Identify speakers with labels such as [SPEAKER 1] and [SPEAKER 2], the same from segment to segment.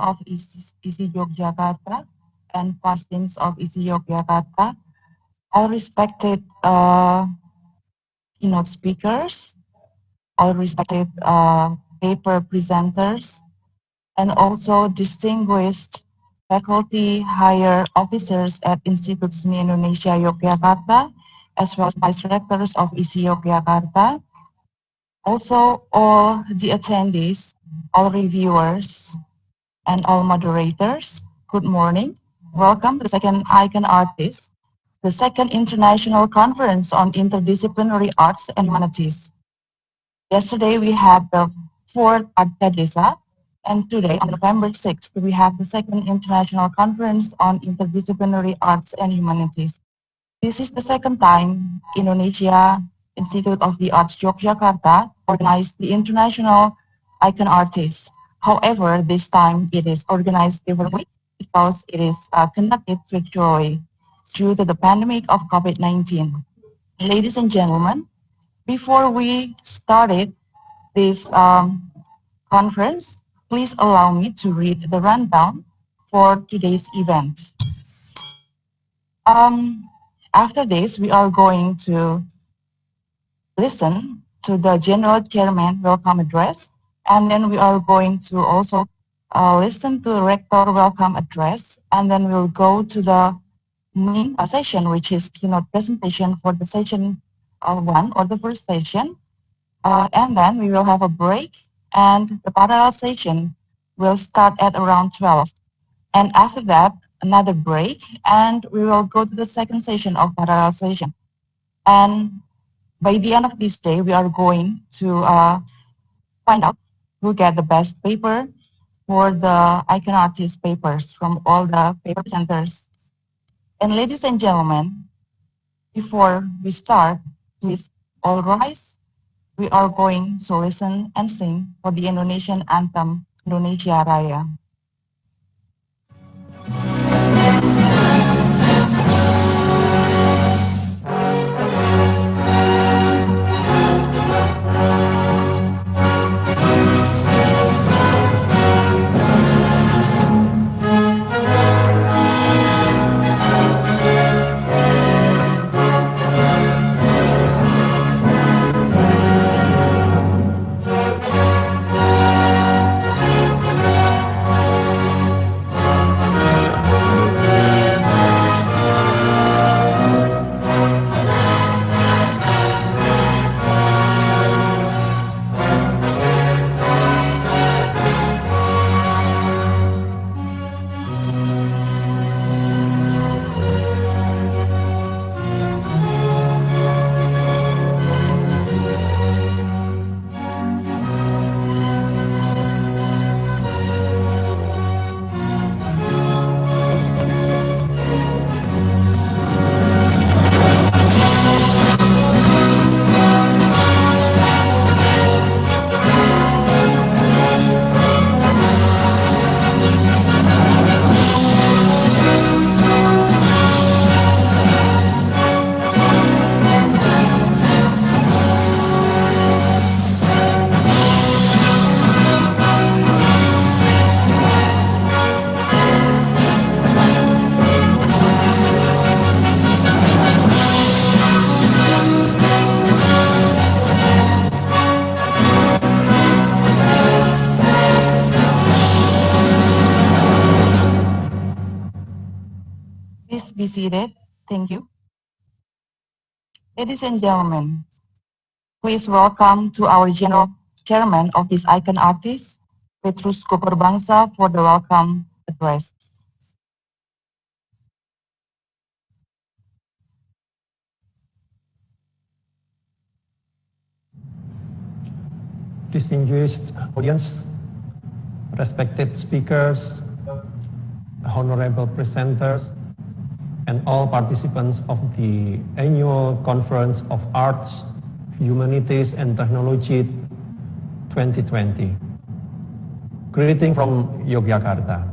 [SPEAKER 1] of ICI Yogyakarta and past deans of ICI Yogyakarta, all respected keynote speakers, all respected paper presenters, and also distinguished faculty higher officers at Institut Seni Indonesia Yogyakarta, as well as vice rectors of ICI Yogyakarta. Also, all the attendees, all reviewers, and all moderators, good morning. Welcome to the second ICONARTIES, the second International Conference on Interdisciplinary Arts and Humanities. Yesterday, we had the fourth Arta Desa, and today, on November 6th, we have the second International Conference on Interdisciplinary Arts and Humanities. This is the second time Indonesia Institute of the Arts Yogyakarta organized the International ICONARTIES. However, this time it is organized differently because it is conducted virtually due to the pandemic of COVID-19. Ladies and gentlemen, before we started this conference, please allow me to read the rundown for today's event. After this, we are going to listen to the General Chairman welcome address, and then we are going to also listen to the Rector welcome address, and then we'll go to the main session, which is keynote presentation for the session 1 or the first session, and then we will have a break, and the parallel session will start at around 12. And after that, another break, and we will go to the second session of parallel session. And by the end of this day, we are going to find out who get the best paper for the ICONARTIES papers from all the paper centers. And ladies and gentlemen, before we start, please all rise. We are going to listen and sing for the Indonesian anthem, Indonesia Raya. Be seated. Thank you. Ladies and gentlemen, please welcome to our General Chairman of this ICONARTIES, Petrus Koperbangsa, for the welcome address.
[SPEAKER 2] Distinguished audience, respected speakers, honorable presenters, and all participants of the annual Conference of Arts, Humanities and Technology 2020. Greeting from Yogyakarta.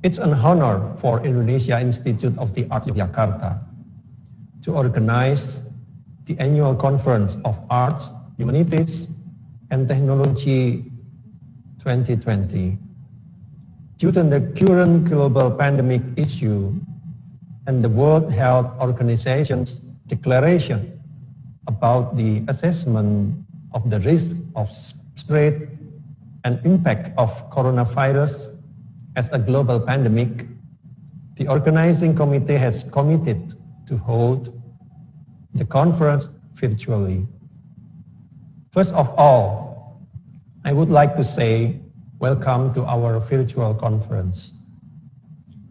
[SPEAKER 2] It's an honor for Indonesia Institute of the Arts Yogyakarta to organize the annual Conference of Arts, Humanities and Technology 2020. Due to the current global pandemic issue and the World Health Organization's declaration about the assessment of the risk of spread and impact of coronavirus as a global pandemic, the organizing committee has committed to hold the conference virtually. First of all, I would like to say welcome to our virtual conference.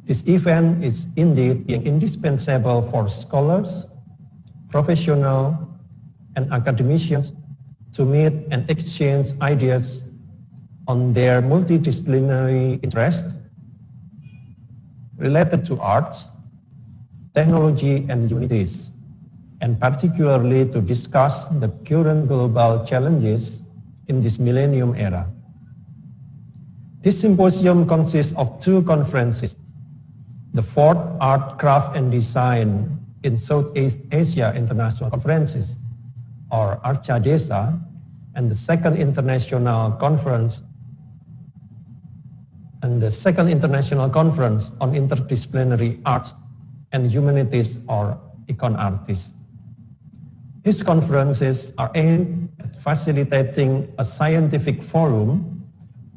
[SPEAKER 2] This event is indeed indispensable for scholars, professionals, and academicians to meet and exchange ideas on their multidisciplinary interests related to arts, technology, and humanities, and particularly to discuss the current global challenges in this millennium era. This symposium consists of two conferences: the fourth Art, Craft, and Design in Southeast Asia International Conferences, or ARCA-DESA, and the second international conference on Interdisciplinary Arts and Humanities, or ICONARTIES. These conferences are aimed at facilitating a scientific forum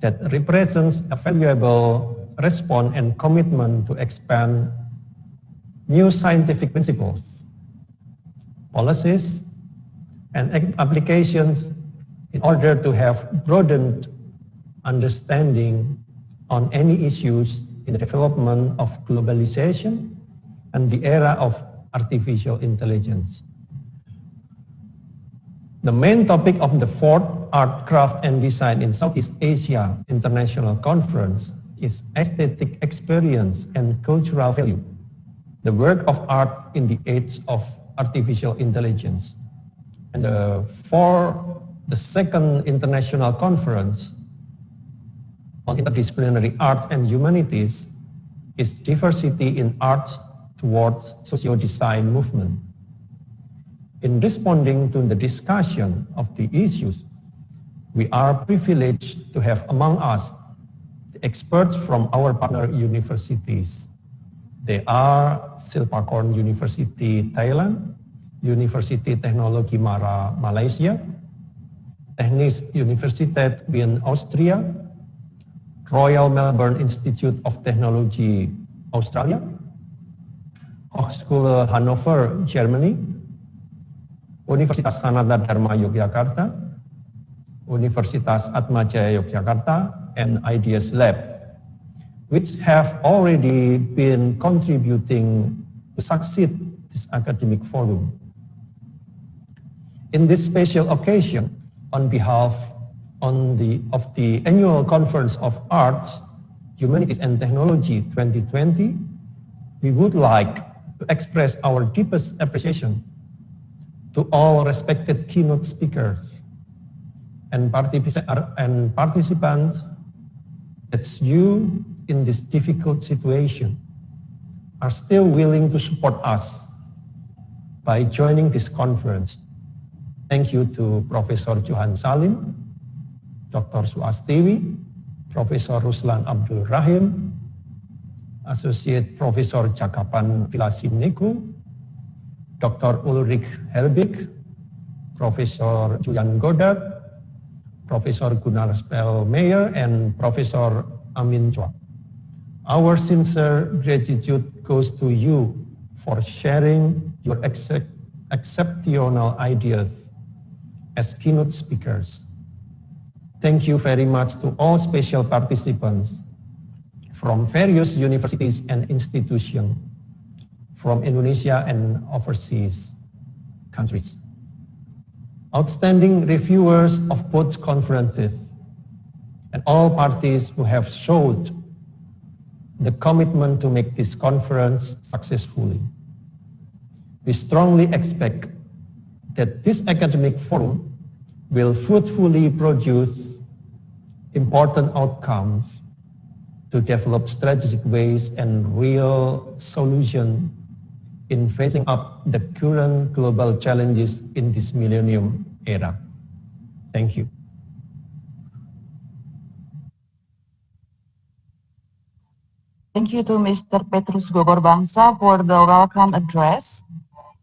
[SPEAKER 2] that represents a valuable response and commitment to expand new scientific principles, policies, and applications in order to have broadened understanding on any issues in the development of globalization and the era of artificial intelligence. The main topic of the fourth Art, Craft, and Design in Southeast Asia International Conference is aesthetic experience and cultural value, the work of art in the age of artificial intelligence. And for the second international conference on interdisciplinary arts and humanities is diversity in arts towards socio-design movement. In responding to the discussion of the issues, we are privileged to have among us the experts from our partner universities. They are Silpakorn University, Thailand, University Teknologi Mara, Malaysia, Technische Universiteit Wien, Austria, Royal Melbourne Institute of Technology, Australia, Hochschule Hannover, Germany, Universitas Sanata Dharma Yogyakarta, Universitas Atmajaya Yogyakarta, and Ideas Lab, which have already been contributing to succeed this academic forum. In this special occasion, on behalf of the Annual Conference of Arts, Humanities and Technology 2020, we would like to express our deepest appreciation to all respected keynote speakers and participants that you, in this difficult situation, are still willing to support us by joining this conference. Thank you to Professor Johan Salim, Dr. Suastiwi, Professor Ruslan Abdul Rahim, Associate Professor Cakapan Vilasineku, Dr. Ulrich Helbig, Professor Julian Godard, Professor Gunnar Spellmeyer, and Professor Amin. Our sincere gratitude goes to you for sharing your exceptional ideas as keynote speakers. Thank you very much to all special participants from various universities and institutions from Indonesia and overseas countries. Outstanding reviewers of both conferences and all parties who have showed the commitment to make this conference successfully. We strongly expect that this academic forum will fruitfully produce important outcomes to develop strategic ways and real solutions in facing up the current global challenges in this millennium era. Thank you.
[SPEAKER 1] Thank you to Mr. Petrus Gogor Bangsa for the welcome address.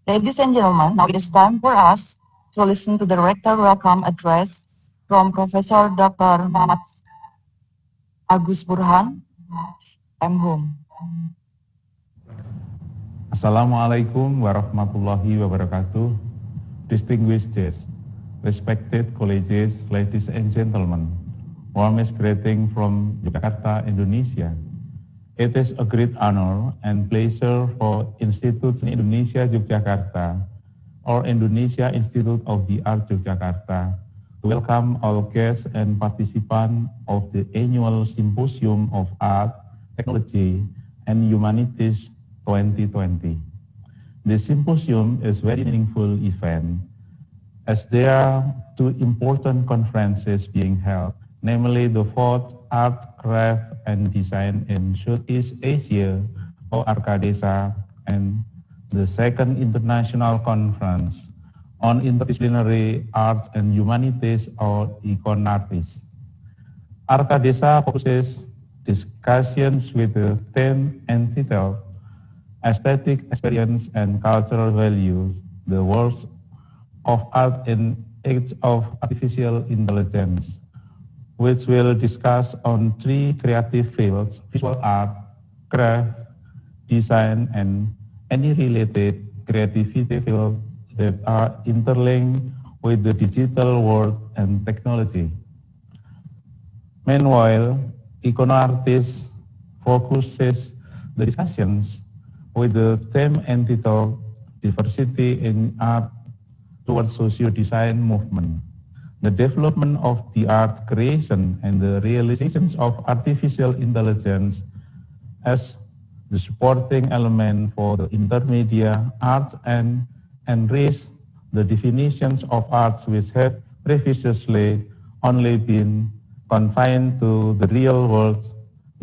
[SPEAKER 1] Ladies and gentlemen, now it is time for us to listen to the Rector welcome address from Professor Dr. Muhammad Agus Burhan, M.Hum.
[SPEAKER 3] Assalamualaikum warahmatullahi wabarakatuh. Distinguished guests, respected colleagues, ladies and gentlemen, warmest greeting from Yogyakarta, Indonesia. It is a great honor and pleasure for Institutes in Indonesia Yogyakarta or Indonesia Institute of the Art Yogyakarta to welcome all guests and participants of the annual Symposium of Art, Technology, and Humanities 2020. The symposium is a very meaningful event as there are two important conferences being held, namely the fourth Art, Craft, and Design in Southeast Asia, or ARCADESA, and the second International Conference on Interdisciplinary Arts and Humanities, or ICONARTIES. ARCADESA focuses discussions with the theme entitled Aesthetic Experience and Cultural Values, the Works of Art in Age of Artificial Intelligence, which will discuss on three creative fields: visual art, craft, design, and any related creativity fields that are interlinked with the digital world and technology. Meanwhile, ICONARTIES focuses the discussions with the theme entitled Diversity in Art towards Socio-Design Movement, the development of the art creation and the realizations of artificial intelligence as the supporting element for the intermedia arts and enrich the definitions of arts which had previously only been confined to the real world,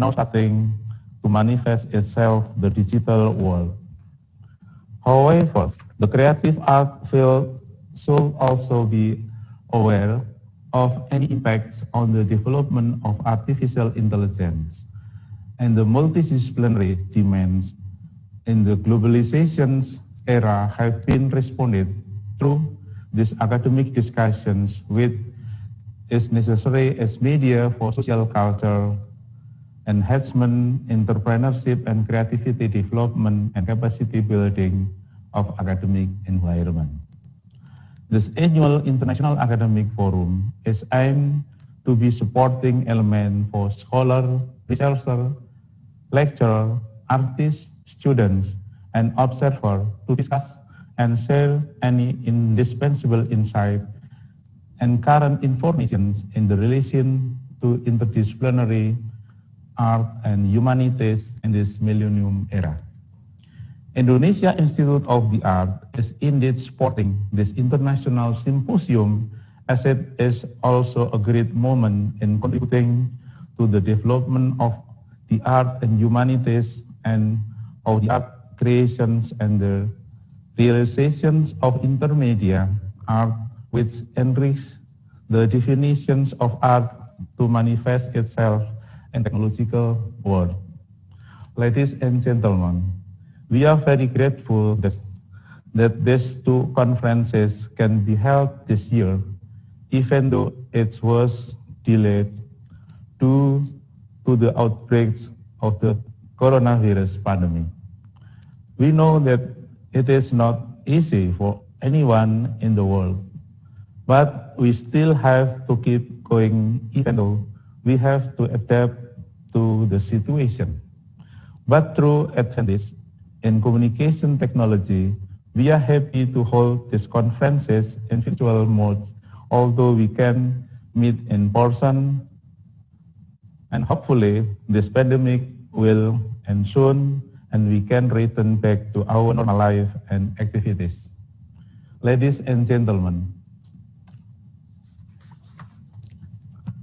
[SPEAKER 3] now starting to manifest itself the digital world. However, the creative art field should also be aware of any impacts on the development of artificial intelligence and the multidisciplinary demands in the globalization's era have been responded through these academic discussions with is necessary as media for social culture, enhancement, entrepreneurship, and creativity development and capacity building of academic environment. This annual International Academic Forum is aimed to be supporting element for scholar, researcher, lecturer, artists, students, and observer to discuss and share any indispensable insight and current information in the relation to interdisciplinary art and humanities in this millennium era. Indonesia Institute of the Art is indeed supporting this international symposium as it is also a great moment in contributing to the development of the art and humanities and of the art creations and the realizations of intermedia art which enrich the definitions of art to manifest itself in technological world. Ladies and gentlemen, we are very grateful that these two conferences can be held this year, even though it was delayed due to the outbreaks of the coronavirus pandemic. We know that it is not easy for anyone in the world, but we still have to keep going even though we have to adapt to the situation. But through advances in communication technology, we are happy to hold these conferences in virtual mode, although we can meet in person, and hopefully this pandemic will end soon and we can return back to our normal life and activities. Ladies and gentlemen,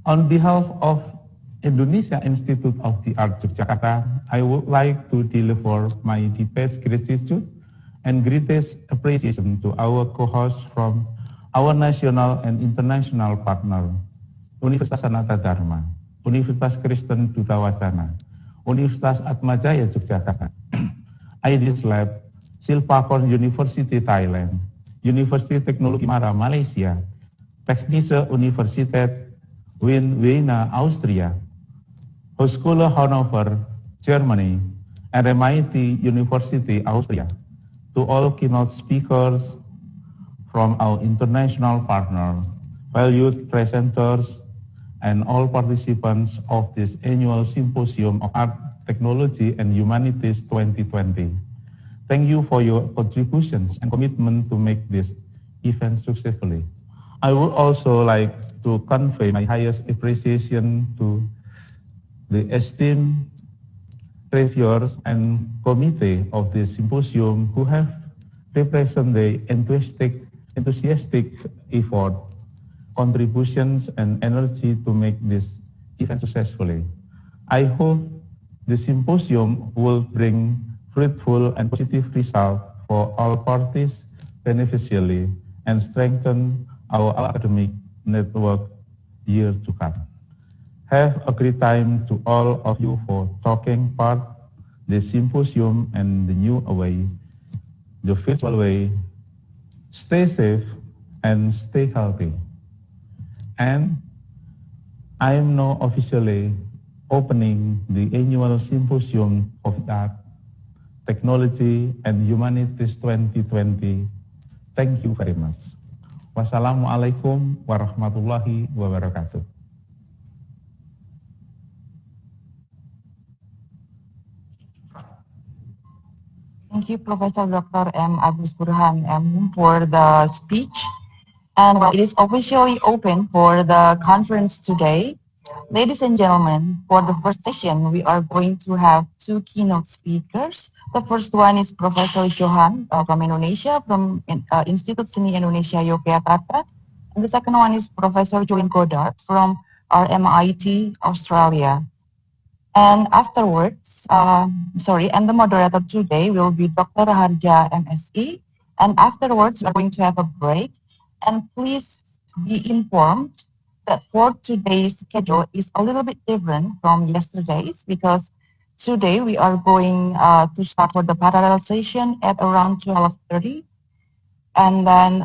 [SPEAKER 3] on behalf of Indonesia Institute of the Art Yogyakarta, I would like to deliver my deepest gratitude and greatest appreciation to our co-hosts from our national and international partner, Universitas Sanata Dharma, Universitas Kristen Duta Wacana, Universitas Atmajaya Yogyakarta, IDS Lab, Silpakorn University Thailand, University Teknologi Mara Malaysia, Technische Universität Wien Austria, Hochschule Hannover Germany, and MIT University Austria. To all keynote speakers from our international partner, valued presenters, and all participants of this annual Symposium of Art, Technology, and Humanities 2020. Thank you for your contributions and commitment to make this event successfully. I would also like to convey my highest appreciation to the esteemed reviewers and committee of this symposium who have represented the enthusiastic effort, contributions, and energy to make this event successfully. I hope the symposium will bring fruitful and positive results for all parties beneficially and strengthen our academic network years to come. Have a great time to all of you for taking part the symposium and the new way, the virtual way. Stay safe and stay healthy. And I am now officially opening the annual Symposium of Art, Technology, and Humanities 2020. Thank you very much. Wassalamualaikum warahmatullahi wabarakatuh.
[SPEAKER 1] Thank you, Professor Dr. M. Agus Burhan M. for the speech. And it is officially open for the conference today. Ladies and gentlemen, for the first session, we are going to have two keynote speakers. The first one is Professor Johan from Indonesia, from Institut Seni Indonesia, Yogyakarta. And the second one is Professor Godard from RMIT, Australia. And afterwards, and the moderator today will be Dr. Raharja, MSc. And afterwards, we're going to have a break. And please be informed that for today's schedule is a little bit different from yesterday's, because today we are going to start for the parallel session at around 12:30. And then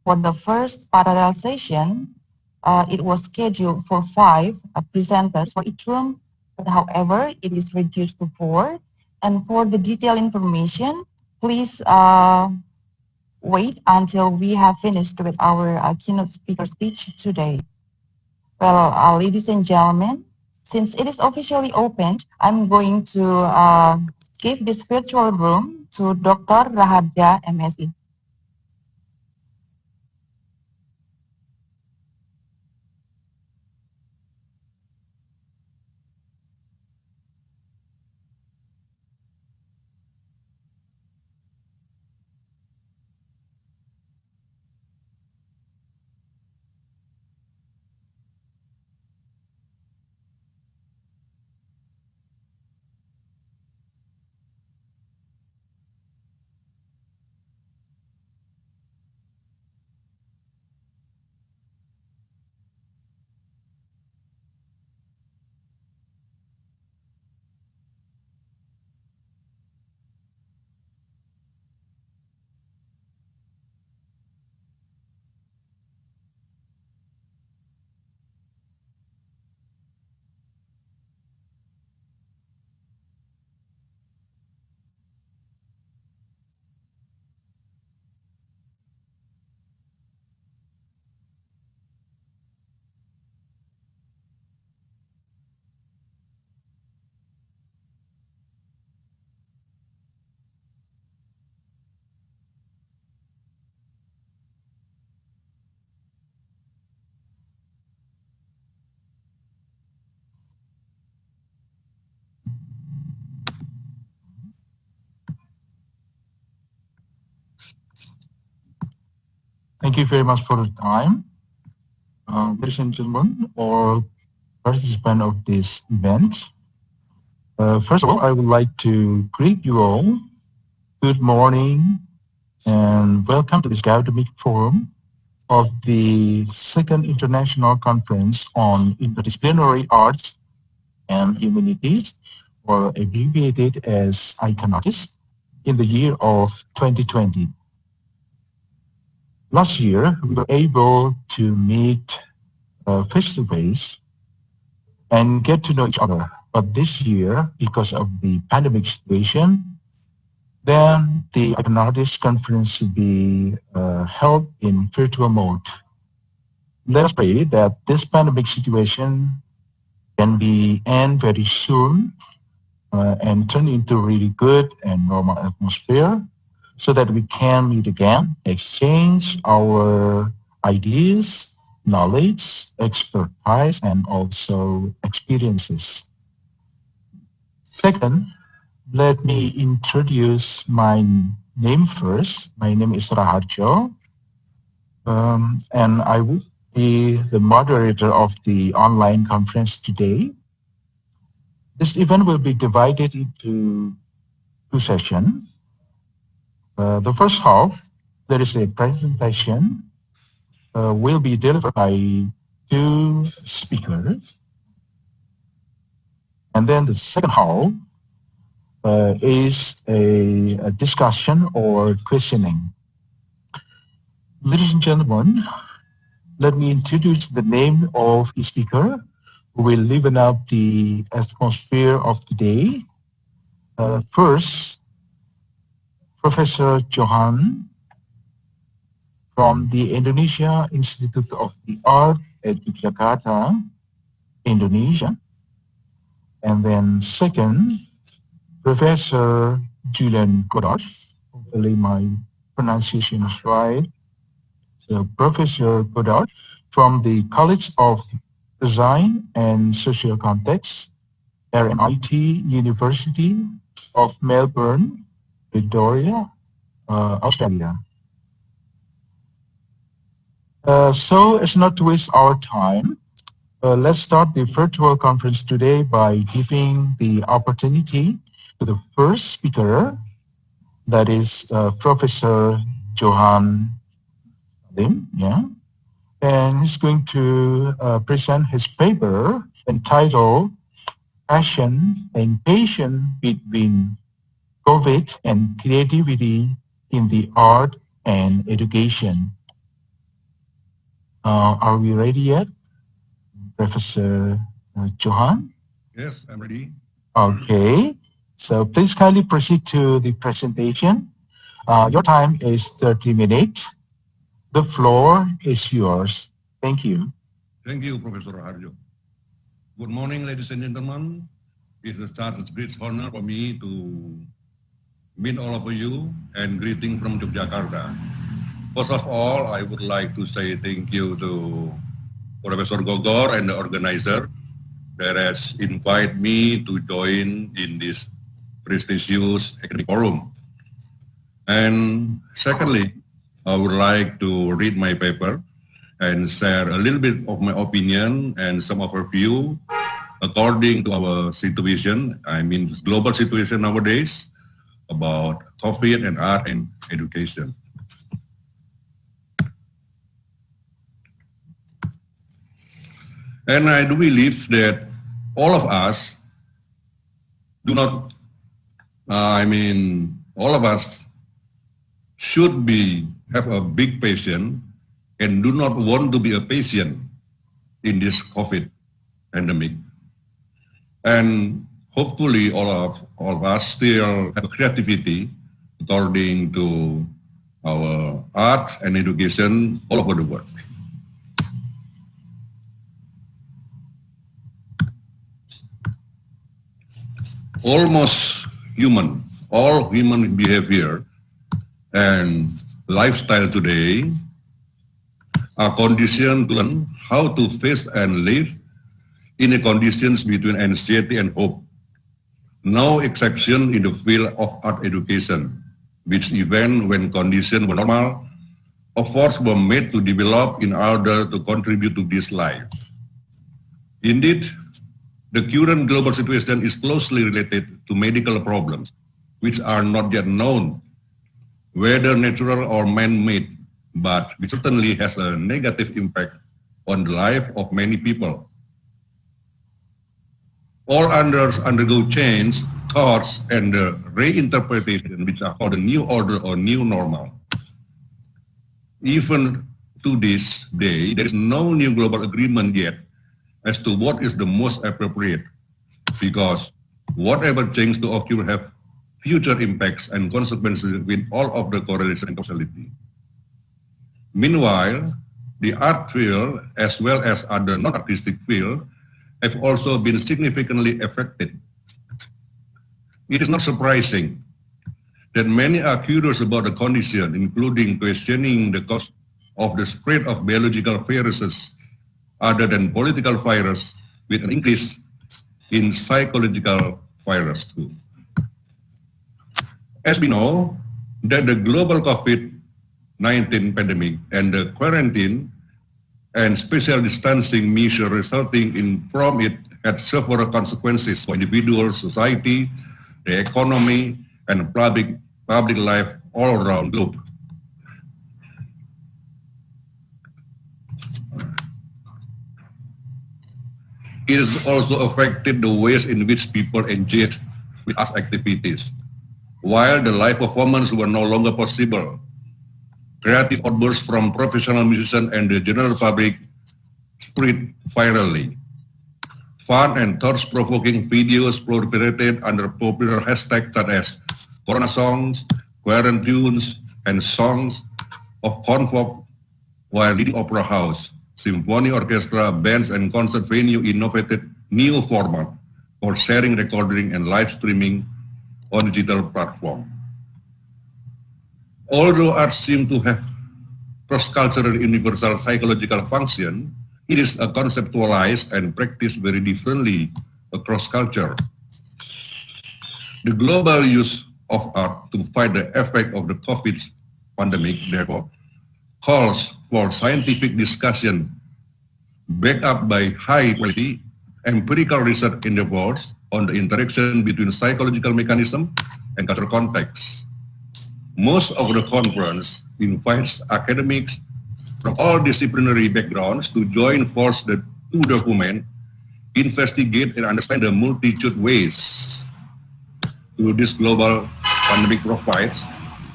[SPEAKER 1] for the first parallel session, it was scheduled for 5 presenters for each room, but however, it is reduced to 4. And for the detailed information, please wait until we have finished with our keynote speaker speech today. Well, ladies and gentlemen, since it is officially opened, I'm going to give this virtual room to Dr. Raharja, MSc.
[SPEAKER 4] Thank you very much for the time. Ladies and gentlemen, or participants of this event. First of all, I would like to greet you all. Good morning and welcome to this academic forum of the second International Conference on Interdisciplinary Arts and Humanities, or abbreviated as ICONARTIES, in the year of 2020. Last year, we were able to meet face-to-face and get to know each other. But this year, because of the pandemic situation, then the ICONARTIES conference will be held in virtual mode. Let us pray that this pandemic situation can be end very soon and turn into really good and normal atmosphere so that we can meet again, exchange our ideas, knowledge, expertise, and also experiences. Second, let me introduce my name first. My name is Raharjo, and I will be the moderator of the online conference today. This event will be divided into two sessions. The first half, there is a presentation, will be delivered by two speakers. And then the second half is a discussion or questioning. Ladies and gentlemen, let me introduce the name of the speaker who will liven up the atmosphere of the day. First, Professor Johan from the Indonesia Institute of the Art at Yogyakarta, Indonesia. And then second, Professor Julian Godard, hopefully my pronunciation is right. So Professor Godard from the College of Design and Social Context, RMIT University of Melbourne, Victoria, Australia. So as not to waste our time, let's start the virtual conference today by giving the opportunity to the first speaker, that is Professor Johan. Yeah, and he's going to present his paper entitled Passion and Patience Between COVID and Creativity in the Art and Education. Are we ready yet, Professor Johan?
[SPEAKER 5] Yes, I'm ready.
[SPEAKER 4] Okay, so please kindly proceed to the presentation. Your time is 30 minutes. The floor is yours. Thank you.
[SPEAKER 5] Thank you, Professor Harjo. Good morning, ladies and gentlemen. It's a great honor for me to meet all of you and greeting from Yogyakarta. First of all, I would like to say thank you to Professor Godard and the organizer that has invited me to join in this prestigious academic forum. And secondly, I would like to read my paper and share a little bit of my opinion and some of our view according to our situation, I mean global situation nowadays, about COVID and art and education. And I do believe that all of us do not, all of us should have a big patient and do not want to be a patient in this COVID pandemic. And hopefully all of us still have creativity according to our arts and education all over the world. All human behavior and lifestyle today are conditioned to learn how to face and live in the conditions between anxiety and hope. No exception in the field of art education, which even when conditions were normal, efforts were made to develop in order to contribute to this life. Indeed, the current global situation is closely related to medical problems, which are not yet known, whether natural or man-made, but which certainly has a negative impact on the life of many people. All others undergo change, thoughts, and reinterpretation, which are called the new order or new normal. Even to this day, there is no new global agreement yet as to what is the most appropriate, because whatever change to occur have future impacts and consequences with all of the correlation and causality. Meanwhile, the art field, as well as other non-artistic fields, have also been significantly affected. It is not surprising that many are curious about the condition, including questioning the cause of the spread of biological viruses other than political virus, with an increase in psychological virus too. As we know, that the global COVID-19 pandemic and the quarantine and special distancing measure resulting from it had several consequences for individuals, society, the economy, and public life all around the globe. It has also affected the ways in which people engage with arts activities. While the live performances were no longer possible, creative outbursts from professional musicians and the general public spread virally. Fun and thought-provoking videos proliferated under popular hashtags such as Corona songs, quarantunes, and songs of comfort, while leading opera house, symphony orchestra, bands, and concert venue innovated new format for sharing, recording, and live streaming on digital platform. Although art seems to have cross-cultural universal psychological function, it is conceptualized and practiced very differently across culture. The global use of art to fight the effect of the COVID pandemic, therefore, calls for scientific discussion backed up by high-quality empirical research endeavors on the interaction between psychological mechanism and cultural context. Most of the conference invites academics from all disciplinary backgrounds to join forces to document, investigate, and understand the multitude ways to this global pandemic provides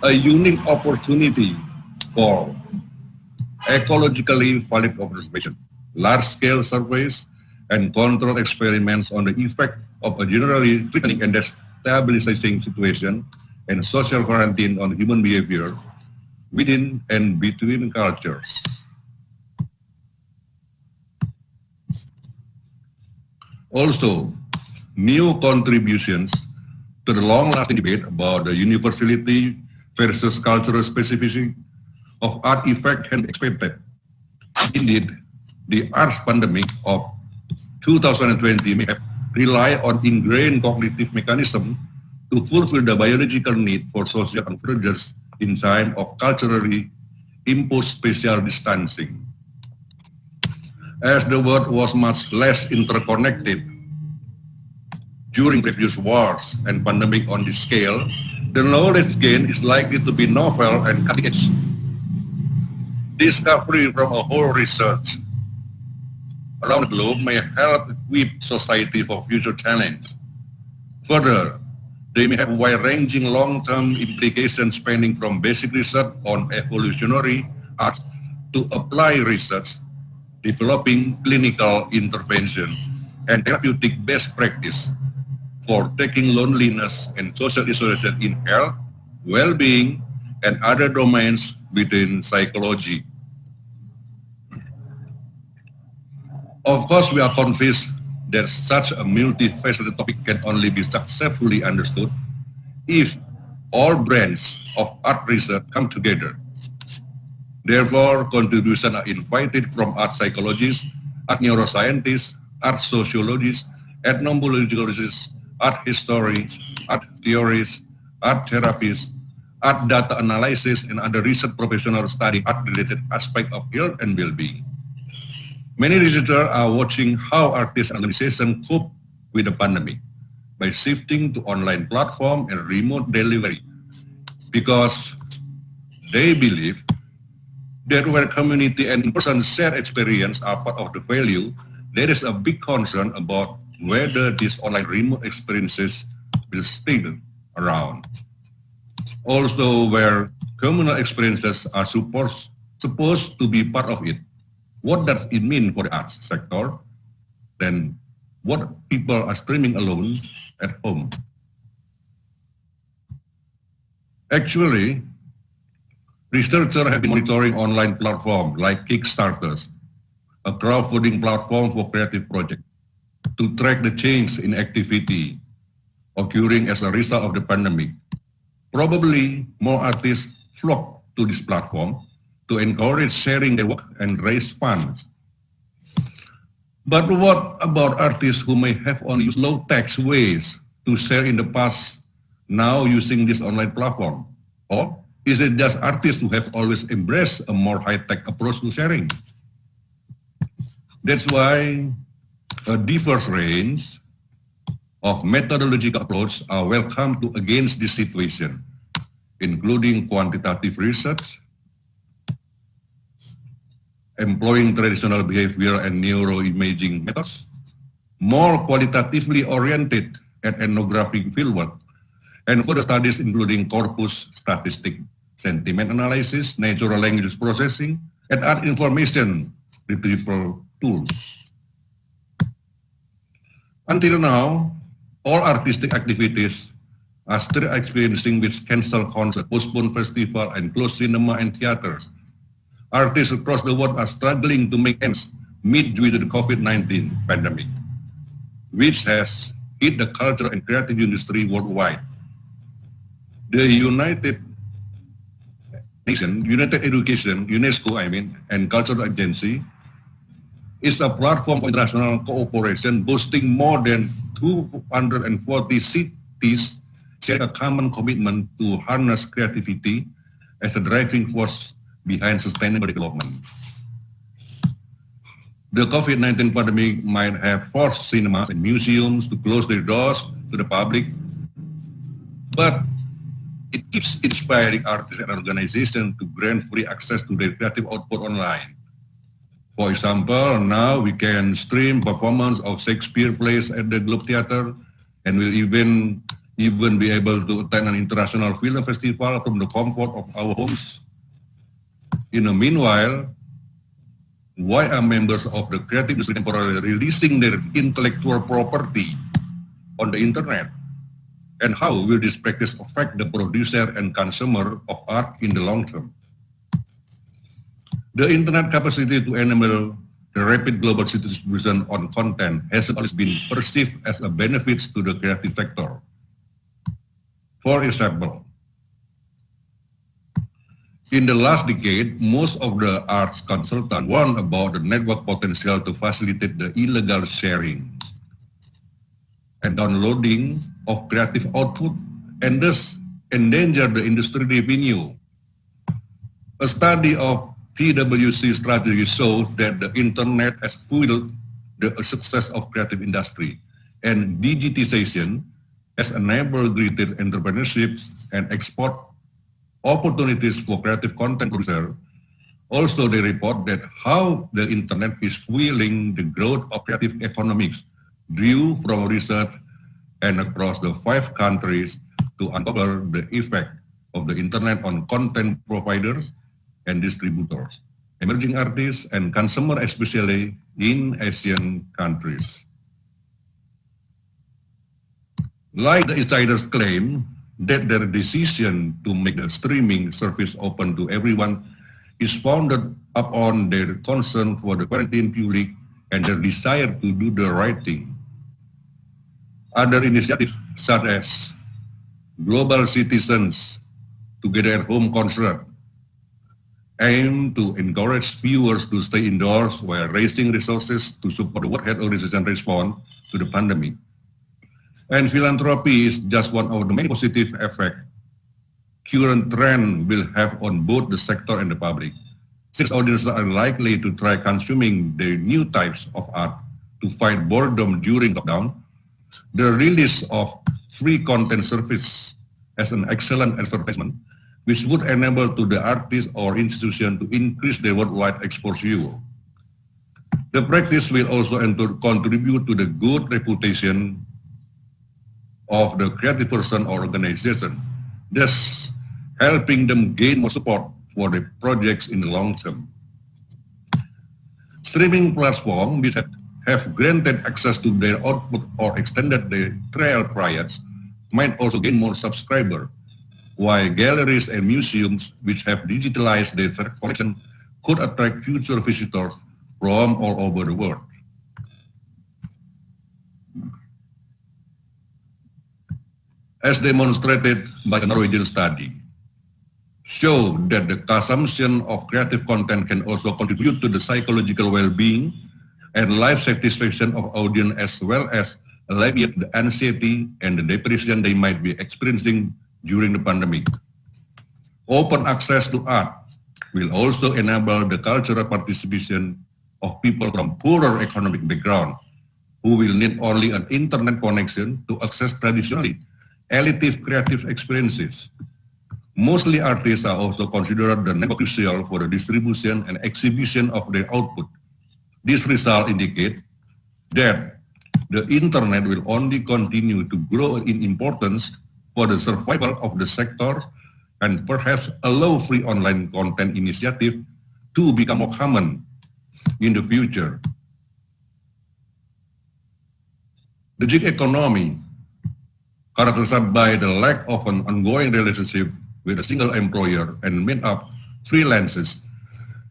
[SPEAKER 5] a unique opportunity for ecologically valid observation, large-scale surveys, and controlled experiments on the effect of a generally threatening and destabilizing situation and social quarantine on human behavior within and between cultures. Also, new contributions to the long-lasting debate about the universality versus cultural specificity of art effect can be expected. Indeed, the arts pandemic of 2020 may have relied on ingrained cognitive mechanism to fulfill the biological need for social convergence in time of culturally imposed spatial distancing. As the world was much less interconnected during previous wars and pandemic on this scale, the knowledge gain is likely to be novel and cutting-edge. Discovery from a whole research around the globe may help equip society for future challenge. Further, they may have wide-ranging long-term implications spanning from basic research on evolutionary arts to applied research, developing clinical intervention and therapeutic best practice for tackling loneliness and social isolation in health, well-being, and other domains within psychology. Of course, we are convinced that such a multifaceted topic can only be successfully understood if all branches of art research come together. Therefore, contributions are invited from art psychologists, art neuroscientists, art sociologists, ethnomusicologists, art historians, art theorists, art therapists, art data analysis, and other research professionals studying art-related aspects of health and well-being. Many researchers are watching how artists and organizations cope with the pandemic by shifting to online platform and remote delivery, because they believe that where community and in-person shared experience are part of the value, there is a big concern about whether these online remote experiences will stay around. Also, where communal experiences are supposed to be part of it. What does it mean for the arts sector? Then what people are streaming alone at home? Actually, researchers have been monitoring online platforms like Kickstarters, a crowdfunding platform for creative projects, to track the change in activity occurring as a result of the pandemic. Probably more artists flock to this platform to encourage sharing their work and raise funds. But what about artists who may have only used low-tech ways to share in the past, now using this online platform? Or is it just artists who have always embraced a more high-tech approach to sharing? That's why a diverse range of methodological approaches are welcome to against this situation, including quantitative research, employing traditional behavioral and neuroimaging methods, more qualitatively oriented at ethnographic fieldwork, and further studies including corpus statistic, sentiment analysis, natural language processing, and art information retrieval tools. Until now, all artistic activities are still experiencing with canceled concerts, postponed festivals, and closed cinema and theaters. Artists across the world are struggling to make ends meet due to the COVID-19 pandemic, which has hit the culture and creative industry worldwide. The United Education, UNESCO, and Cultural Agency is a platform for international cooperation boasting more than 240 cities share a common commitment to harness creativity as a driving force behind sustainable development. The COVID-19 pandemic might have forced cinemas and museums to close their doors to the public, but it keeps inspiring artists and organizations to grant free access to their creative output online. For example, now we can stream performance of Shakespeare plays at the Globe Theatre, and we'll even be able to attend an international film festival from the comfort of our homes. In the meanwhile, why are members of the creative industry temporarily releasing their intellectual property on the internet? And how will this practice affect the producer and consumer of art in the long term? The internet capacity to enable the rapid global distribution on content has always been perceived as a benefit to the creative sector. For example, in the last decade, most of the arts consultants warned about the network potential to facilitate the illegal sharing and downloading of creative output and thus endanger the industry revenue. A study of PwC strategy shows that the internet has fueled the success of creative industry, and digitization has enabled greater entrepreneurship and export opportunities for creative content producers. Also, they report that how the internet is fueling the growth of creative economics drew from research and across the 5 countries to uncover the effect of the internet on content providers and distributors, emerging artists, and consumers, especially in Asian countries. Like the insiders claim that their decision to make the streaming service open to everyone is founded upon their concern for the quarantine public and their desire to do the right thing. Other initiatives such as Global Citizens Together at Home concert aim to encourage viewers to stay indoors while raising resources to support the World Health Organization response to the pandemic. And philanthropy is just one of the many positive effects current trend will have on both the sector and the public, since audiences are likely to try consuming the new types of art to fight boredom during lockdown. The release of free content service as an excellent advertisement, which would enable to the artist or institution to increase their worldwide exposure. The practice will also contribute to the good reputation of the creative person or organization, thus helping them gain more support for the projects in the long term. Streaming platforms which have granted access to their output or extended their trial periods might also gain more subscribers, while galleries and museums which have digitalized their collection could attract future visitors from all over the world. As demonstrated by a Norwegian study, show that the consumption of creative content can also contribute to the psychological well-being and life satisfaction of audience, as well as alleviate the anxiety and the depression they might be experiencing during the pandemic. Open access to art will also enable the cultural participation of people from poorer economic background, who will need only an internet connection to access traditionally elitist creative experiences. Mostly artists are also considered the network crucial for the distribution and exhibition of their output. This result indicates that the internet will only continue to grow in importance for the survival of the sector and perhaps allow free online content initiative to become more common in the future. The gig economy, characterized by the lack of an ongoing relationship with a single employer and made up freelancers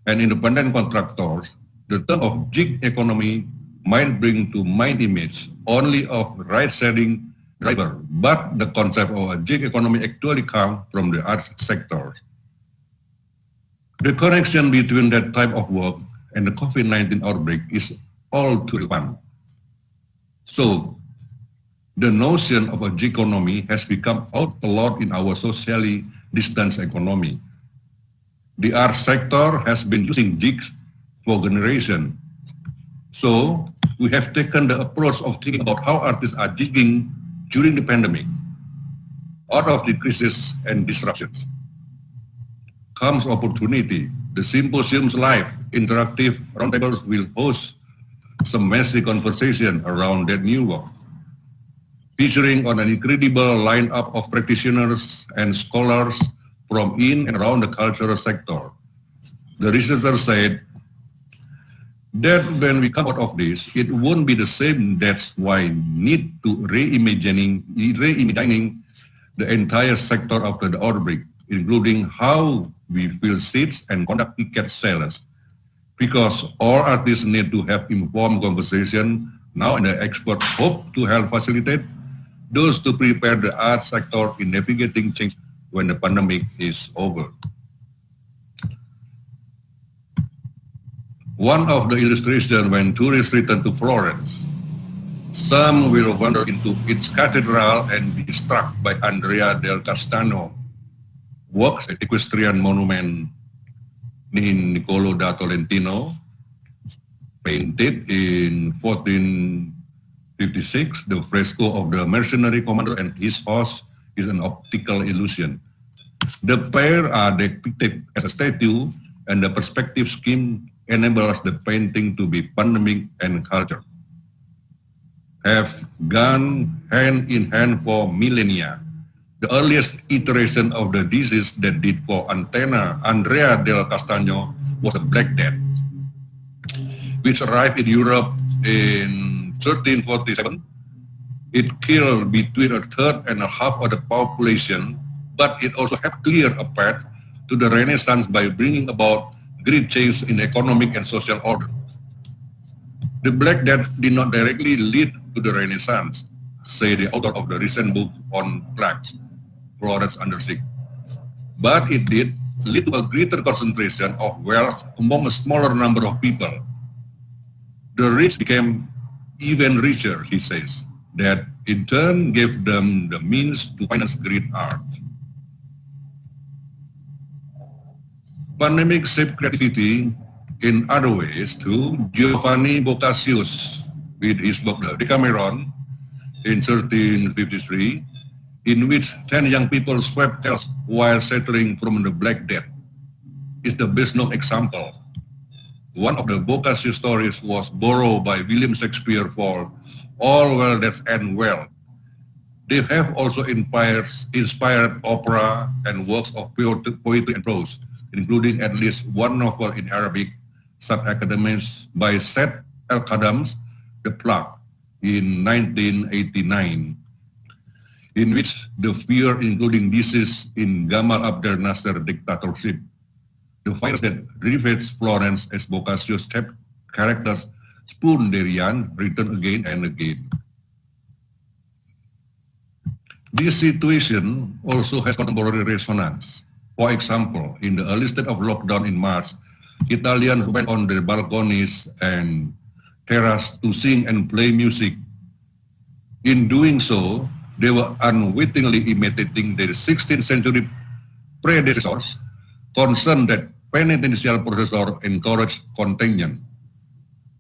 [SPEAKER 5] and independent contractors, the term of gig economy might bring to mind image only of ride-sharing driver, but the concept of a gig economy actually comes from the arts sector. The connection between that type of work and the COVID-19 outbreak is all too relevant. So, the notion of a gig economy has become out a lot in our socially distanced economy. The art sector has been using gigs for generations. So we have taken the approach of thinking about how artists are gigging during the pandemic. Out of the crisis and disruptions comes opportunity. The symposium's live interactive roundtables will host some messy conversation around that new work, featuring on an incredible lineup of practitioners and scholars from in and around the cultural sector. The researcher said that when we come out of this, it won't be the same. That's why we need to reimagining the entire sector after the outbreak, including how we fill seats and conduct ticket sales. Because all artists need to have informed conversation now, and the experts hope to help facilitate those to prepare the art sector in navigating change when the pandemic is over. One of the illustrations when tourists return to Florence, some will wander into its cathedral and be struck by Andrea del Castano works, an equestrian monument in Niccolo da Tolentino, painted in 1456. The fresco of the mercenary commander and his horse is an optical illusion. The pair are depicted as a statue, and the perspective scheme enables the painting to be pandemic and culture. Have gone hand in hand for millennia. The earliest iteration of the disease that did for Andrea del Castano was a Black Death, which arrived in Europe in 1347. It killed between a third and a half of the population, but it also helped clear a path to the Renaissance by bringing about great change in economic and social order. The Black Death did not directly lead to the Renaissance, say the author of the recent book on plagues, Florence Under Siege, but it did lead to a greater concentration of wealth among a smaller number of people. The rich became even richer, he says, that in turn gave them the means to finance great art. Pandemic shaped creativity in other ways too. Giovanni Boccaccio's, with his book The Decameron in 1353, in which 10 young people swept tails while sheltering from the Black Death, is the best known example. One of the Boccaccio stories was borrowed by William Shakespeare for All Well That Ends Well. They have also inspired opera and works of poetry and prose, including at least one novel in Arabic, Sat Academies by Said Al-Khadams, The Plague, in 1989, in which the fear, including disease in Gamal Abdel Nasser dictatorship, the virus that ravaged Florence as Boccaccio's characters Spoon-Derian return again and again. This situation also has contemporary resonance. For example, in the early state of lockdown in March, Italians went on their balconies and terraces to sing and play music. In doing so, they were unwittingly imitating their 16th century predecessors, concerned that penitential processor encouraged contagion.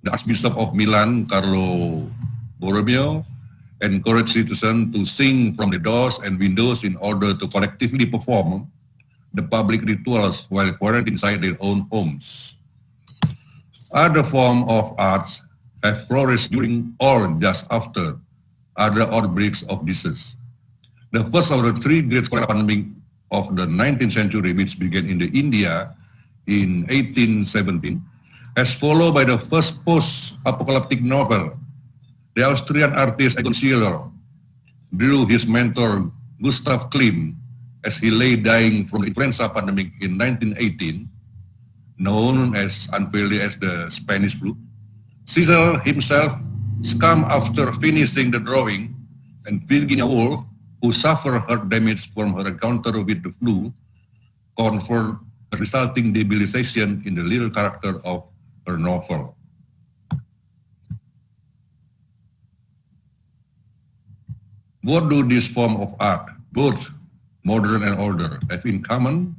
[SPEAKER 5] The Archbishop of Milan, Carlo Borromeo, encouraged citizens to sing from the doors and windows in order to collectively perform the public rituals while quarantined inside their own homes. Other forms of arts have flourished during or just after other outbreaks of disease. The first of the three great cholera pandemics of the 19th century, which began in India in 1817, as followed by the first post-apocalyptic novel. The Austrian artist Egon Schiele drew his mentor Gustav Klimt as he lay dying from the influenza pandemic in 1918, known as unfairly as the Spanish flu. Schiele himself succumbed after finishing the drawing, and Virginia Woolf, who suffered heart damage from her encounter with the flu, confirmed the resulting debilitation in the little character of her novel. What do these forms of art, both modern and older, have in common?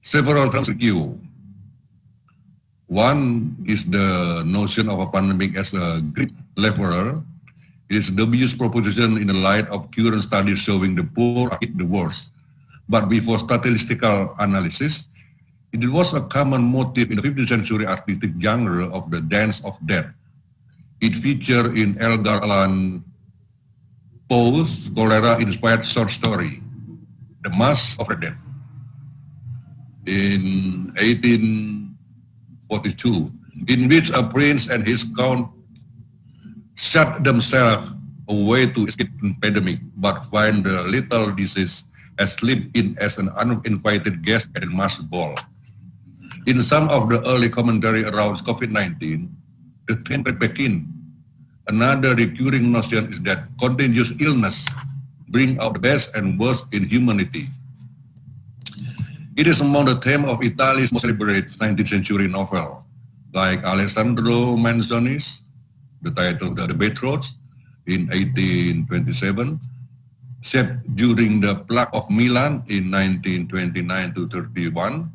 [SPEAKER 5] Several terms recur. One is the notion of a pandemic as a great leveler. It is a dubious proposition in the light of current studies showing the poor are hit the worst. But before statistical analysis, it was a common motif in the 15th century artistic genre of the dance of death. It featured in Edgar Allan Poe's cholera-inspired short story, The Mask of the Dead, in 1842, in which a prince and his count shut themselves away to escape the pandemic, but find the lethal disease has slipped in as an uninvited guest at a masked ball. In some of the early commentary around COVID-19, the trend back in. Another recurring notion is that contagious illness bring out the best and worst in humanity. It is among the themes of Italy's most celebrated 19th century novel, like Alessandro Manzoni's, the title The Betrothed, in 1827, set during the Plague of Milan in 1929 to 31.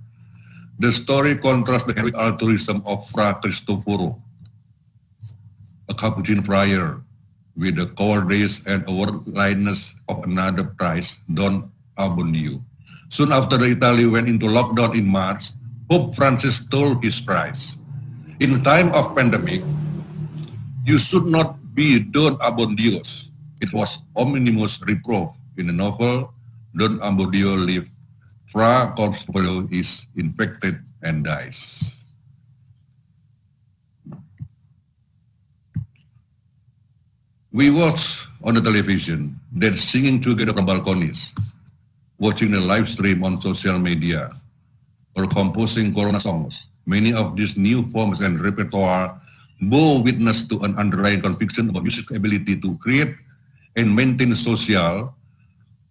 [SPEAKER 5] The story contrasts the heroic altruism of Fra Cristoforo, a Capuchin friar, with the cowardice and worldliness of another priest, Don Abbondio. Soon after Italy went into lockdown in March, Pope Francis told his priest, "In time of pandemic, you should not be Don Abbondios." It was omnibus reproof in the novel Don Abbondio lived. Fra Cristoforo is infected and dies. We watch on the television, they're singing together from balconies, watching the live stream on social media, or composing Corona songs. Many of these new forms and repertoire bear witness to an underlying conviction about music's ability to create and maintain social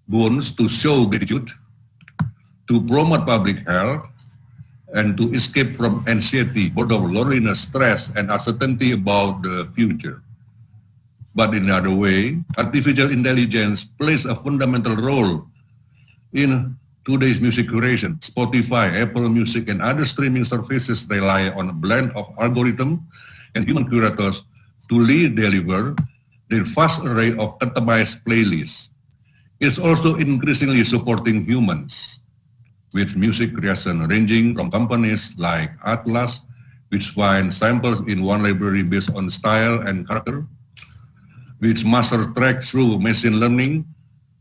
[SPEAKER 5] bonds, to show gratitude, to promote public health, and to escape from anxiety, boredom, loneliness, stress, and uncertainty about the future. But in another way, artificial intelligence plays a fundamental role in today's music curation. Spotify, Apple Music, and other streaming services rely on a blend of algorithm and human curators to deliver their vast array of customized playlists. It's also increasingly supporting humans. with music creation ranging from companies like Atlas, which find samples in one library based on style and character, which master track through machine learning.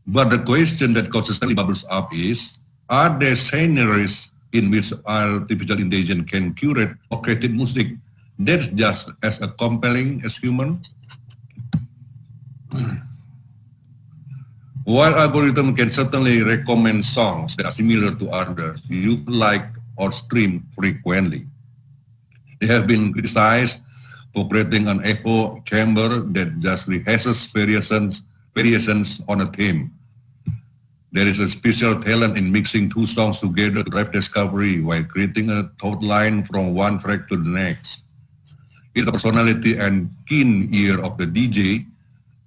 [SPEAKER 5] But the question that consistently bubbles up is, are there scenarios in which artificial intelligence can curate or create music that's just as compelling as human? While algorithm can certainly recommend songs that are similar to others you like or stream frequently, they have been criticized for creating an echo chamber that just rehashes variations on a theme. There is a special talent in mixing two songs together to drive discovery while creating a thought line from one track to the next. It's the personality and keen ear of the DJ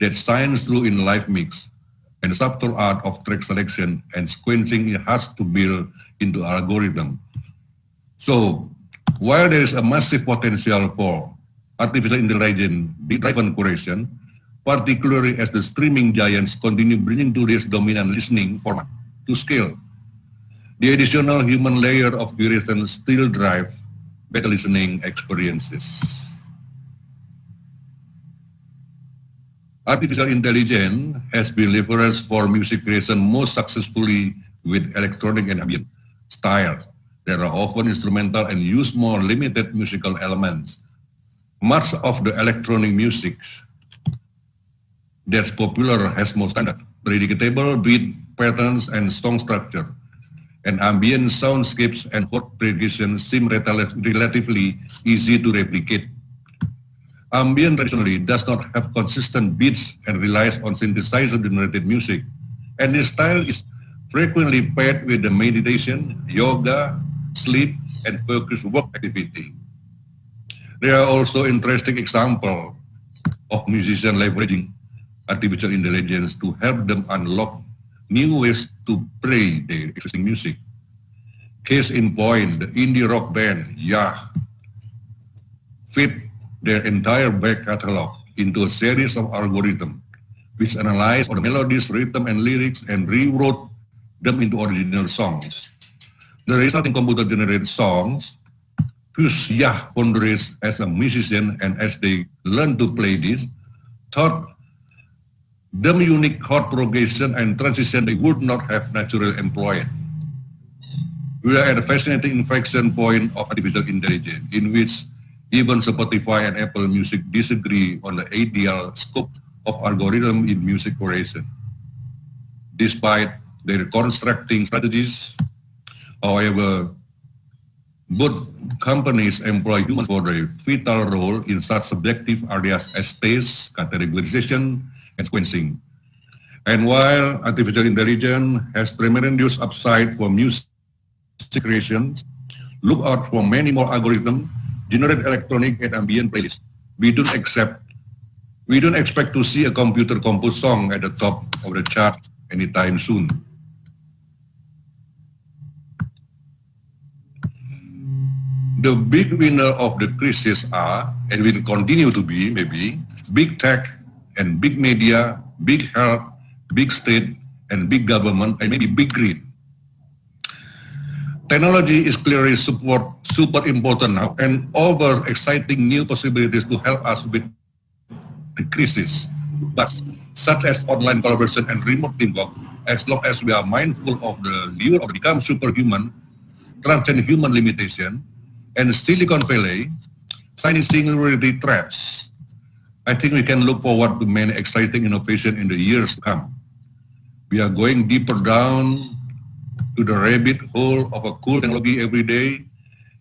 [SPEAKER 5] that shines through in live mix, and the subtle art of track selection and sequencing has to build into algorithm. So, while there is a massive potential for artificial intelligence-driven curation, particularly as the streaming giants continue bringing to this dominant listening format to scale, the additional human layer of curation still drive better listening experiences. Artificial intelligence has been leveraged for music creation most successfully with electronic and ambient styles that are often instrumental and use more limited musical elements. Much of the electronic music that's popular has more standard, predictable beat patterns and song structure, and ambient soundscapes and chord progression seem relatively easy to replicate. Ambient traditionally does not have consistent beats and relies on synthesizer-generated music, and this style is frequently paired with the meditation, yoga, sleep, and focused work activity. There are also interesting examples of musicians leveraging artificial intelligence to help them unlock new ways to play their existing music. Case in point, the indie rock band fit their entire back catalog into a series of algorithms which analyzed all the melodies, rhythm, and lyrics and rewrote them into original songs. The resulting computer-generated songs push boundaries as a musician, and as they learn to play this, taught them unique chord progression and transition they would not have naturally employed. We are at a fascinating inflection point of artificial intelligence, in which even Spotify and Apple Music disagree on the ideal scope of algorithm in music creation. Despite their constructing strategies, however, both companies employ humans for their vital role in such subjective areas as taste, categorization, and sequencing. And while artificial intelligence has tremendous upside for music creation, look out for many more algorithms generate electronic and ambient playlists. We don't expect to see a computer-composed song at the top of the chart anytime soon. The big winner of the crisis are, and will continue to be, maybe, big tech and big media, big health, big state, and big government, and maybe big greed. Technology is clearly super important now, and over exciting new possibilities to help us with the crisis, but such as online collaboration and remote teamwork, as long as we are mindful of the lure of become superhuman, transcend human limitation, and Silicon Valley, signing singularity traps, I think we can look forward to many exciting innovation in the years to come. We are going deeper down to the rabbit hole of a cool technology every day,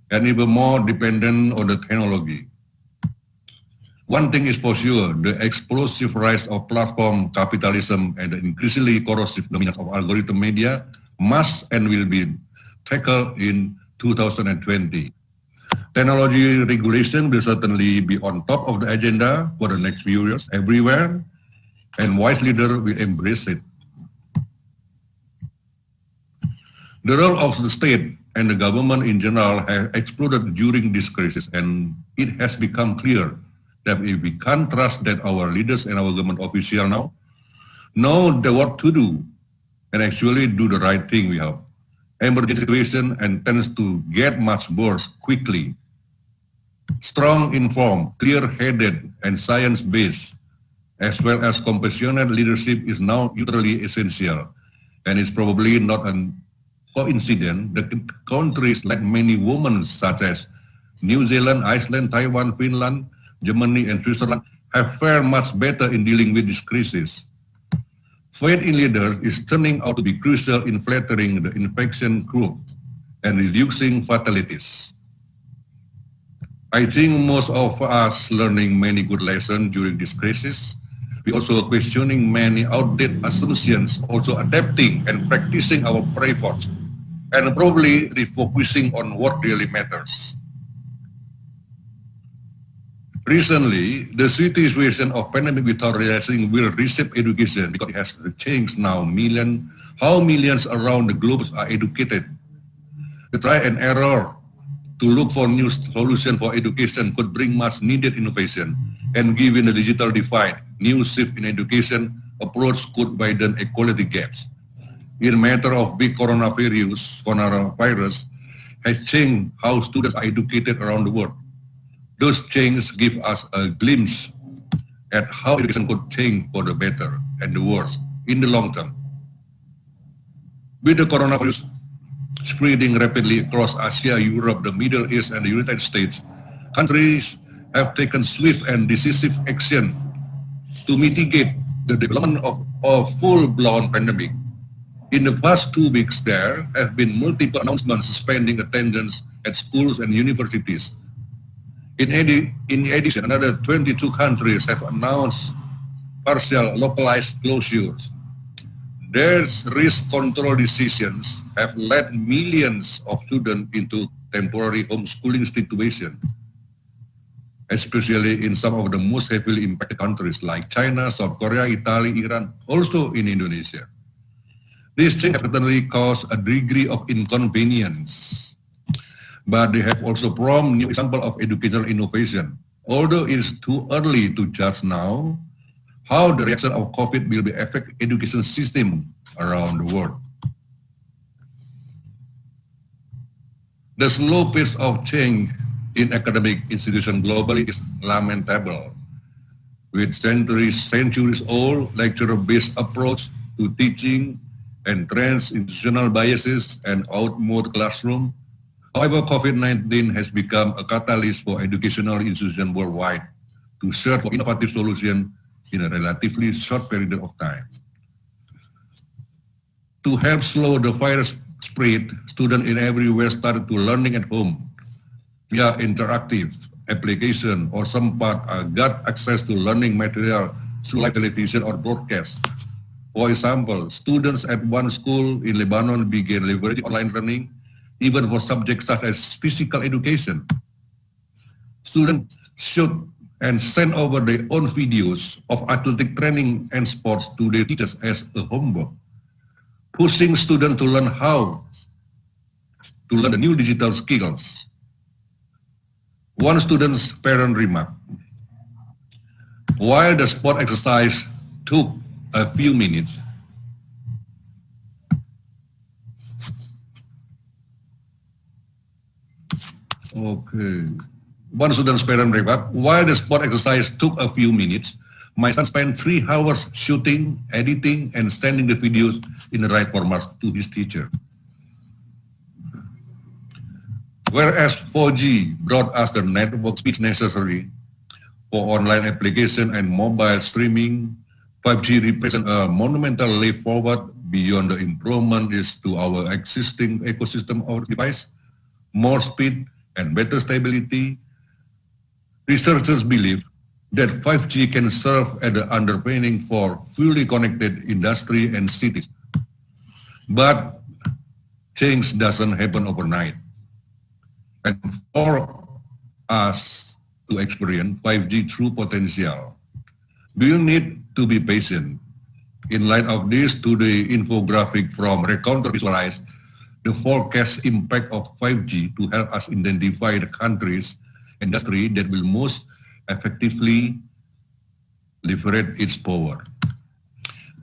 [SPEAKER 5] and even more dependent on the technology. One thing is for sure, the explosive rise of platform capitalism and the increasingly corrosive dominance of algorithm media must and will be tackled in 2020. Technology regulation will certainly be on top of the agenda for the next few years everywhere, and wise leaders will embrace it. The role of the state and the government in general have exploded during this crisis, and it has become clear that if we can't trust that our leaders and our government officials now know what to do and actually do the right thing, we have emergency situation and tends to get much worse quickly. Strong, informed, clear-headed, and science-based, as well as compassionate leadership is now utterly essential, and it's probably not a coincidence that countries like many women such as New Zealand, Iceland, Taiwan, Finland, Germany, and Switzerland have fared much better in dealing with this crisis. Faith in leaders is turning out to be crucial in flattering the infection curve and reducing fatalities. I think most of us learning many good lessons during this crisis. We also questioning many outdated assumptions, also adapting and practicing our efforts, and probably refocusing on what really matters. Recently, the situation of pandemic without realizing will reshape education because it has changed now how millions around the globe are educated. The try and error to look for new solutions for education could bring much needed innovation, and given the digital divide, new shift in education approach could widen equality gaps. In matter of big coronavirus has changed how students are educated around the world. Those changes give us a glimpse at how education could change for the better and the worse in the long term. With the coronavirus spreading rapidly across Asia, Europe, the Middle East, and the United States, countries have taken swift and decisive action to mitigate the development of a full-blown pandemic. In the past 2 weeks, there have been multiple announcements suspending attendance at schools and universities. In addition, another 22 countries have announced partial localized closures. Their risk control decisions have led millions of students into temporary homeschooling situation, especially in some of the most heavily impacted countries like China, South Korea, Italy, Iran, also in Indonesia. These changes have certainly caused a degree of inconvenience, but they have also prompted new example of educational innovation. Although it is too early to judge now how the reaction of COVID will affect education system around the world. The slow pace of change in academic institutions globally is lamentable. With centuries-old lecture-based approach to teaching, entrenched institutional biases, and outmoded classroom, however, COVID-19 has become a catalyst for educational institutions worldwide to search for innovative solutions in a relatively short period of time. To help slow the virus spread, students in everywhere started to learning at home via interactive application, or some part got access to learning material through live television or broadcast. For example, students at one school in Lebanon began leveraging online learning even for subjects such as physical education. Students shoot and send over their own videos of athletic training and sports to their teachers as a homework, pushing students to learn how to learn the new digital skills. One student's parent remarked, while the sport exercise took a few minutes, one student's parent remarked, while the sport exercise took a few minutes, my son spent 3 hours shooting, editing, and sending the videos in the right format to his teacher. Whereas 4G brought us the network speeds necessary for online application and mobile streaming, 5G represents a monumental leap forward beyond the improvement to our existing ecosystem of device, more speed and better stability. Researchers believe that 5G can serve as the underpinning for fully connected industry and cities. But change doesn't happen overnight. And for us to experience 5G true potential, we need to be patient. In light of this, today infographic from Rector visualize the forecast impact of 5G to help us identify the countries, industry that will most effectively leverage its power.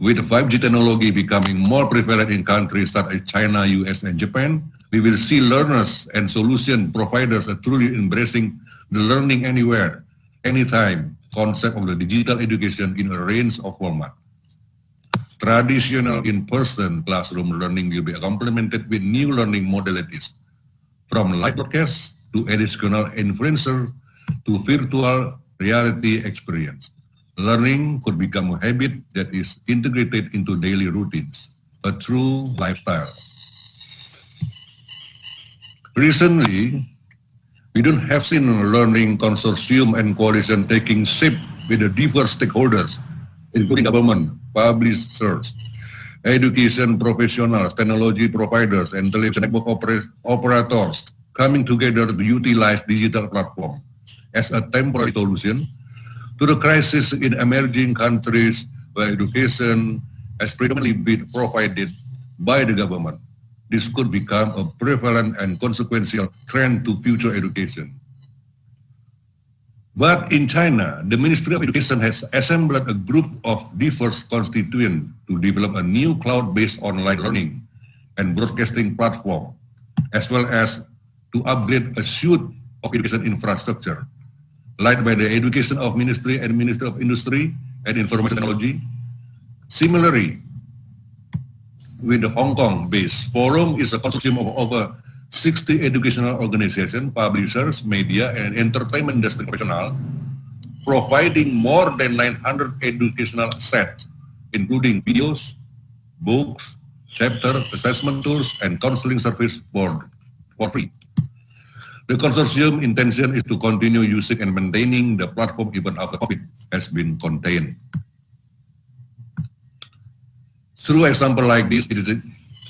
[SPEAKER 5] With 5G technology becoming more prevalent in countries such as China, US, and Japan, we will see learners and solution providers are truly embracing the learning anywhere, anytime concept of the digital education in a range of formats. Traditional in-person classroom learning will be complemented with new learning modalities, from live broadcasts to educational influencer to virtual reality experience. Learning could become a habit that is integrated into daily routines, a true lifestyle. Recently, we don't have seen a learning consortium and coalition taking shape with the diverse stakeholders, including government, publishers, education professionals, technology providers, and television network operators coming together to utilize digital platform as a temporary solution to the crisis in emerging countries where education has predominantly been provided by the government. This could become a prevalent and consequential trend to future education. But in China, the Ministry of Education has assembled a group of diverse constituents to develop a new cloud-based online learning and broadcasting platform, as well as to upgrade a suite of education infrastructure, led by the Education of Ministry and Ministry of Industry and Information Technology. Similarly, with the Hong Kong-based forum is a consortium of over 60 educational organizations, publishers, media, and entertainment industry professionals, providing more than 900 educational assets, including videos, books, chapter assessment tools, and counseling service for free. The consortium intention is to continue using and maintaining the platform even after COVID has been contained. Through examples like this, it is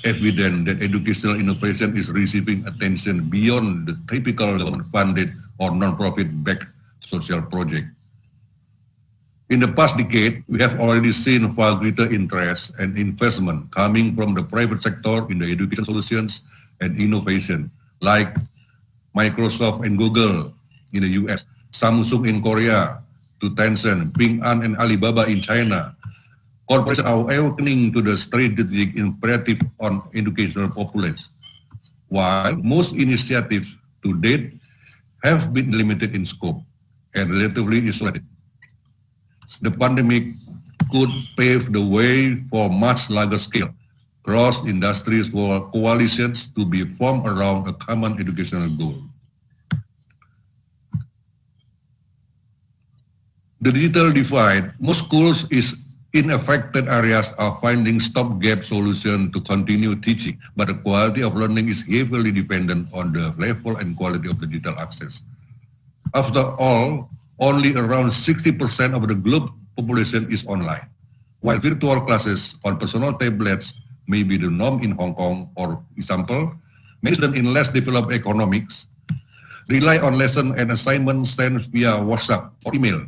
[SPEAKER 5] evident that educational innovation is receiving attention beyond the typical government-funded or non-profit-backed social project. In the past decade, we have already seen far greater interest and investment coming from the private sector in the education solutions and innovation, like Microsoft and Google in the US, Samsung in Korea, to Tencent, Ping An and Alibaba in China. Corporations are awakening to the strategic imperative on educational populace, while most initiatives to date have been limited in scope and relatively isolated. The pandemic could pave the way for much larger scale cross-industries coalitions to be formed around a common educational goal. The digital divide, most schools in affected areas are finding stopgap solution to continue teaching, but the quality of learning is heavily dependent on the level and quality of digital access. After all, only around 60% of the globe population is online, while virtual classes on personal tablets may be the norm in Hong Kong. For example, many students in less developed economics rely on lesson and assignment sent via WhatsApp or email.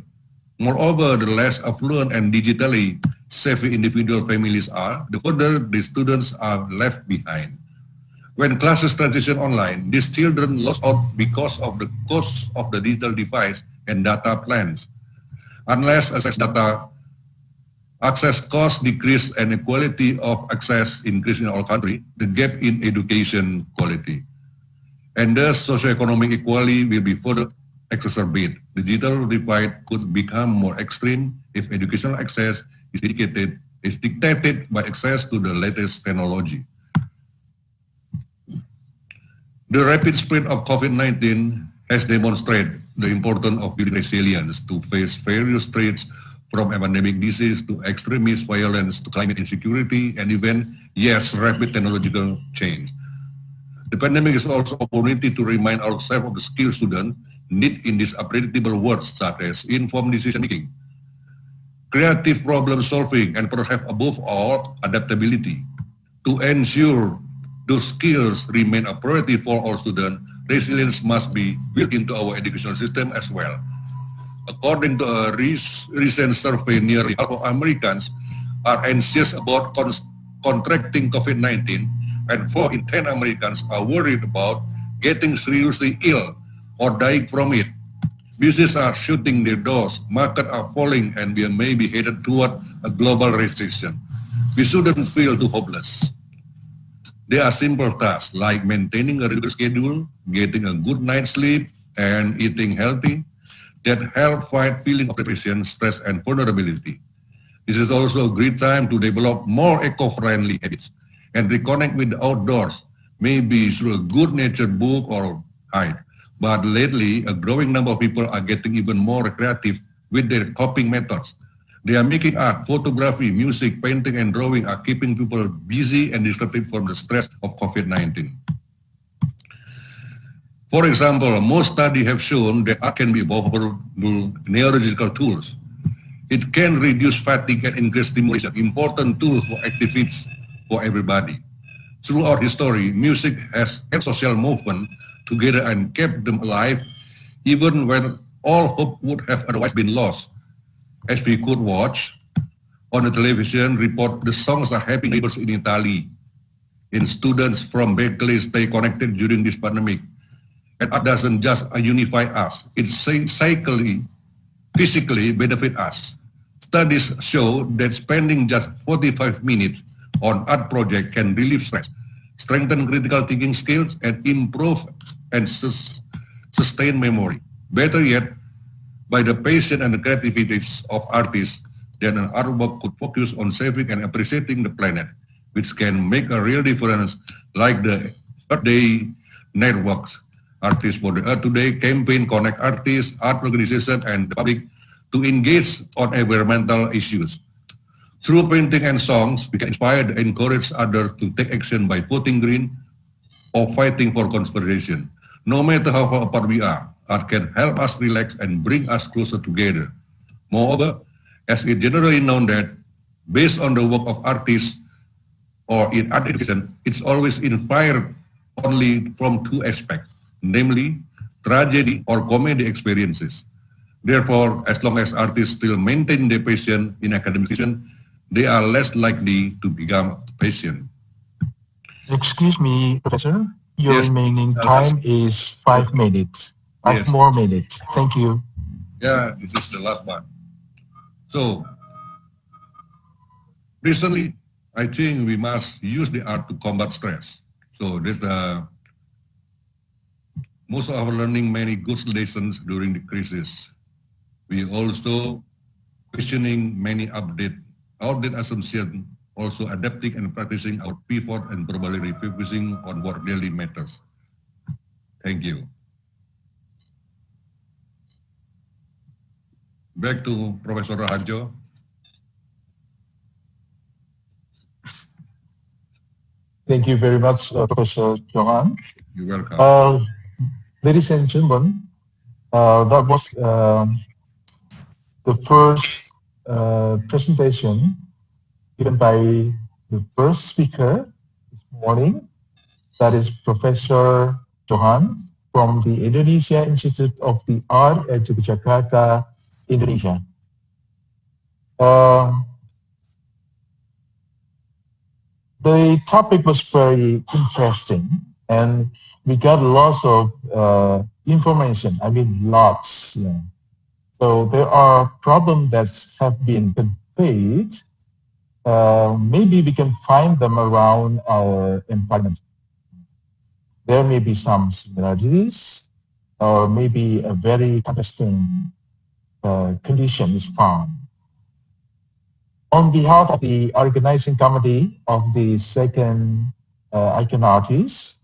[SPEAKER 5] Moreover, the less affluent and digitally savvy individual families are, the further the students are left behind. When classes transition online, these children lost out because of the cost of the digital device and data plans. Unless access costs decrease and the quality of access increase in our country, the gap in education quality. And thus, socioeconomic equality will be further exacerbated. The digital divide could become more extreme if educational access is dictated by access to the latest technology. The rapid spread of COVID-19 has demonstrated the importance of building resilience to face various threats, from endemic disease to extremist violence to climate insecurity and even, yes, rapid technological change. The pandemic is also an opportunity to remind ourselves of the skills students need in this unpredictable world, such as informed decision-making, creative problem-solving, and perhaps above all, adaptability. To ensure those skills remain a priority for all students, resilience must be built into our educational system as well. According to a recent survey, nearly half of Americans are anxious about contracting COVID-19, and 4 in 10 Americans are worried about getting seriously ill or dying from it. Businesses are shutting their doors, markets are falling, and we may be headed toward a global recession. We shouldn't feel too hopeless. There are simple tasks like maintaining a regular schedule, getting a good night's sleep, and eating healthy that help fight feeling of depression, stress, and vulnerability. This is also a great time to develop more eco-friendly habits and reconnect with the outdoors, maybe through a good-natured book or hike. But lately, a growing number of people are getting even more creative with their coping methods. They are making art, photography, music, painting, and drawing are keeping people busy and distracted from the stress of COVID-19. For example, most studies have shown that art can be a powerful neurological tools. It can reduce fatigue and increase stimulation, important tool for activities for everybody. Throughout history, music has kept social movement together and kept them alive, even when all hope would have otherwise been lost. As we could watch on the television report, the songs are happy neighbors in Italy, and students from Berkeley stay connected during this pandemic. And art doesn't just unify us, it physically benefit us. Studies show that spending just 45 minutes on art project can relieve stress, strengthen critical thinking skills, and improve and sustain memory. Better yet, by the passion and the creativity of artists, then an artwork could focus on saving and appreciating the planet, which can make a real difference, like the Earth Day networks. Artists for the Earth Today campaign connect artists, art organizations, and the public to engage on environmental issues. Through painting and songs, we can inspire and encourage others to take action by voting green or fighting for conservation. No matter how far apart we are, art can help us relax and bring us closer together. Moreover, as it's generally known that based on the work of artists or in art education, it's always inspired only from two aspects, namely tragedy or comedy experiences. Therefore, as long as artists still maintain their passion in academic session, they are less likely to become patient.
[SPEAKER 4] Excuse me, Professor. Your
[SPEAKER 5] Yes.
[SPEAKER 4] remaining time is 5 minutes. Five
[SPEAKER 5] Yes.
[SPEAKER 4] more minutes. Thank you.
[SPEAKER 5] Yeah, this is the last one. So, recently, I think we must use the art to combat stress. So, this most of our learning many good lessons during the crisis. We also questioning many outdated assumptions, also adapting and practicing our pivot and probably refocusing on what really matters. Thank you. Back to Professor Raharjo.
[SPEAKER 4] Thank you very much, Professor Johan.
[SPEAKER 5] You're welcome.
[SPEAKER 4] Ladies and gentlemen, that was the first presentation given by the first speaker this morning. That is Professor Johan from the Indonesia Institute of the Art at Yogyakarta, Indonesia. The topic was very interesting, and we got lots of information. I mean, lots. Yeah. So there are problems that have been conveyed. Maybe we can find them around our environment. There may be some similarities, or maybe a very contrasting condition is found. On behalf of the organizing committee of the second ICONARTIES,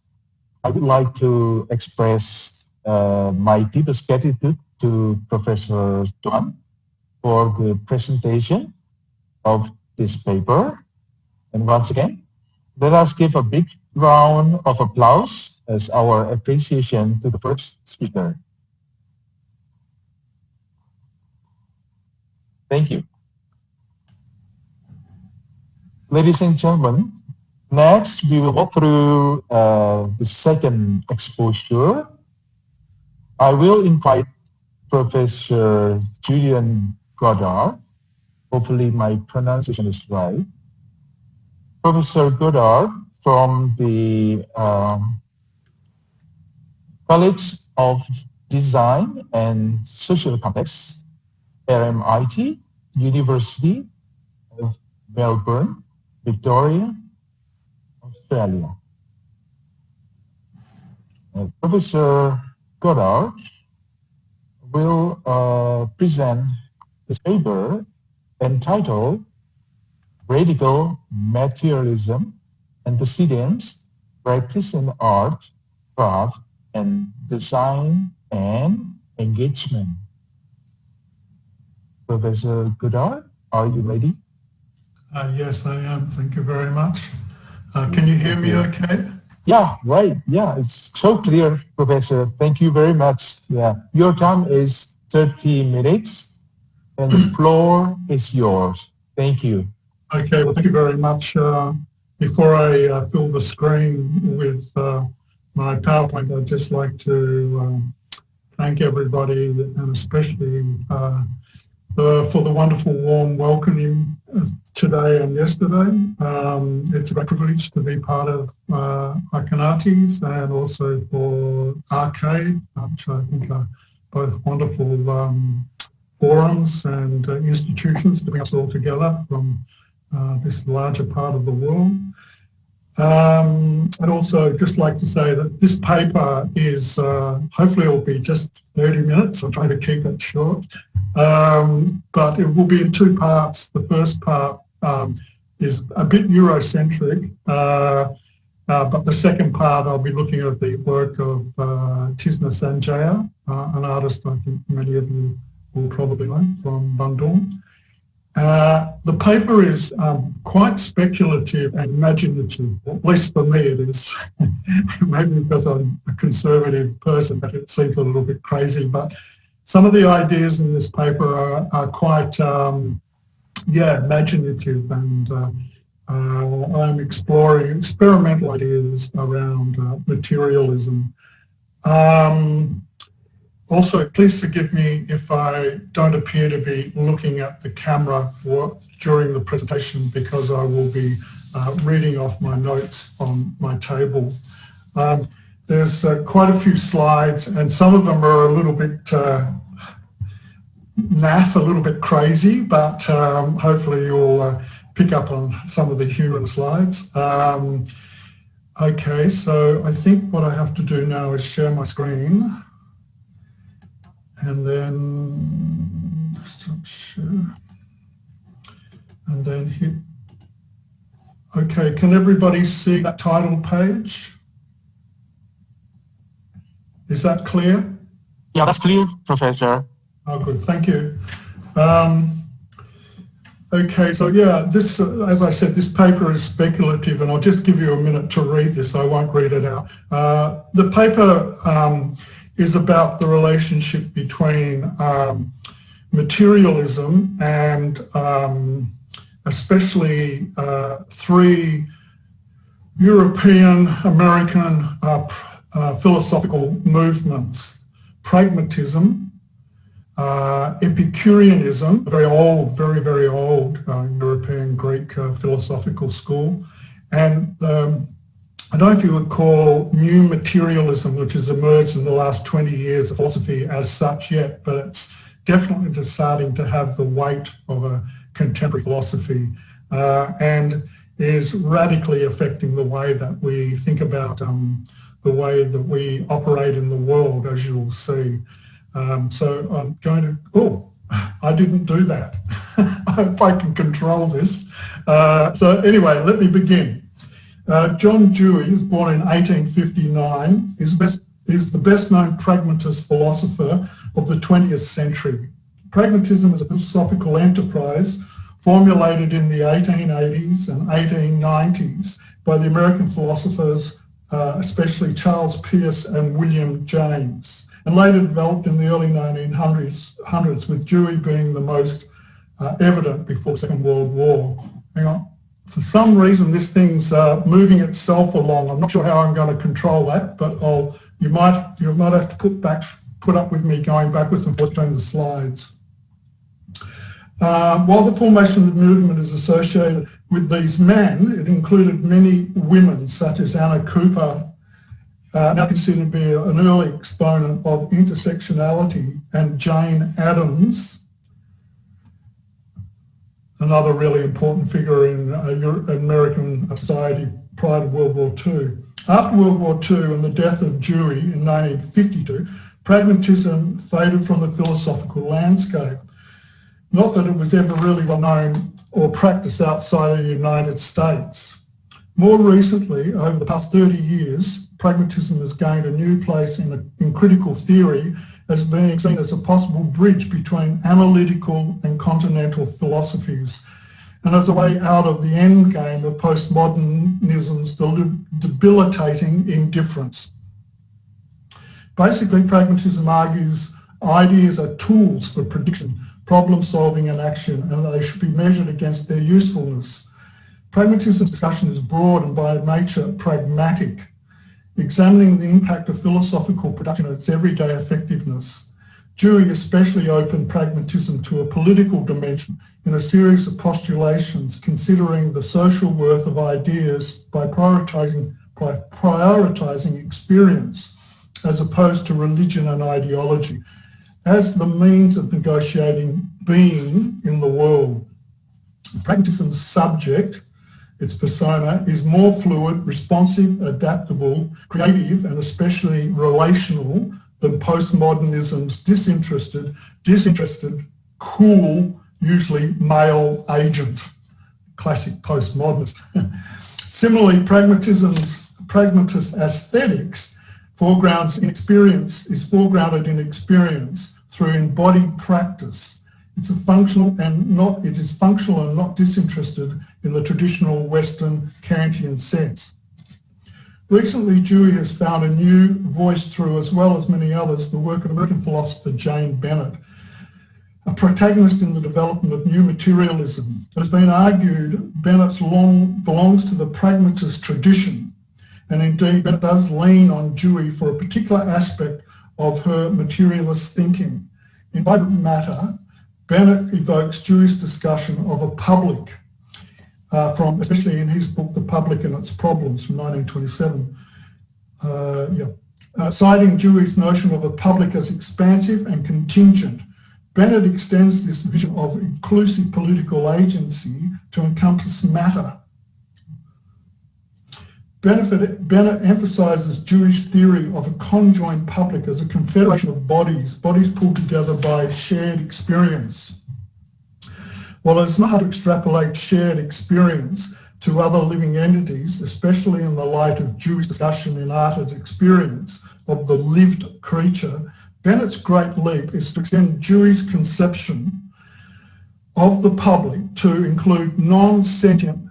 [SPEAKER 4] I would like to express my deepest gratitude to Professor Johan for the presentation of this paper. And once again, let us give a big round of applause as our appreciation to the first speaker. Thank you. Ladies and gentlemen, next we will go through the second exposure. I will invite Professor Godard. Hopefully my pronunciation is right. Professor Godard from the College of Design and Social Context, RMIT, University of Melbourne, Victoria, Australia. Professor Godard will present his paper entitled Radical Materialism, Antecedents, Practice in Art, Craft, and Design and Engagement. Professor Godard, are you ready?
[SPEAKER 6] Yes, I am. Thank you very much. Can you hear me okay?
[SPEAKER 4] Yeah, right. Yeah, it's so clear, Professor. Thank you very much. Yeah, your time is 30 minutes and the floor is yours. Thank you.
[SPEAKER 6] Okay, well, thank you very much. Before I fill the screen with my PowerPoint, I'd just like to thank everybody, and especially for the wonderful warm welcoming today and yesterday. It's a great privilege to be part of ICONARTIES and also for Arcade, which I think are both wonderful forums and institutions to bring us all together from this larger part of the world. I'd also just like to say that this paper is, hopefully it will be just 30 minutes. I'll try to keep it short. But it will be in two parts. The first part is a bit Eurocentric, but the second part I'll be looking at the work of Tisna Sanjaya, an artist I think many of you will probably know from Bandung. The paper is quite speculative and imaginative, at least for me it is. Maybe because I'm a conservative person, but it seems a little bit crazy. But some of the ideas in this paper are quite, imaginative, and I'm exploring experimental ideas around materialism. Also, please forgive me if I don't appear to be looking at the camera during the presentation, because I will be reading off my notes on my table. There's quite a few slides, and some of them are a little bit naff, a little bit crazy, but hopefully you'll pick up on some of the humour in the slides. Okay, so I think what I have to do now is share my screen. And then stop share, and then hit. Okay, can everybody see that title page? Is that clear?
[SPEAKER 4] Yeah, that's clear, Professor.
[SPEAKER 6] Oh, good, thank you. Okay, so yeah, this, as I said, this paper is speculative, and I'll just give you a minute to read this. I won't read it out. The paper is about the relationship between materialism and especially three European American philosophical movements: pragmatism, Epicureanism, a very old, very, very old European Greek philosophical school, and I don't know if you would call new materialism, which has emerged in the last 20 years of philosophy, as such yet, but it's definitely just starting to have the weight of a contemporary philosophy, and is radically affecting the way that we think about the way that we operate in the world, as you'll see. So I'm going to, I didn't do that. I hope I can control this. So anyway, let me begin. John Dewey was born in 1859, is the best-known pragmatist philosopher of the 20th century. Pragmatism is a philosophical enterprise formulated in the 1880s and 1890s by the American philosophers, especially Charles Peirce and William James, and later developed in the early 1900s, with Dewey being the most evident before the Second World War. Hang on. For some reason, this thing's moving itself along. I'm not sure how I'm going to control that, but you might have to put up with me going backwards and forwards between the slides. While the formation of the movement is associated with these men, it included many women, such as Anna Cooper, now considered to be an early exponent of intersectionality, and Jane Addams. another really important figure in American society prior to World War II. After World War II and the death of Dewey in 1952, pragmatism faded from the philosophical landscape. Not that it was ever really well known or practiced outside of the United States. More recently, over the past 30 years, pragmatism has gained a new place in critical theory as being seen as a possible bridge between analytical and continental philosophies, and as a way out of the endgame of postmodernism's debilitating indifference. Basically, pragmatism argues ideas are tools for prediction, problem solving and action, and they should be measured against their usefulness. Pragmatism's discussion is broad and by nature pragmatic, examining the impact of philosophical production and its everyday effectiveness. Dewey especially opened pragmatism to a political dimension in a series of postulations considering the social worth of ideas by prioritizing experience as opposed to religion and ideology as the means of negotiating being in the world. Pragmatism's subject, its persona, is more fluid, responsive, adaptable, creative, and especially relational than postmodernism's disinterested, cool, usually male agent, classic postmodernist. Similarly, pragmatist aesthetics is foregrounded in experience through embodied practice. It is functional and not disinterested in the traditional Western Kantian sense. Recently, Dewey has found a new voice through, as well as many others, the work of American philosopher Jane Bennett, a protagonist in the development of new materialism. It has been argued Bennett belongs to the pragmatist tradition, and indeed Bennett does lean on Dewey for a particular aspect of her materialist thinking. In Vibrant Matter, Bennett evokes Dewey's discussion of a public, especially in his book, The Public and Its Problems from 1927, citing Dewey's notion of a public as expansive and contingent. Bennett extends this vision of inclusive political agency to encompass matter. Bennett emphasises Dewey's theory of a conjoined public as a confederation of bodies pulled together by shared experience. While it's not hard to extrapolate shared experience to other living entities, especially in the light of Dewey's discussion in Art as Experience of the lived creature, Bennett's great leap is to extend Dewey's conception of the public to include non-sentient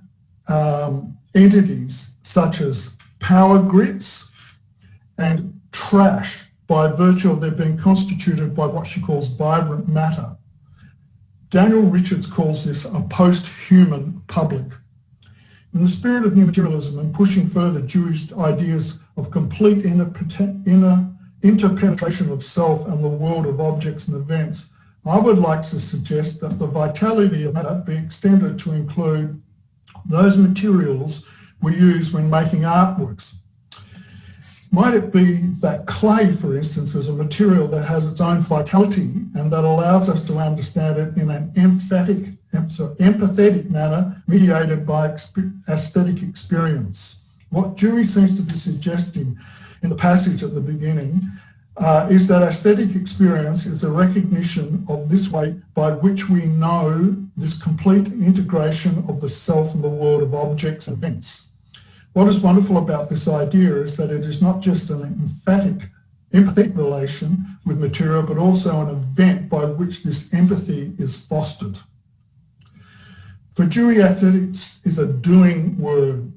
[SPEAKER 6] entities such as power grids and trash by virtue of their being constituted by what she calls vibrant matter. Daniel Richards calls this a post-human public. In the spirit of new materialism and pushing further Dewey's ideas of complete interpenetration of self and the world of objects and events, I would like to suggest that the vitality of matter be extended to include those materials we use when making artworks. Might it be that clay, for instance, is a material that has its own vitality and that allows us to understand it in an empathetic manner mediated by aesthetic experience? What Dewey seems to be suggesting in the passage at the beginning is that aesthetic experience is a recognition of this way by which we know this complete integration of the self and the world of objects and events. What is wonderful about this idea is that it is not just an empathetic relation with material, but also an event by which this empathy is fostered. For Dewey, aesthetics is a doing word.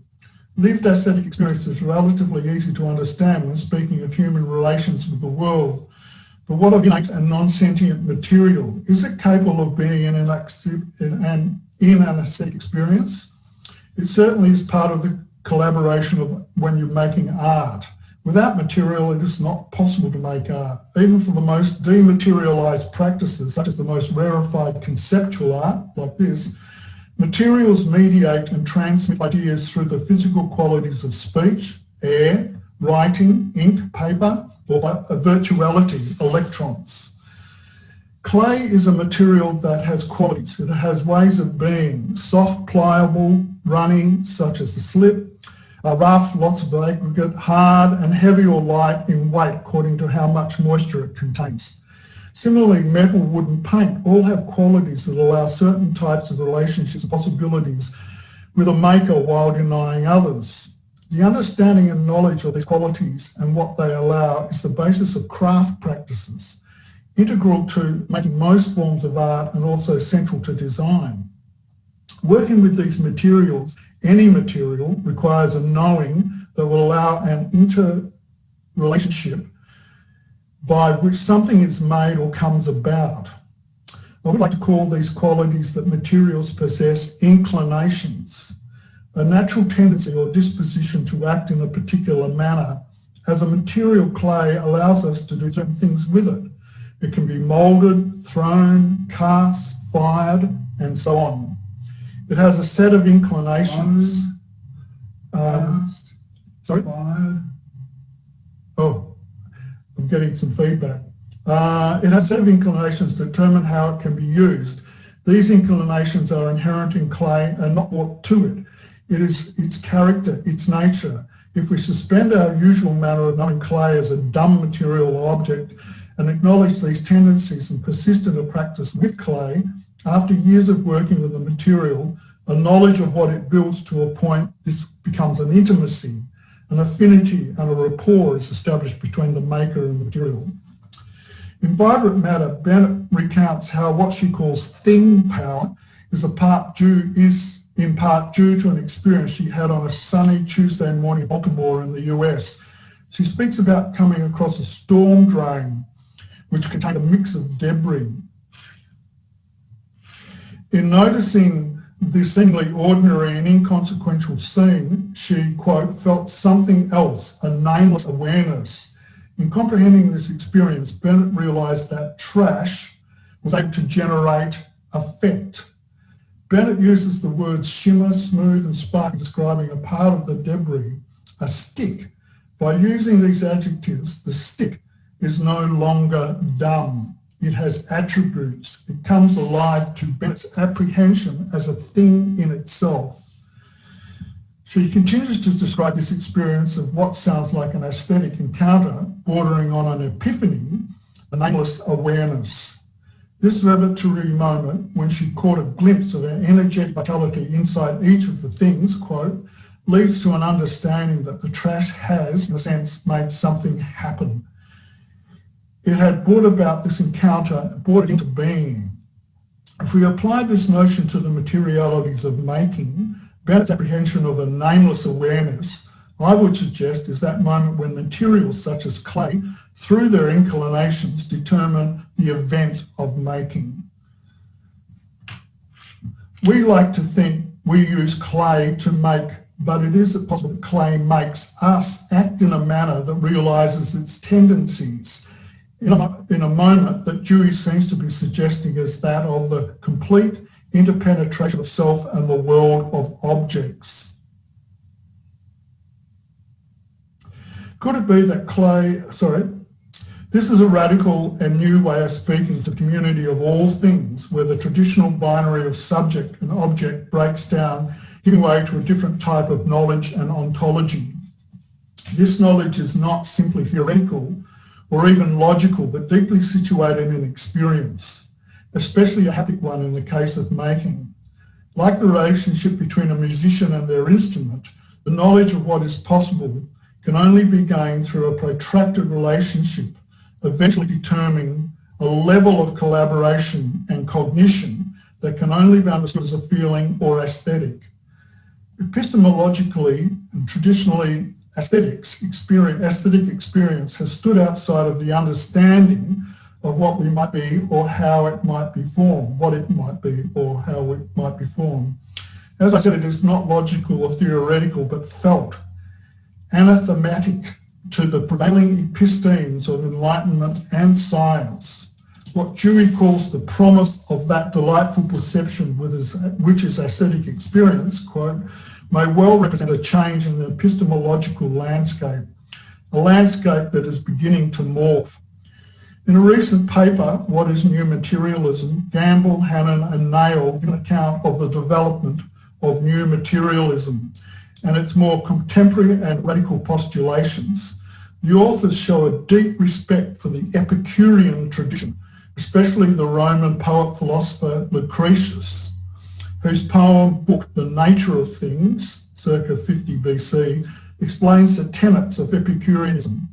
[SPEAKER 6] Lived aesthetic experience is relatively easy to understand when speaking of human relations with the world. But what of innate and non-sentient material? Is it capable of being in an aesthetic experience? It certainly is part of the collaboration of when you're making art. Without material, it is not possible to make art. Even for the most dematerialized practices, such as the most rarefied conceptual art, like this, materials mediate and transmit ideas through the physical qualities of speech, air, writing, ink, paper, or by virtuality, electrons. Clay is a material that has qualities. It has ways of being soft, pliable, running, such as the slip, rough, lots of aggregate, hard and heavy or light in weight according to how much moisture it contains. Similarly, metal, wood and paint all have qualities that allow certain types of relationships and possibilities with a maker while denying others. The understanding and knowledge of these qualities and what they allow is the basis of craft practices, integral to making most forms of art and also central to design. Working with these materials, any material, requires a knowing that will allow an interrelationship by which something is made or comes about. I would like to call these qualities that materials possess inclinations, a natural tendency or disposition to act in a particular manner. As a material, clay allows us to do certain things with it. It can be moulded, thrown, cast, fired, and so on. It has a set of inclinations. Sorry? Fired. Oh, I'm getting some feedback. It has a set of inclinations to determine how it can be used. These inclinations are inherent in clay and not brought to it. It is its character, its nature. If we suspend our usual manner of knowing clay as a dumb material or object and acknowledge these tendencies and persist in a practice with clay, after years of working with the material, a knowledge of what it builds to a point, this becomes an intimacy, an affinity and a rapport is established between the maker and the material. In Vibrant Matter, Bennett recounts how what she calls thing power is in part due to an experience she had on a sunny Tuesday morning in Baltimore in the US. She speaks about coming across a storm drain which contained a mix of debris. In noticing this seemingly ordinary and inconsequential scene, she, quote, felt something else, a nameless awareness. In comprehending this experience, Bennett realised that trash was able to generate affect. Bennett uses the words shimmer, smooth and spark describing a part of the debris, a stick. By using these adjectives, the stick is no longer dumb. It has attributes. It comes alive to Bennett's apprehension as a thing in itself. She continues to describe this experience of what sounds like an aesthetic encounter bordering on an epiphany, a nameless awareness. This revelatory moment, when she caught a glimpse of an energetic vitality inside each of the things, quote, leads to an understanding that the trash has, in a sense, made something happen. It had brought about this encounter, brought it into being. If we apply this notion to the materialities of making, Bennett's apprehension of a nameless awareness, I would suggest, is that moment when materials such as clay, through their inclinations, determine the event of making. We like to think we use clay to make, but it is possible that clay makes us act in a manner that realises its tendencies in a moment that Dewey seems to be suggesting is that of the complete interpenetration of self and the world of objects. Could it be that clay, this is a radical and new way of speaking to the community of all things, where the traditional binary of subject and object breaks down, giving way to a different type of knowledge and ontology. This knowledge is not simply theoretical or even logical, but deeply situated in experience, especially a haptic one in the case of making. Like the relationship between a musician and their instrument, the knowledge of what is possible can only be gained through a protracted relationship, eventually determining a level of collaboration and cognition that can only be understood as a feeling or aesthetic. Epistemologically and traditionally, aesthetic experience has stood outside of the understanding of what we might be or how it might be formed, what it might be or how it might be formed. As I said, it is not logical or theoretical, but felt, anathematic to the prevailing epistemes of enlightenment and science. What Dewey calls the promise of that delightful perception, which is aesthetic experience, quote, may well represent a change in the epistemological landscape, a landscape that is beginning to morph. In a recent paper, What is New Materialism?, Gamble, Hannon and Nail give an account of the development of new materialism and its more contemporary and radical postulations. The authors show a deep respect for the Epicurean tradition, especially the Roman poet-philosopher Lucretius, whose poem book The Nature of Things, circa 50 BC, explains the tenets of Epicureanism.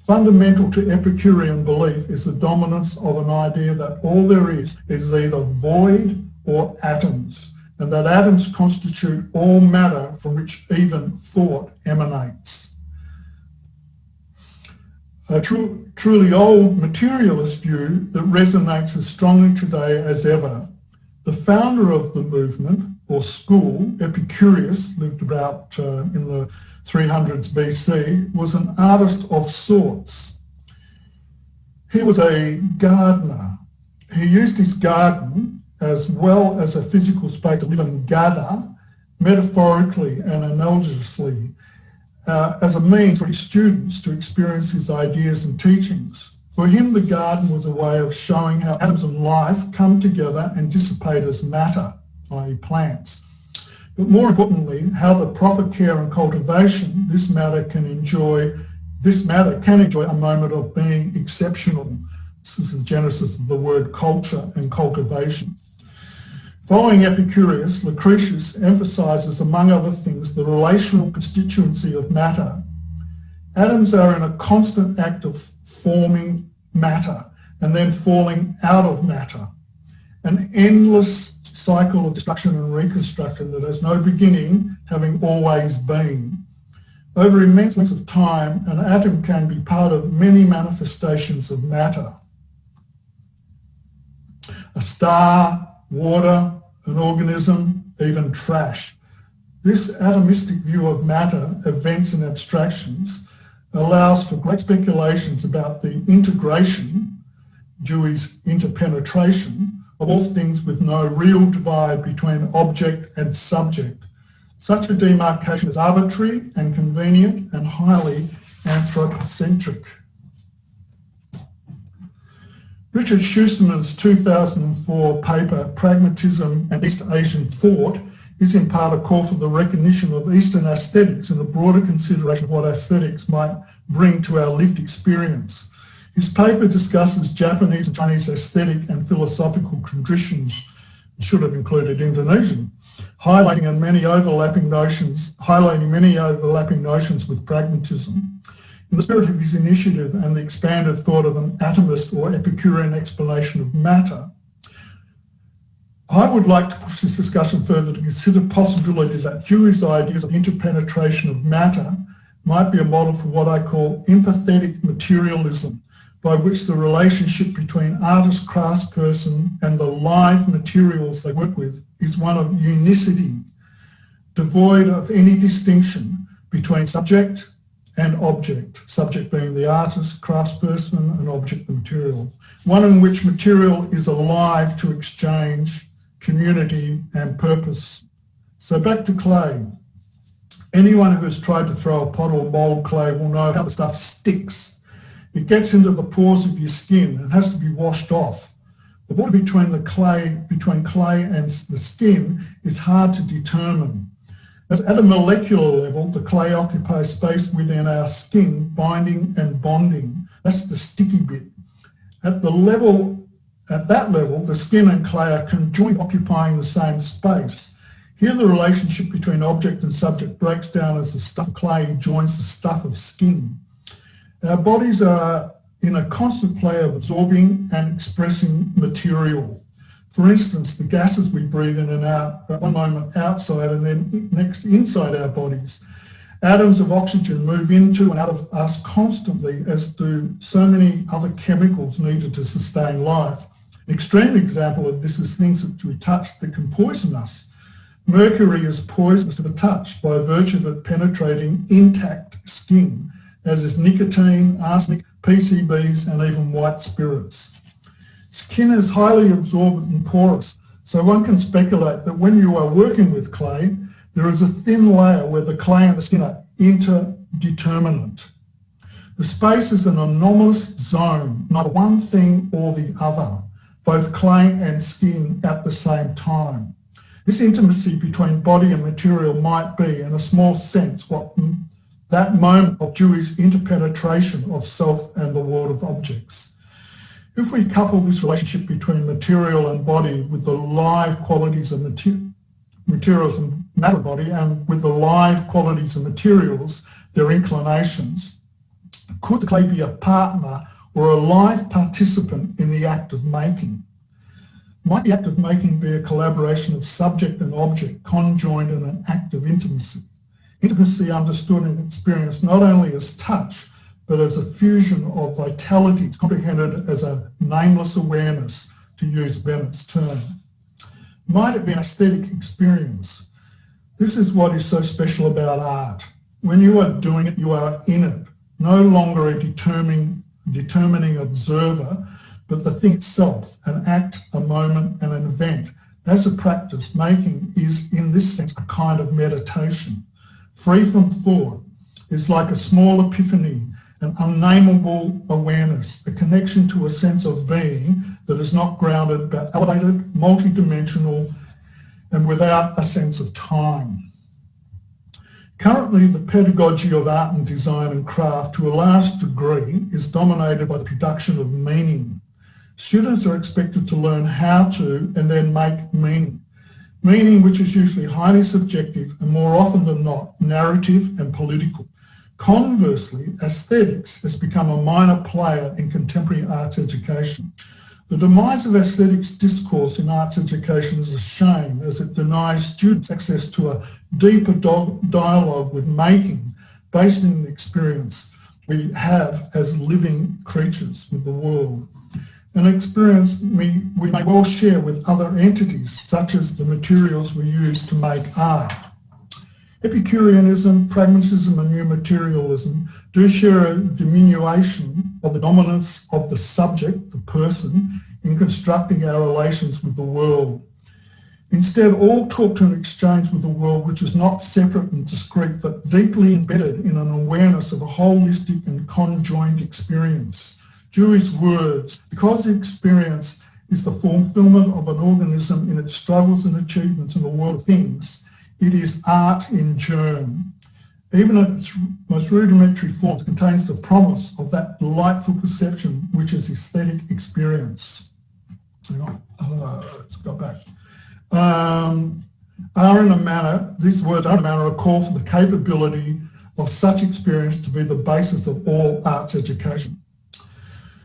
[SPEAKER 6] Fundamental to Epicurean belief is the dominance of an idea that all there is either void or atoms, and that atoms constitute all matter from which even thought emanates. A truly old materialist view that resonates as strongly today as ever. The founder of the movement, or school, Epicurus, lived about in the 300s BC, was an artist of sorts. He was a gardener. He used his garden as well as a physical space to live and gather, metaphorically and analogously, as a means for his students to experience his ideas and teachings. For him, the garden was a way of showing how atoms of life come together and dissipate as matter, i.e. plants. But more importantly, how the proper care and cultivation, this matter can enjoy a moment of being exceptional. This is the genesis of the word culture and cultivation. Following Epicurus, Lucretius emphasizes, among other things, the relational constituency of matter. Atoms are in a constant act of forming matter and then falling out of matter, an endless cycle of destruction and reconstruction that has no beginning, having always been. Over immense lengths of time, an atom can be part of many manifestations of matter. A star, water, an organism, even trash. This atomistic view of matter, events and abstractions allows for great speculations about the integration, Dewey's interpenetration, of all things with no real divide between object and subject. Such a demarcation is arbitrary and convenient and highly anthropocentric. Richard Schusterman's 2004 paper, Pragmatism and East Asian Thought, is in part a call for the recognition of Eastern aesthetics and a broader consideration of what aesthetics might bring to our lived experience. His paper discusses Japanese and Chinese aesthetic and philosophical traditions, it should have included Indonesian, highlighting many overlapping notions with pragmatism. In the spirit of his initiative and the expanded thought of an atomist or Epicurean explanation of matter, I would like to push this discussion further to consider possibility that Dewey's ideas of interpenetration of matter might be a model for what I call empathetic materialism, by which the relationship between artist, craftsperson and the live materials they work with is one of unicity, devoid of any distinction between subject and object, subject being the artist, craftsperson, and object the material, one in which material is alive to exchange, community and purpose. So back to clay. Anyone who has tried to throw a pot or mould clay will know how the stuff sticks. It gets into the pores of your skin and has to be washed off. The border between clay and the skin is hard to determine. As at a molecular level, the clay occupies space within our skin, binding and bonding. That's the sticky bit. At that level, the skin and clay are conjoint, occupying the same space. Here the relationship between object and subject breaks down as the stuff of clay joins the stuff of skin. Our bodies are in a constant play of absorbing and expressing material. For instance, the gases we breathe in and out, at one moment outside and then next inside our bodies. Atoms of oxygen move into and out of us constantly, as do so many other chemicals needed to sustain life. An extreme example of this is things that we touch that can poison us. Mercury is poisonous to the touch by virtue of it penetrating intact skin, as is nicotine, arsenic, PCBs and even white spirits. Skin is highly absorbent and porous, so one can speculate that when you are working with clay, there is a thin layer where the clay and the skin are interdeterminate. The space is an anomalous zone, not one thing or the other, both clay and skin at the same time. This intimacy between body and material might be, in a small sense, what that moment of Dewey's interpenetration of self and the world of objects. If we couple this relationship between material and body with the live qualities of materials and matter body, and with the live qualities of materials, their inclinations, could the clay be a partner or a live participant in the act of making? Might the act of making be a collaboration of subject and object conjoined in an act of intimacy? Intimacy understood and experienced not only as touch, but as a fusion of vitalities, comprehended as a nameless awareness, to use Bennett's term. Might it be an aesthetic experience? This is what is so special about art. When you are doing it, you are in it, no longer a determining observer, but the thing itself, an act, a moment, and an event. As a practice, making is, in this sense, a kind of meditation. Free from thought, is like a small epiphany, an unnameable awareness, a connection to a sense of being that is not grounded but elevated, multidimensional, and without a sense of time. Currently, the pedagogy of art and design and craft, to a large degree, is dominated by the production of meaning. Students are expected to learn how to and then make meaning. Meaning which is usually highly subjective and more often than not narrative and political. Conversely, aesthetics has become a minor player in contemporary arts education. The demise of aesthetics discourse in arts education is a shame, as it denies students access to a deeper dialogue with making based in the experience we have as living creatures with the world. An experience we may well share with other entities, such as the materials we use to make art. Epicureanism, pragmatism, and new materialism do share a diminution of the dominance of the subject, the person, in constructing our relations with the world. Instead, all talk to an exchange with the world which is not separate and discrete, but deeply embedded in an awareness of a holistic and conjoined experience. Dewey's words, because the experience is the fulfillment of an organism in its struggles and achievements in the world of things, it is art in germ. Even in its most rudimentary forms, it contains the promise of that delightful perception which is aesthetic experience. Let's go back. These words are in a manner a call for the capability of such experience to be the basis of all arts education.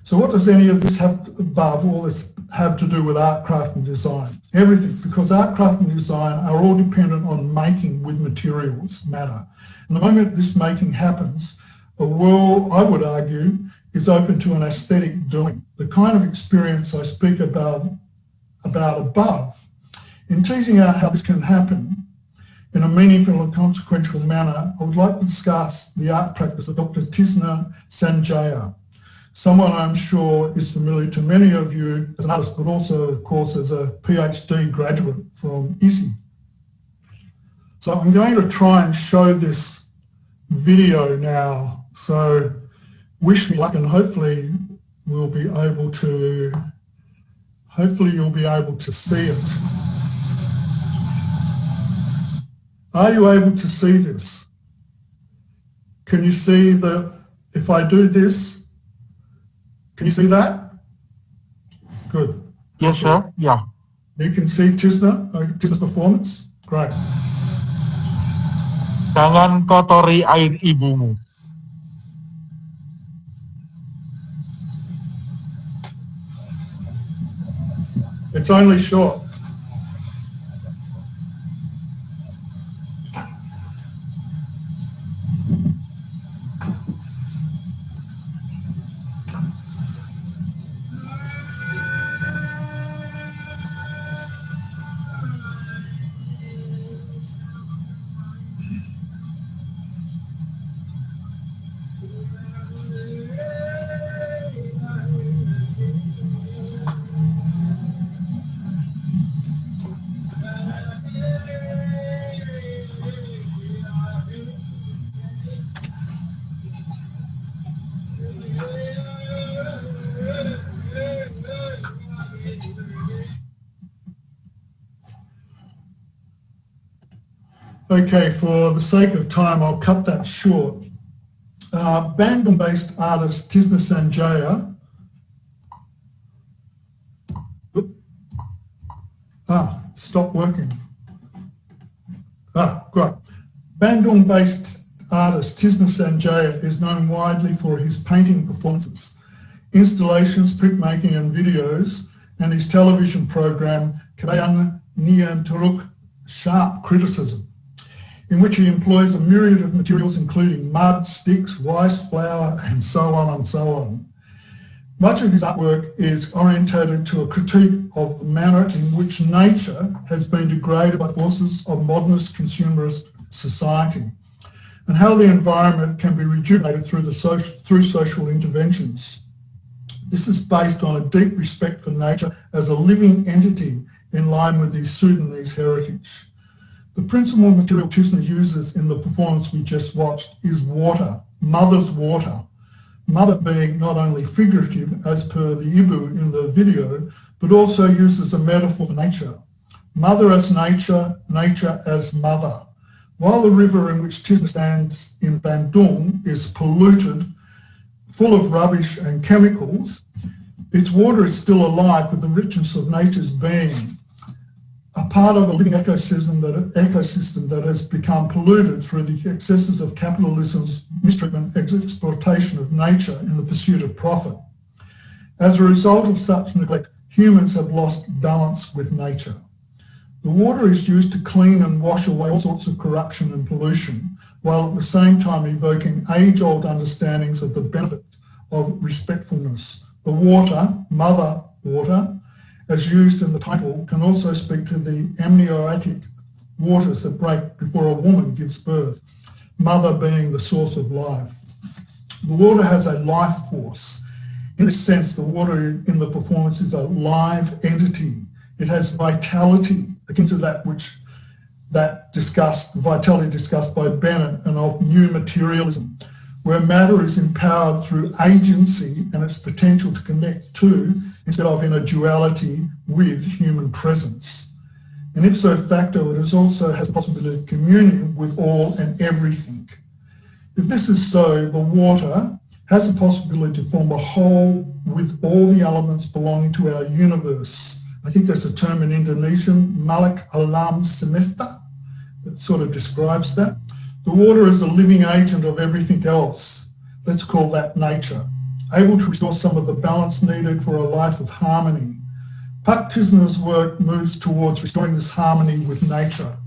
[SPEAKER 6] So what does any of this have to do with art, craft and design? Everything, because art, craft and design are all dependent on making with materials, matter. And the moment this making happens, a world, I would argue, is open to an aesthetic doing, the kind of experience I speak about above. In teasing out how this can happen in a meaningful and consequential manner, I would like to discuss the art practice of Dr. Tisna Sanjaya, someone I'm sure is familiar to many of you as an artist, but also, of course, as a PhD graduate from ICI. So I'm going to try and show this video now. So wish me luck, and hopefully you'll be able to see it. Are you able to see this? Can you see that if I do this, can you see that? Good.
[SPEAKER 4] Yes, sir. Yeah.
[SPEAKER 6] You can see Tisna's performance? Great.
[SPEAKER 4] Jangan kotori air ibumu.
[SPEAKER 6] It's only short. Okay, for the sake of time, I'll cut that short. Bandung-based artist Tisna Sanjaya stop working. Great. Bandung-based artist Tisna Sanjaya is known widely for his painting performances, installations, printmaking and videos, and his television program Kabayan Nian Turuk Sharp Criticism, in which he employs a myriad of materials including mud, sticks, rice flour, and so on and so on. Much of his artwork is orientated to a critique of the manner in which nature has been degraded by forces of modernist consumerist society, and how the environment can be rejuvenated through social interventions. This is based on a deep respect for nature as a living entity in line with his Sudanese heritage. The principal material Tisna uses in the performance we just watched is water, mother's water. Mother being not only figurative as per the Ibu in the video, but also uses a metaphor for nature. Mother as nature, nature as mother. While the river in which Tisna stands in Bandung is polluted, full of rubbish and chemicals, its water is still alive with the richness of nature's being, a part of a living ecosystem that has become polluted through the excesses of capitalism's mistreatment and exploitation of nature in the pursuit of profit. As a result of such neglect, humans have lost balance with nature. The water is used to clean and wash away all sorts of corruption and pollution, while at the same time evoking age-old understandings of the benefit of respectfulness. The water, mother water, as used in the title, can also speak to the amniotic waters that break before a woman gives birth, mother being the source of life. The water has a life force. In this sense, the water in the performance is a live entity. It has vitality, akin to that vitality discussed by Bennett and of new materialism, where matter is empowered through agency and its potential to connect to, instead of in a duality with, human presence. And ipso facto, it also has the possibility of communion with all and everything. If this is so, the water has the possibility to form a whole with all the elements belonging to our universe. I think there's a term in Indonesian, Malik Alam Semesta, that sort of describes that. The water is a living agent of everything else. Let's call that nature, able to restore some of the balance needed for a life of harmony. Pak Tisna's work moves towards restoring this harmony with nature,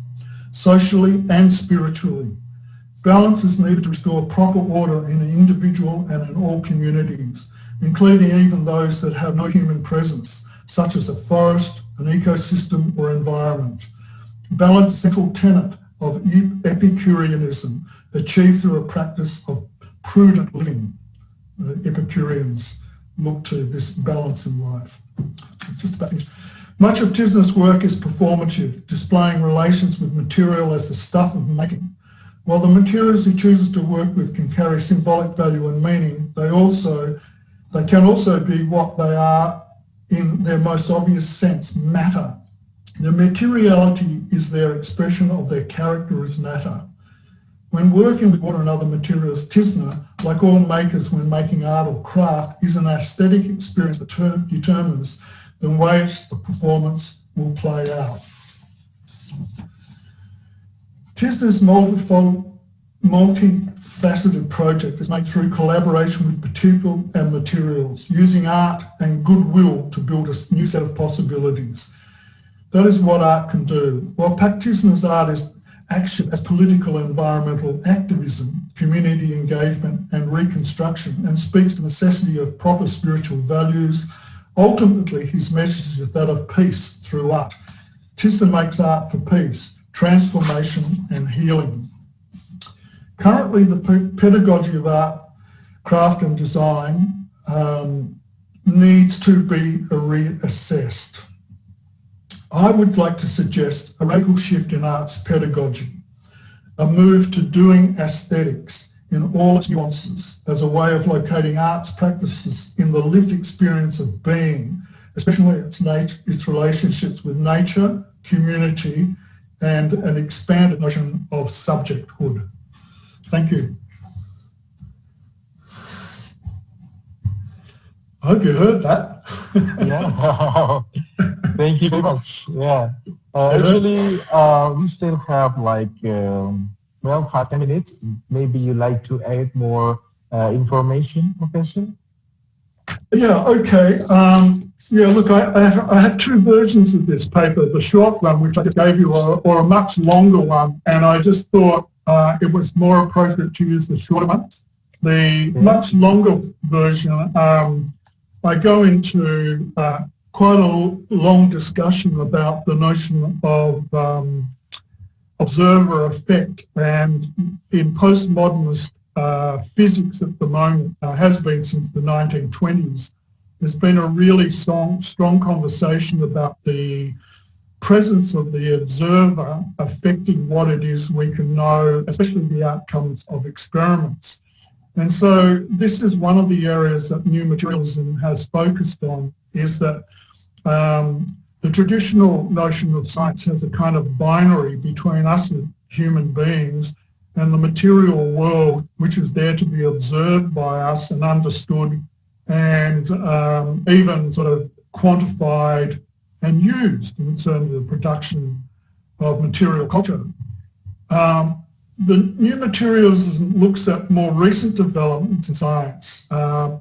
[SPEAKER 6] socially and spiritually. Balance is needed to restore proper order in an individual and in all communities, including even those that have no human presence, such as a forest, an ecosystem or environment. Balance is a central tenet of Epicureanism, achieved through a practice of prudent living. Epicureans look to this balance in life. Just about finished. Much of Tisna's work is performative, displaying relations with material as the stuff of making. While the materials he chooses to work with can carry symbolic value and meaning, they can also be what they are in their most obvious sense, matter. The materiality is their expression of their character as matter. When working with water and other materials, Tisna, like all makers when making art or craft, is an aesthetic experience that determines the way the performance will play out. Tisna's multifaceted project is made through collaboration with people and materials, using art and goodwill to build a new set of possibilities. That is what art can do. While Pak Tisna's art is action as political and environmental activism, community engagement and reconstruction, and speaks to the necessity of proper spiritual values, ultimately his message is that of peace through art. Tisna makes art for peace, transformation and healing. Currently, the pedagogy of art, craft and design needs to be reassessed. I would like to suggest a radical shift in art's pedagogy, a move to doing aesthetics in all its nuances as a way of locating art's practices in the lived experience of being, especially its relationships with nature, community, and an expanded notion of subjecthood. Thank you. I hope you heard that.
[SPEAKER 4] Yeah. Thank you very much. Yeah. Actually, we still have like, well, 5 minutes. Maybe you like to add more information, Professor?
[SPEAKER 6] Yeah, okay. Yeah, look, I had two versions of this paper, the short one, which I just gave you, or a much longer one, and I just thought it was more appropriate to use the shorter one. The much longer version, I go into quite a long discussion about the notion of observer effect, and in postmodernist physics at the moment, has been since the 1920s, there's been a really strong conversation about the presence of the observer affecting what it is we can know, especially the outcomes of experiments. And so this is one of the areas that new materialism has focused on, is that the traditional notion of science has a kind of binary between us as human beings and the material world, which is there to be observed by us and understood and even sort of quantified and used in terms of the production of material culture. The new materialism looks at more recent developments in science,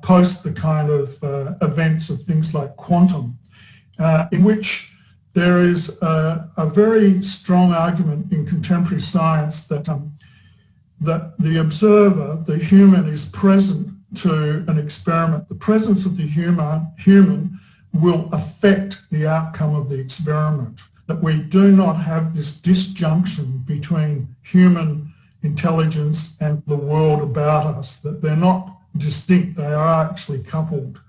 [SPEAKER 6] post the kind of events of things like quantum, in which there is a very strong argument in contemporary science that that the observer, the human, is present to an experiment. The presence of the human will affect the outcome of the experiment, that we do not have this disjunction between human intelligence and the world about us, that they're not distinct, they are actually coupled.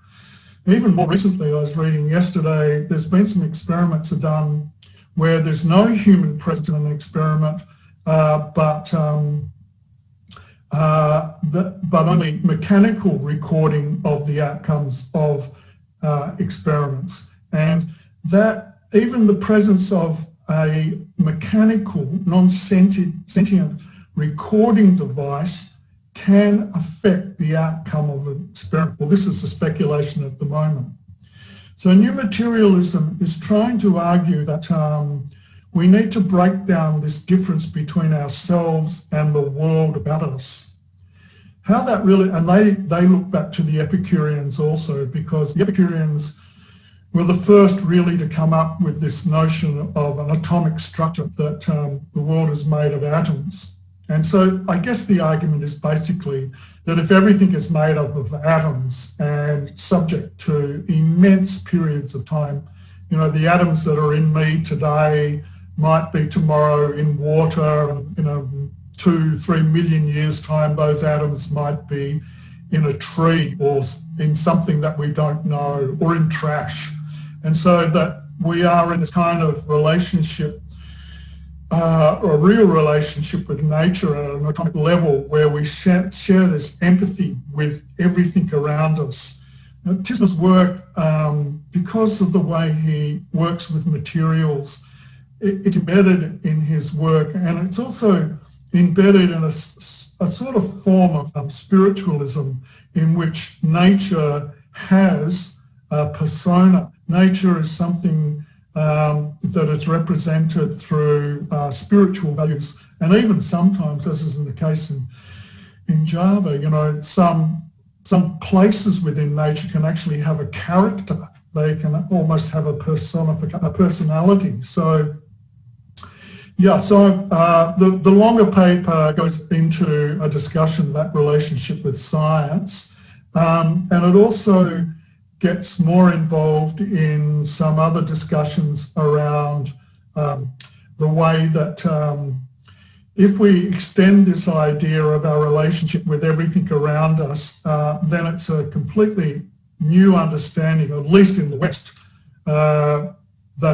[SPEAKER 6] Even more recently, I was reading yesterday, there's been some experiments done where there's no human presence in an experiment, but only mechanical recording of the outcomes of experiments. And that even the presence of a mechanical, non-sentient recording device can affect the outcome of an experiment. Well, this is a speculation at the moment. So new materialism is trying to argue that we need to break down this difference between ourselves and the world about us. How that really, and they look back to the Epicureans also, because the Epicureans were the first really to come up with this notion of an atomic structure, that the world is made of atoms. And so I guess the argument is basically that if everything is made up of atoms and subject to immense periods of time, you know, the atoms that are in me today might be tomorrow in water, and, you know, 2-3 million years' time, those atoms might be in a tree or in something that we don't know, or in trash. And so that we are in this kind of relationship, or a real relationship with nature at an atomic level, where we share this empathy with everything around us. Now, Tisner's work, because of the way he works with materials, it's embedded in his work, and it's also embedded in a sort of form of spiritualism in which nature has a persona. Nature is something that is represented through spiritual values, and even sometimes, as is in the case in Java, you know, some places within nature can actually have a character. They can almost have a personality. So, yeah, so the longer paper goes into a discussion of that relationship with science, and it also gets more involved in some other discussions around the way that if we extend this idea of our relationship with everything around us, then it's a completely new understanding, at least in the West, that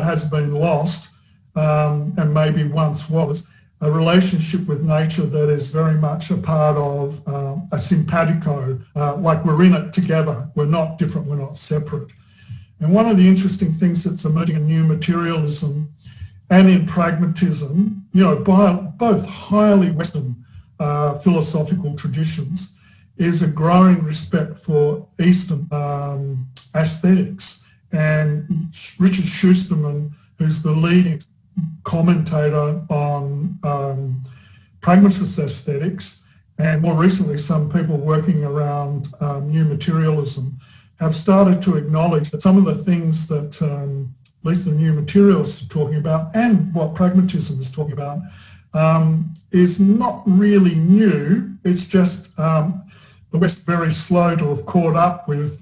[SPEAKER 6] has been lost, and maybe once was, a relationship with nature that is very much a part of a simpatico, like we're in it together. We're not different, we're not separate. And one of the interesting things that's emerging in new materialism and in pragmatism, you know, by both highly Western philosophical traditions, is a growing respect for Eastern aesthetics. And Richard Schusterman, who's the leading commentator on pragmatist aesthetics, and more recently some people working around new materialism, have started to acknowledge that some of the things that at least the new materialists are talking about and what pragmatism is talking about is not really new. It's just the West very slow to have caught up with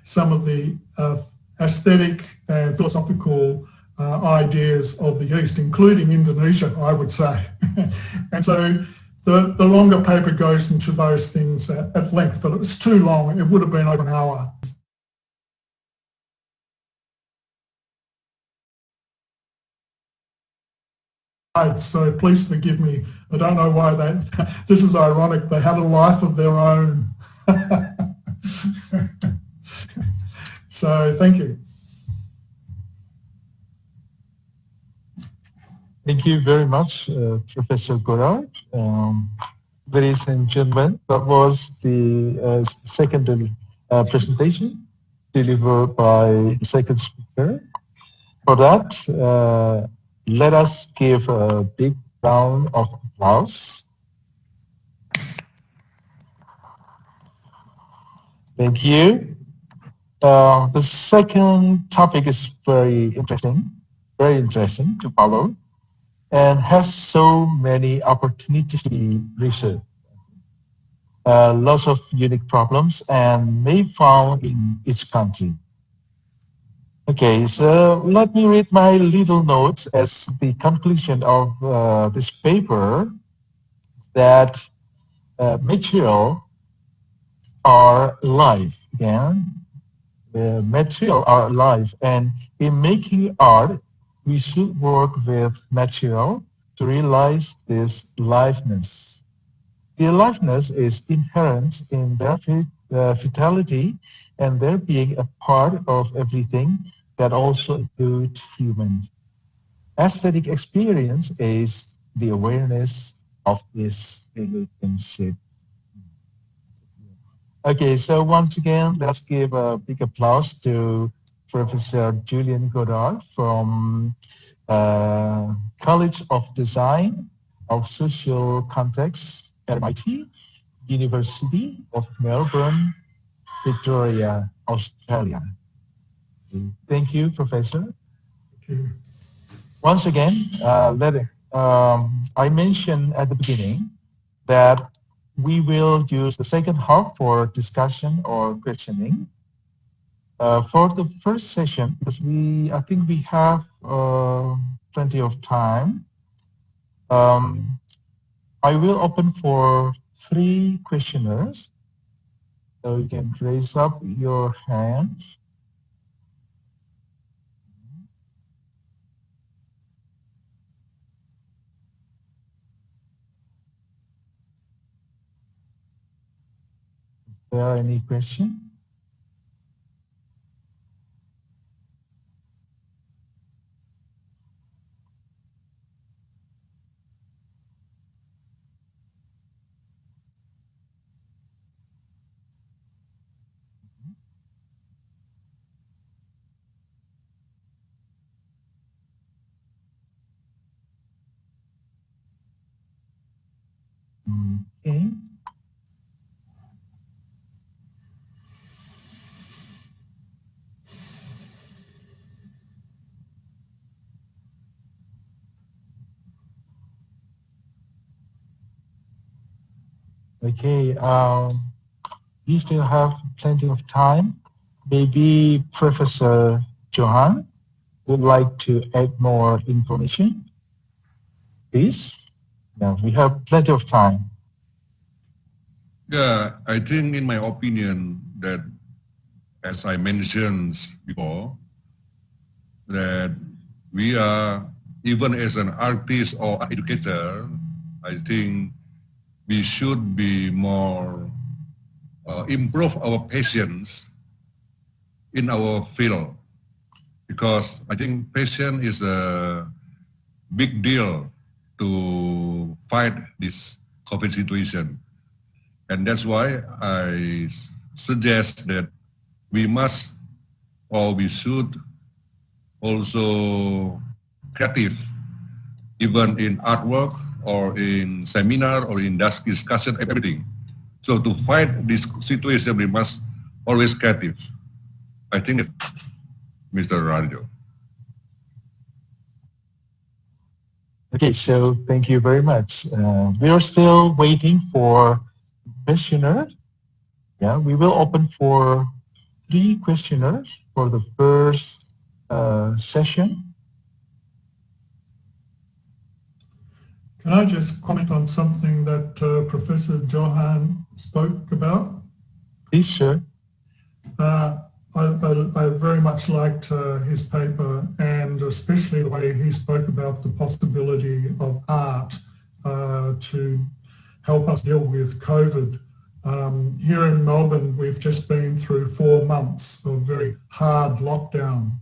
[SPEAKER 6] some of the aesthetic and philosophical ideas of the East, including Indonesia, I would say. And so the longer paper goes into those things at length, but it was too long. It would have been over an hour. So please forgive me. I don't know why this is ironic. They had a life of their own. So thank you.
[SPEAKER 4] Thank you very much, Professor Godard. Ladies and gentlemen, that was the second presentation delivered by the second speaker. For that, let us give a big round of applause. Thank you. The second topic is very interesting to follow, and has so many opportunities to be researched. Lots of unique problems and may be found in each country. Okay, so let me read my little notes as the conclusion of this paper, that material are alive. Again, the material are alive, and in making art, we should work with material to realize this aliveness. The aliveness is inherent in their vitality and their being a part of everything that also includes human. Aesthetic experience is the awareness of this relationship. Okay, so once again, let's give a big applause to Professor Julian Godard from College of Design of Social Context at MIT, University of Melbourne, Victoria, Australia. Thank you, Professor.
[SPEAKER 6] Thank you.
[SPEAKER 4] Once again, I mentioned at the beginning that we will use the second half for discussion or questioning. For the first session, because I think we have plenty of time, I will open for 3 questioners. So you can raise up your hands. Is there any question? Okay. Okay, we still have plenty of time. Maybe Professor Johan would like to add more information, please. Yeah, we have plenty of time.
[SPEAKER 5] Yeah, I think in my opinion that, as I mentioned before, that we are, even as an artist or educator, I think we should be more, improve our patience in our field, because I think patience is big deal to fight this COVID situation. And that's why I suggest that we must, or we should also creative, even in artwork or in seminar or in discussion, everything. So to fight this situation, we must always creative. I think, Mr. Rajo.
[SPEAKER 4] Okay, so thank you very much. We are still waiting for questioners. Yeah, we will open for 3 questioners for the first session.
[SPEAKER 6] Can I just comment on something that Professor Johan spoke about?
[SPEAKER 4] Please, sir.
[SPEAKER 6] I very much liked his paper, and especially the way he spoke about the possibility of art to help us deal with COVID. Here in Melbourne, we've just been through 4 months of very hard lockdown,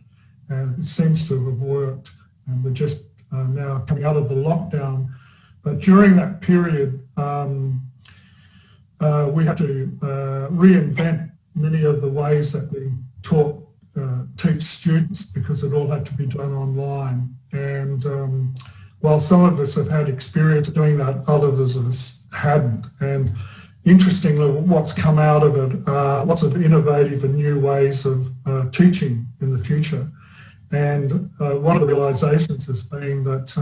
[SPEAKER 6] and it seems to have worked, and we're just now coming out of the lockdown. But during that period, we had to reinvent many of the ways that we teach students, because it all had to be done online. And while some of us have had experience doing that, others of us hadn't. And interestingly, what's come out of it are lots of innovative and new ways of teaching in the future. And one of the realizations has been that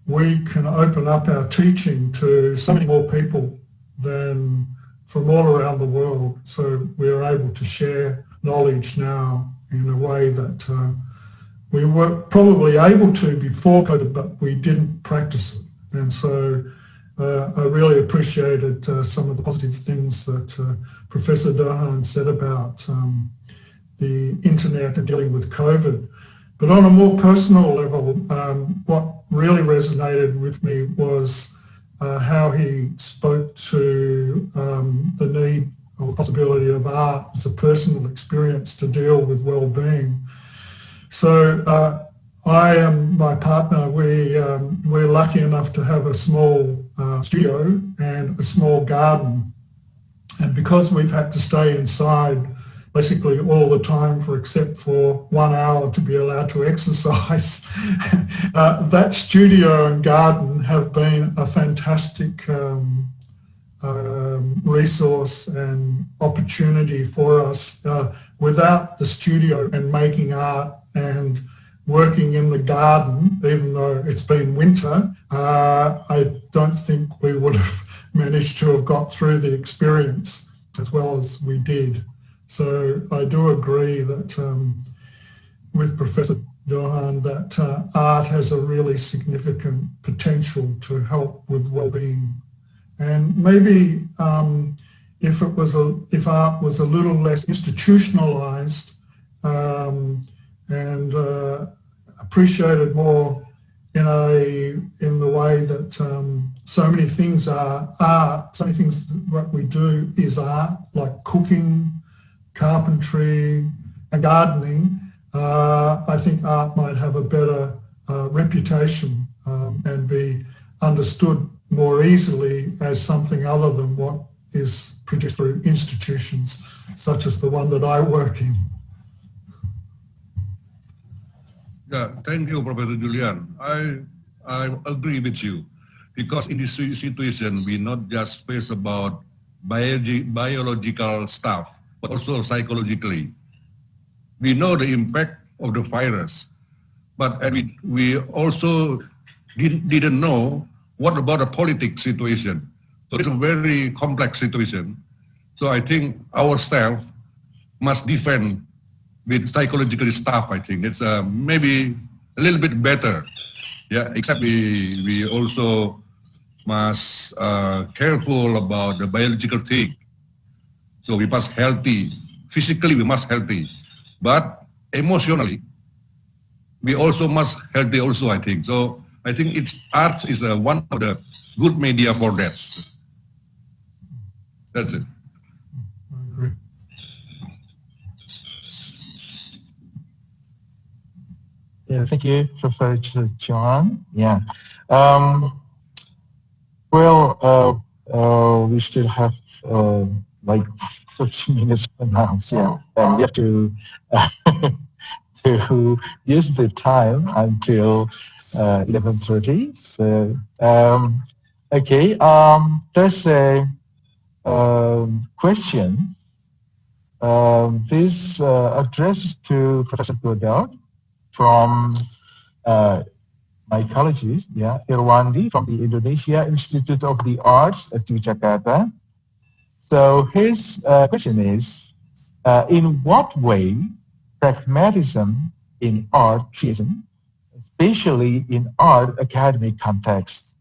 [SPEAKER 6] we can open up our teaching to so many more people than from all around the world. So we are able to share knowledge now in a way that we were probably able to before COVID, but we didn't practice it. And so I really appreciated some of the positive things that Professor Johan said about the internet and dealing with COVID. But on a more personal level, what really resonated with me was how he spoke to the need or the possibility of art as a personal experience to deal with well-being. So I and my partner, we're lucky enough to have a small studio and a small garden. And because we've had to stay inside basically all the time except for 1 hour to be allowed to exercise, that studio and garden have been a fantastic resource and opportunity for us. Without the studio and making art and working in the garden, even though it's been winter, I don't think we would have managed to have got through the experience as well as we did. So I do agree that with Professor Johan that art has a really significant potential to help with well-being. And maybe if art was a little less institutionalized and appreciated more in the way that so many things are art, so many things that we do is art, like cooking, carpentry and gardening, I think art might have a better reputation and be understood more easily as something other than what is produced through institutions such as the one that I work in.
[SPEAKER 5] Yeah, thank you, Professor Julian. I agree with you, because in this situation, we not just face about biological stuff, but also psychologically. We know the impact of the virus, but we also didn't know what about the politics situation. So it's a very complex situation. So I think ourselves must defend with psychological stuff. I think it's maybe a little bit better. Yeah, except we also must careful about the biological thing. So we must healthy. Physically, we must healthy. But emotionally, we also must healthy also, I think. So I think art is one of the good media for that. That's it.
[SPEAKER 6] I agree.
[SPEAKER 4] Yeah, thank you, Professor Johan. Yeah. We still have like 30 minutes for now. Yeah, and we have to to use the time until 11:30. So okay, there's a question. This addressed to Professor Godard from mycologist, Irwandi from the Indonesia Institute of the Arts at Yogyakarta. So his question is, in what way pragmatism in art creation, especially in art academic context,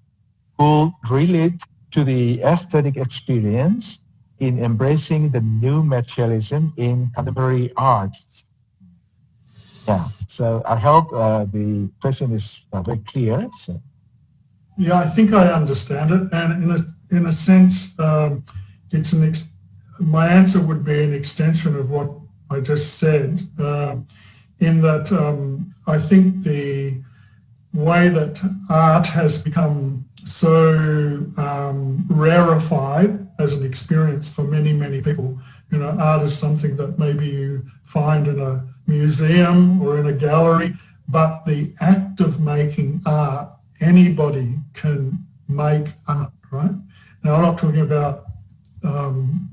[SPEAKER 4] will relate to the aesthetic experience in embracing the new materialism in contemporary arts? Yeah, so I hope the question is very clear. So.
[SPEAKER 6] Yeah, I think I understand it, and in a sense, it's my answer would be an extension of what I just said, in that I think the way that art has become so rarefied as an experience for many, many people. You know, art is something that maybe you find in a museum or in a gallery, but the act of making art, anybody can make art, right? Now, I'm not talking about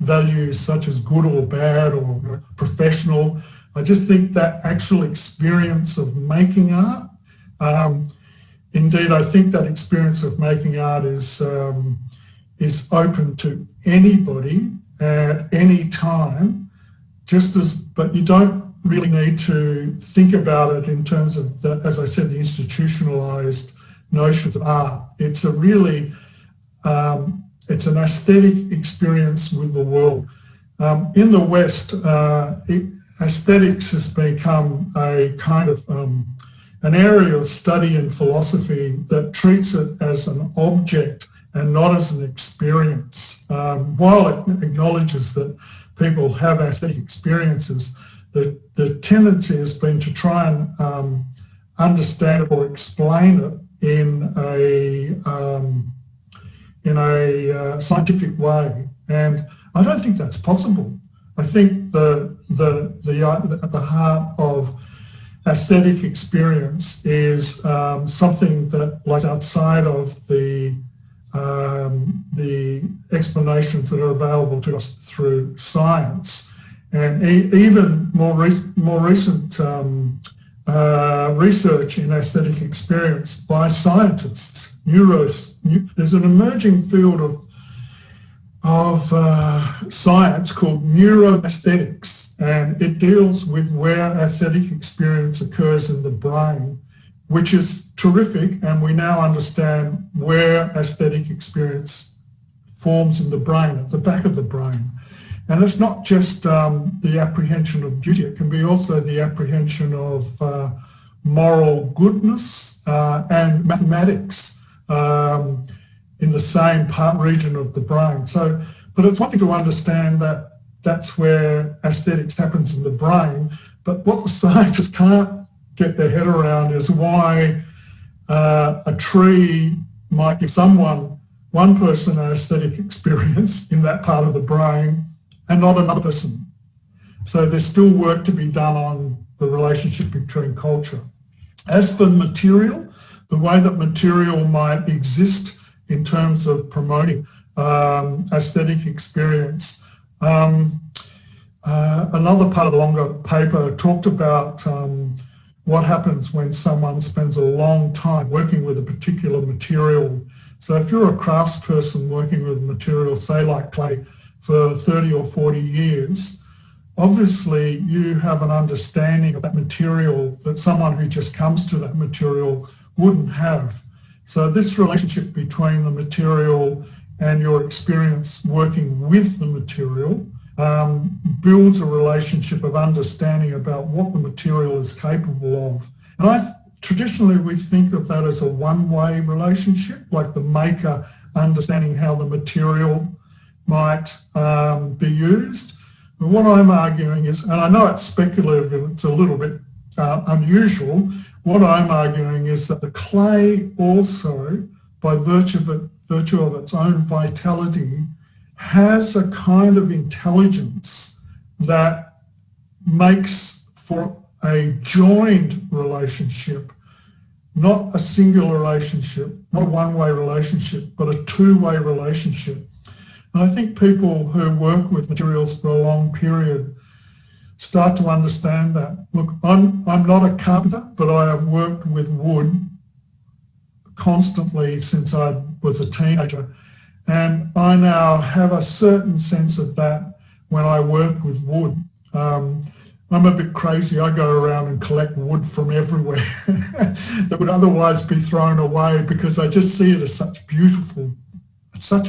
[SPEAKER 6] values such as good or bad or professional. I just think that actual experience of making art, indeed, I think that experience of making art is open to anybody at any time, but you don't really need to think about it in terms of, as I said, the institutionalized notions of art. It's a really, it's an aesthetic experience with the world. In the West, aesthetics has become a kind of an area of study in philosophy that treats it as an object and not as an experience. While it acknowledges that people have aesthetic experiences, the tendency has been to try and understand it or explain it in a scientific way, and I don't think that's possible. I think at the heart of aesthetic experience is something that lies outside of the explanations that are available to us through science, and even more recent research in aesthetic experience by scientists. There's an emerging field of science called neuroaesthetics, and it deals with where aesthetic experience occurs in the brain, which is terrific, and we now understand where aesthetic experience forms in the brain, at the back of the brain. And it's not just the apprehension of beauty, it can be also the apprehension of moral goodness and mathematics in the same region of the brain. So, but it's one thing to understand that that's where aesthetics happens in the brain, but what the scientists can't get their head around is why a tree might give one person an aesthetic experience in that part of the brain and not another person. So there's still work to be done on the relationship between culture. As for material, the way that material might exist in terms of promoting aesthetic experience. Another part of the longer paper talked about what happens when someone spends a long time working with a particular material. So if you're a craftsperson working with material, say like clay, for 30 or 40 years, obviously you have an understanding of that material that someone who just comes to that material wouldn't have. So this relationship between the material and your experience working with the material builds a relationship of understanding about what the material is capable of. And traditionally we think of that as a one-way relationship, like the maker understanding how the material might be used. But what I'm arguing is, and I know it's speculative and it's a little bit unusual. What I'm arguing is that the clay also, by virtue of its own vitality, has a kind of intelligence that makes for a joined relationship, not a singular relationship, not a one-way relationship, but a two-way relationship. And I think people who work with materials for a long period start to understand that. Look, I'm not a carpenter, but I have worked with wood constantly since I was a teenager. And I now have a certain sense of that when I work with wood. I'm a bit crazy. I go around and collect wood from everywhere that would otherwise be thrown away, because I just see it as such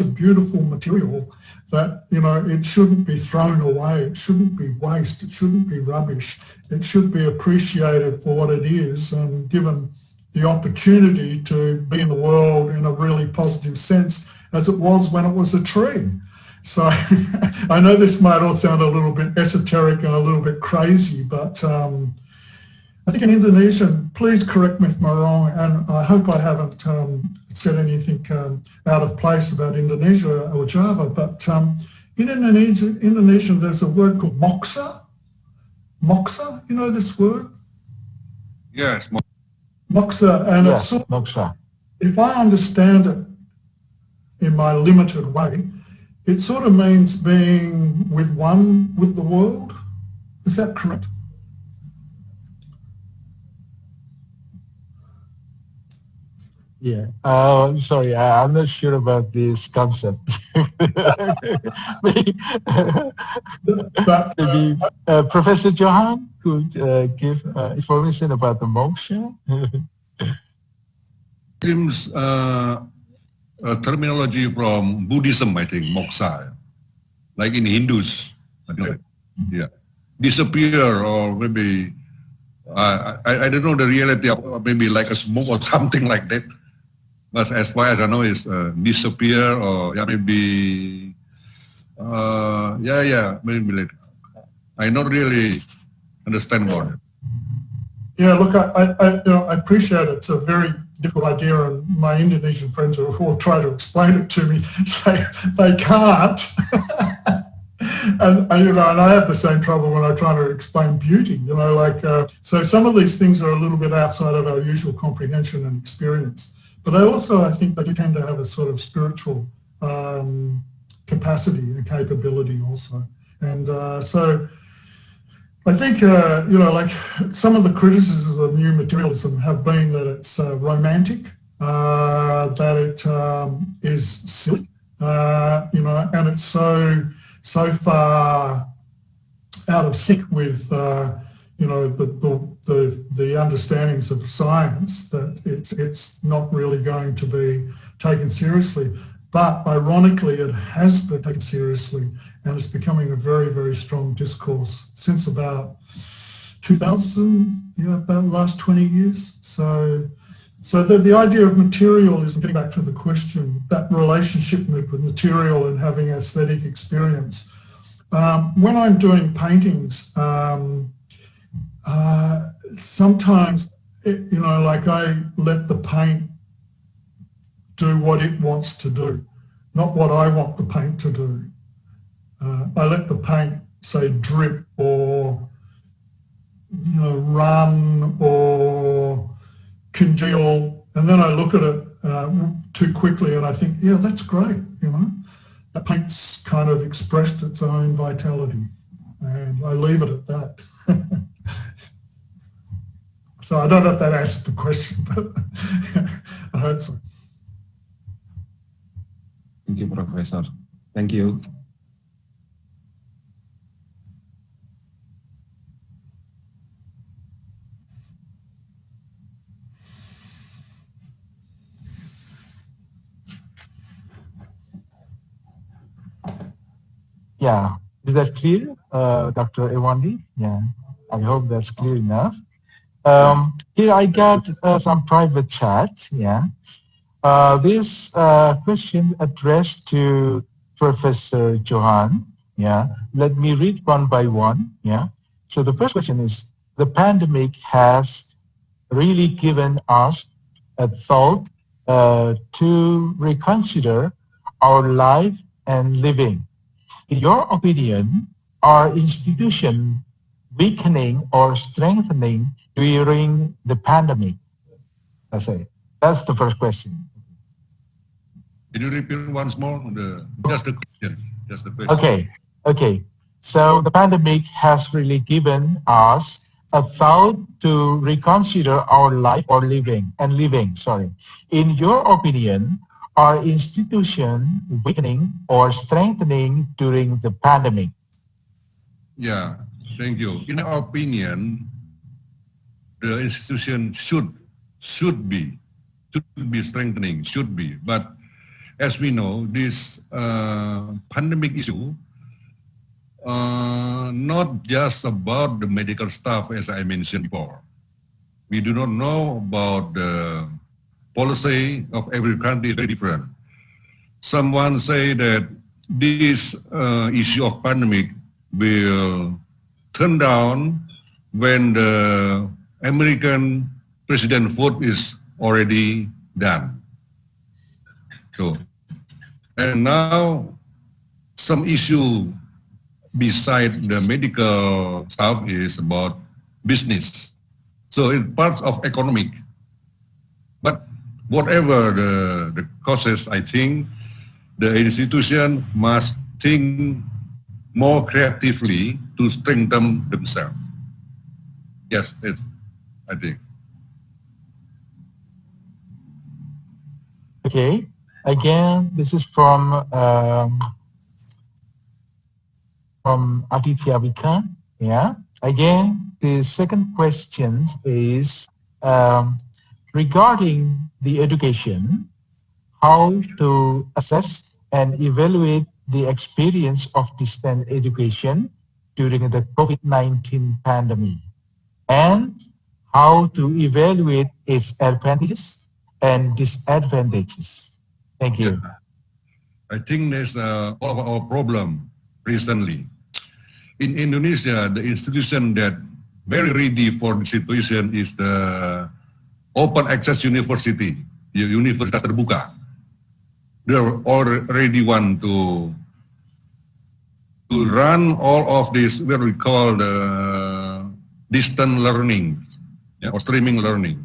[SPEAKER 6] a beautiful material that, you know, it shouldn't be thrown away. It shouldn't be waste. It shouldn't be rubbish. It should be appreciated for what it is and given the opportunity to be in the world in a really positive sense, as it was when it was a tree. So I know this might all sound a little bit esoteric and a little bit crazy, but I think in Indonesian, please correct me if I'm wrong, and I hope I haven't said anything out of place about Indonesia or Java, but in Indonesian there's a word called moksa. Moksa, you know this word?
[SPEAKER 5] Yes.
[SPEAKER 6] Moksa, and
[SPEAKER 4] Yes,
[SPEAKER 6] it's
[SPEAKER 4] moksha.
[SPEAKER 6] if I understand it in my limited way, it sort of means being with one with the world. Is that correct?
[SPEAKER 4] Yeah. Sorry, I'm not sure about this concept. maybe
[SPEAKER 6] But,
[SPEAKER 4] maybe Professor Johan could give information about the moksha.
[SPEAKER 5] Seems a terminology from Buddhism, I think, moksha, like in Hindus. Yeah, disappear, or maybe I don't know the reality of maybe like a smoke or something like that. But as far as I know, is disappear, or yeah, maybe maybe like, I not really understand about it.
[SPEAKER 6] yeah, look, I appreciate it. It's a very difficult idea, and my Indonesian friends who will try to explain it to me say they can't. and I have the same trouble when I try to explain beauty. So some of these things are a little bit outside of our usual comprehension and experience. But I think they tend to have a sort of spiritual capacity and capability also. And so I think, like some of the criticisms of new materialism have been that it's romantic, that it is silly, and it's so far out of sync with, the understandings of science that it's not really going to be taken seriously. But ironically, it has been taken seriously, and it's becoming a very, very strong discourse since about 2000, about the last 20 years. So the idea of materialism, getting back to the question, that relationship with material and having aesthetic experience. When I'm doing paintings, sometimes, like I let the paint do what it wants to do, not what I want the paint to do. I let the paint, say, drip or, run or congeal, and then I look at it too quickly and I think, yeah, that's great, The paint's kind of expressed its own vitality, and I leave it at that. So I don't know if that answers the question, but I hope so.
[SPEAKER 2] Thank you, Professor. Thank you.
[SPEAKER 4] Yeah, is that clear, Dr. Ewandi? Yeah, I hope that's clear enough. Here I got some private chat. Yeah, this question addressed to Professor Johan. Yeah, let me read one by one. Yeah, so the first question is, the pandemic has really given us a thought to reconsider our life and living. In your opinion, are institutions weakening or strengthening during the pandemic? That's it. That's the first question.
[SPEAKER 5] Can you repeat once more? Just the question. Just the question.
[SPEAKER 4] Okay. So the pandemic has really given us a thought to reconsider our life or living. In your opinion, are institutions weakening or strengthening during the pandemic?
[SPEAKER 5] Yeah, thank you. In our opinion, the institution should be strengthening, But as we know, this pandemic issue, not just about the medical staff, as I mentioned before. We do not know about the policy of every country is very different. Someone say that this issue of pandemic will turn down when the American president vote is already done. So, and now some issue beside the medical stuff is about business. So it's part of economic. But whatever the causes, I think the institution must think more creatively to strengthen themselves. Yes, I think.
[SPEAKER 4] Okay. Again, this is from Aditya Vika. Yeah. Again, the second question is regarding the education, how to assess and evaluate the experience of distance education during the COVID-19 pandemic, and how to evaluate its advantages and disadvantages. Thank you.
[SPEAKER 5] Yeah. I think there's all of our problem recently. In Indonesia, the institution that very ready for the situation is the open access university, universitas terbuka. They're already want to run all of this, what we call the distant learning, or streaming learning.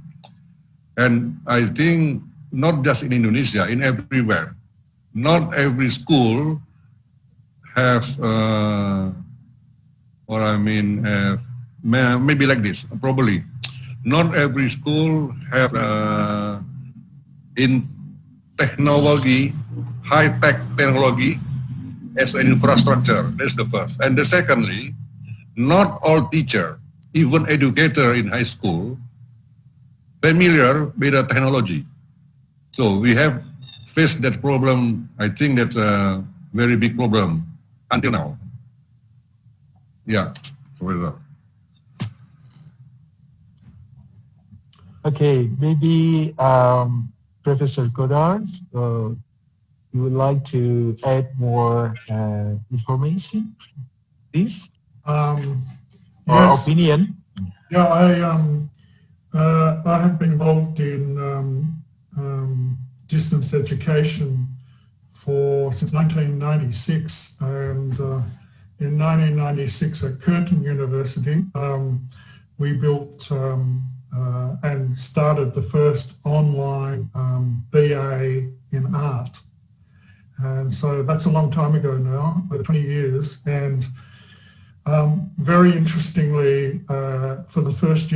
[SPEAKER 5] And I think not just in Indonesia, in everywhere, not every school has, maybe like this, probably. Not every school have in technology, high-tech technology as an infrastructure. That's the first. And the secondly, not all teacher, even educator in high school, familiar with the technology. So we have faced that problem. I think that's a very big problem until now. Yeah.
[SPEAKER 4] Okay, maybe Professor Godard, you would like to add more information, please? Or
[SPEAKER 6] Yes.
[SPEAKER 4] opinion?
[SPEAKER 6] Yeah, I have been involved in distance education since 1996, and in 1996 at Curtin University, we built and started the first online BA in art. And so that's a long time ago now, 20 years. And very interestingly, for the first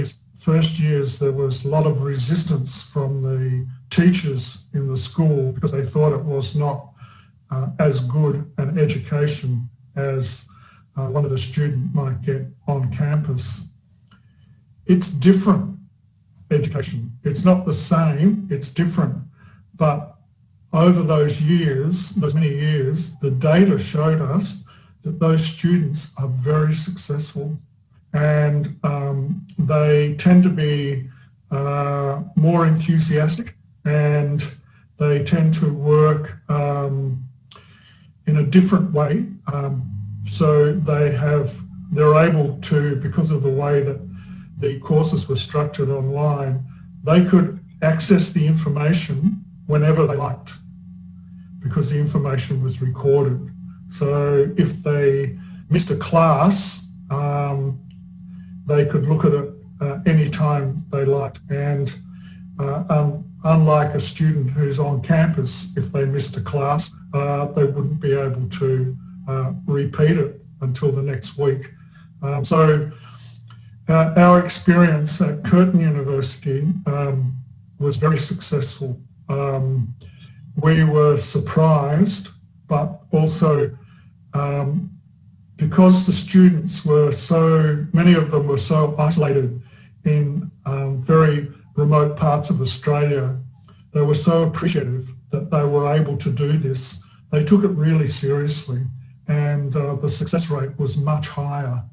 [SPEAKER 6] years, there was a lot of resistance from the teachers in the school because they thought it was not as good an education as one of the students might get on campus. It's different education. It's not the same, it's different. But over those many years, the data showed us that those students are very successful, and they tend to be more enthusiastic, and they tend to work in a different way. So they're able to, because of the way that the courses were structured online, they could access the information whenever they liked, because the information was recorded. So if they missed a class, they could look at it any time they liked. And unlike a student who's on campus, if they missed a class, they wouldn't be able to repeat it until the next week. So our experience at Curtin University was very successful. We were surprised, but also because the students were many of them were so isolated in very remote parts of Australia, they were so appreciative that they were able to do this. They took it really seriously, and the success rate was much higher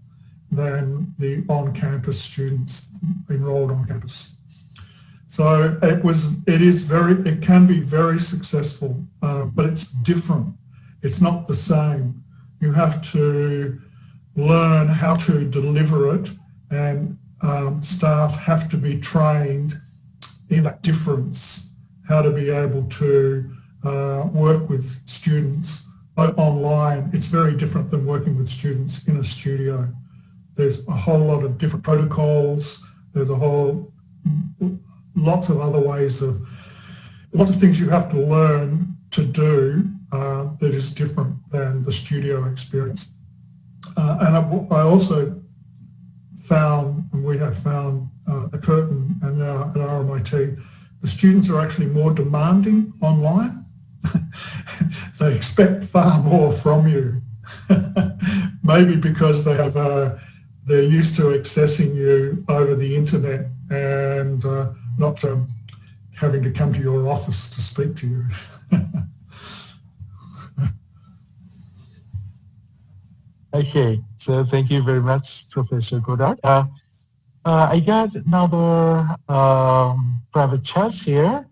[SPEAKER 6] than the on-campus students enrolled on campus. So it can be very successful, but it's different. It's not the same. You have to learn how to deliver it, and staff have to be trained in that difference, how to be able to work with students online. It's very different than working with students in a studio. There's a whole lot of different protocols. There's lots of other ways lots of things you have to learn to do that is different than the studio experience. And I also found, and we have found at Curtin and now at RMIT, the students are actually more demanding online. They expect far more from you. Maybe because they're used to accessing you over the internet and not having to come to your office to speak to you.
[SPEAKER 4] Okay, so thank you very much, Professor Godard. I got another private chat here.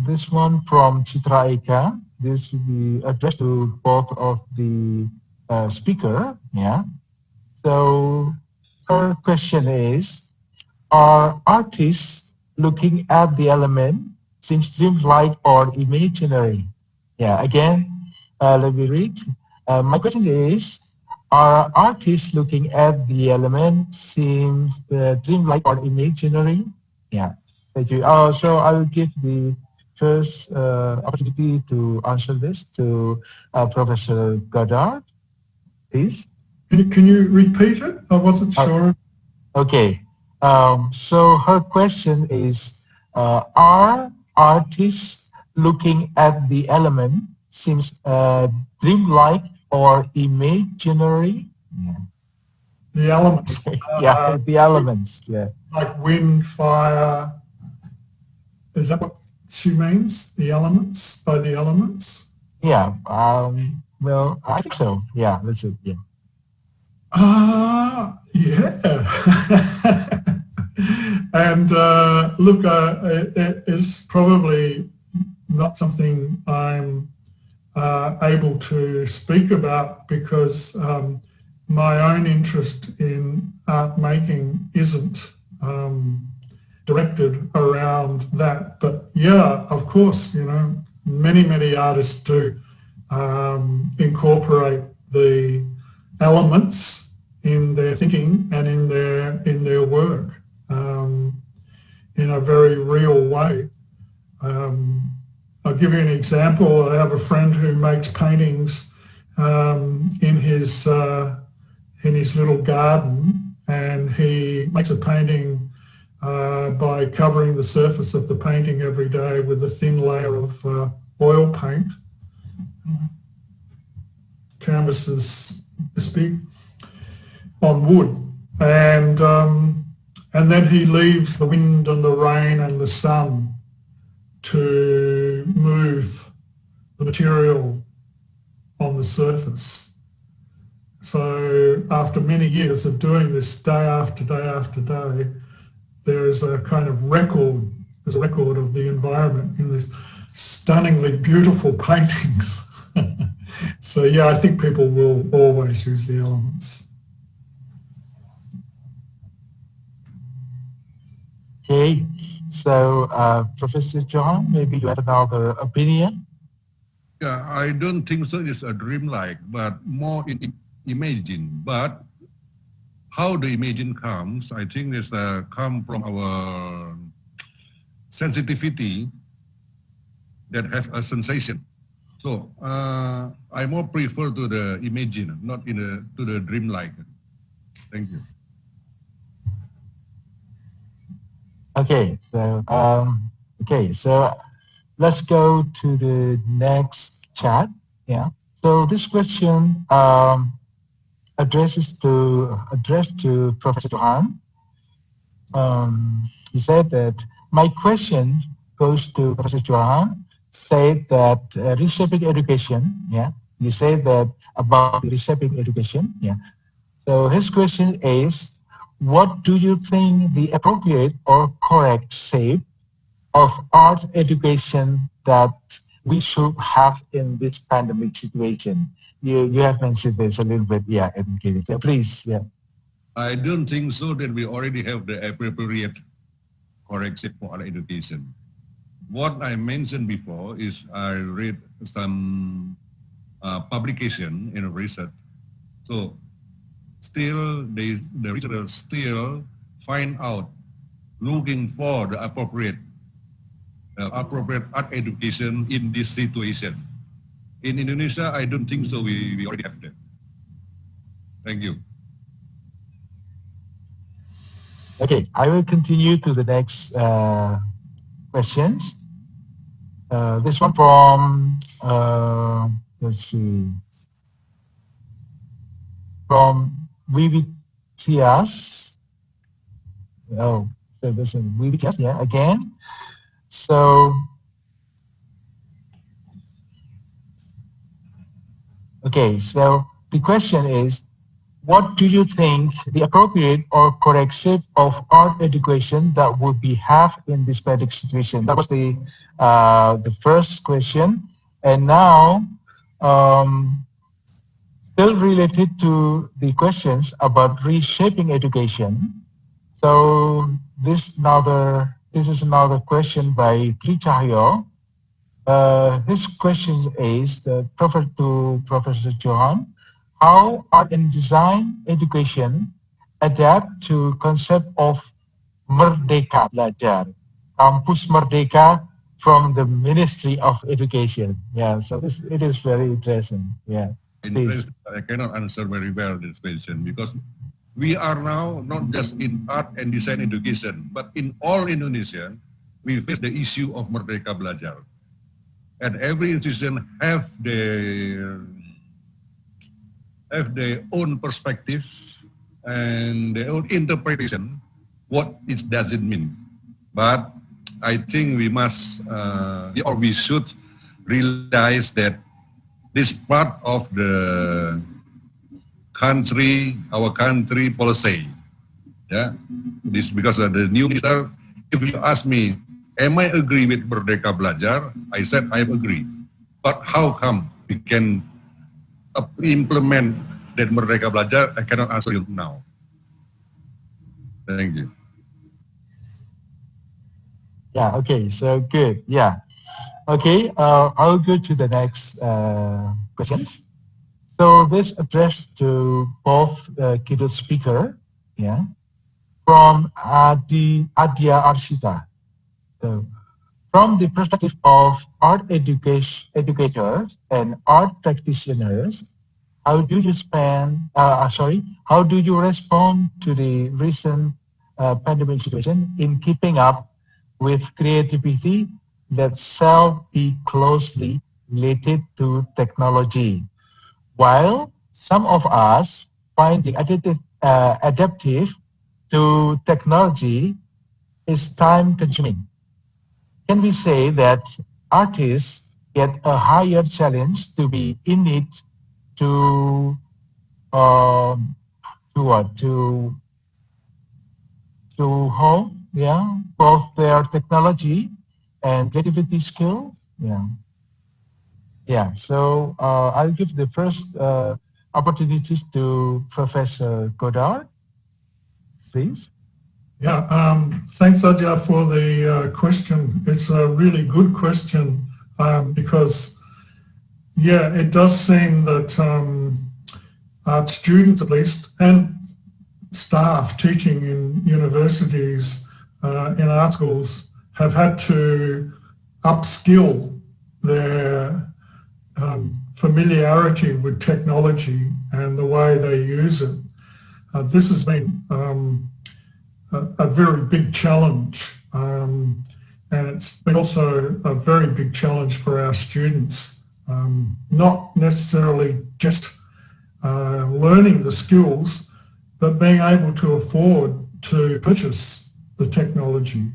[SPEAKER 4] This one from Chitra Eka. This will be addressed to both of the speaker. Yeah. So her question is: are artists looking at the element seems dreamlike or imaginary? Yeah. Again, let me read. My question is: are artists looking at the element seems dreamlike or imaginary? Yeah. Thank you. So I will give the first opportunity to answer this to Professor Godard, please.
[SPEAKER 6] Can you repeat it? I wasn't sure.
[SPEAKER 4] Okay. So her question is, are artists looking at the element seems dreamlike or imaginary? Yeah.
[SPEAKER 6] The elements.
[SPEAKER 4] Yeah, the elements. Yeah.
[SPEAKER 6] Like wind, fire. Is that what she means? The elements, by the elements?
[SPEAKER 4] Yeah. Well, I think so. Yeah, that's it. Yeah.
[SPEAKER 6] Yeah. And look, it's probably not something I'm able to speak about because my own interest in art making isn't directed around that. But yeah, of course, many artists do incorporate the elements in their thinking and in their work in a very real way. I'll give you an example. I have a friend who makes paintings in his little garden, and he makes a painting by covering the surface of the painting every day with a thin layer of oil paint. Canvas is this big on wood, and then he leaves the wind and the rain and the sun to move the material on the surface. So after many years of doing this day after day after day, there is a kind of record, there's a record of the environment in these stunningly beautiful paintings. So yeah, I think people will always use the elements.
[SPEAKER 4] Okay, so Professor Johan, maybe you have another opinion?
[SPEAKER 5] Yeah, I don't think so. It's a dreamlike, but more in imagine. But how the imagine comes, I think it's come from our sensitivity that have a sensation. So I more prefer to the imagine, not to the dreamlike. Thank you.
[SPEAKER 4] Okay, so let's go to the next chat. Yeah. So this question addressed to Professor Johan. He said that my question goes to Professor Johan. Said that reshaping education. Yeah. You said that about reshaping education. Yeah. So his question is, what do you think the appropriate or correct shape of art education that we should have in this pandemic situation? You have mentioned this a little bit, yeah, educated. So please, yeah.
[SPEAKER 5] I don't think so that we already have the appropriate correction for our education. What I mentioned before is I read some publication in research. So still, the researchers still find out, looking for the appropriate art education in this situation. In Indonesia, I don't think so. We already have that. Thank you.
[SPEAKER 4] Okay, I will continue to the next questions. This one from, let's see, from Vivitias. Oh, so this is Vivitias, yeah, again. So, okay, so the question is, what do you think the appropriate or correct shape of art education that would be have in this pandemic situation? That was the first question. And now, still related to the questions about reshaping education. So this is another question by Tri Cahyo. His question is to Professor Johan. How art and design education adapt to concept of Merdeka Belajar, Kampus Merdeka from the Ministry of Education? Yeah, so it is very interesting. Yeah, please.
[SPEAKER 5] I cannot answer very well this question because we are now not just in art and design education, but in all Indonesia, we face the issue of Merdeka Belajar. And every institution have their own perspectives and their own interpretation what it doesn't mean. But I think we must, or we should realize that this part of the country, our country policy, yeah, this because of the new minister, if you ask me, am I agree with Merdeka Belajar? I said I agree. But how come we can implement that Merdeka Belajar? I cannot answer you now. Thank you.
[SPEAKER 4] Yeah, okay, so good, yeah. Okay, I'll go to the next questions. So this addressed to both keynote speaker, yeah, from Adia Arshita. So from the perspective of art educators and art practitioners, how do you how do you respond to the recent pandemic situation in keeping up with creativity that shall be closely related to technology? While some of us find the adaptive to technology is time-consuming, can we say that artists get a higher challenge to be in it to hone, yeah, both their technology and creativity skills? Yeah. Yeah, so I'll give the first opportunities to Professor Godard, please.
[SPEAKER 6] Thanks, Adya, for the question. It's a really good question because, it does seem that art students, at least, and staff teaching in universities, in art schools, have had to upskill their familiarity with technology and the way they use it. This has been a very big challenge, and it's been also a very big challenge for our students, not necessarily just learning the skills, but being able to afford to purchase the technology.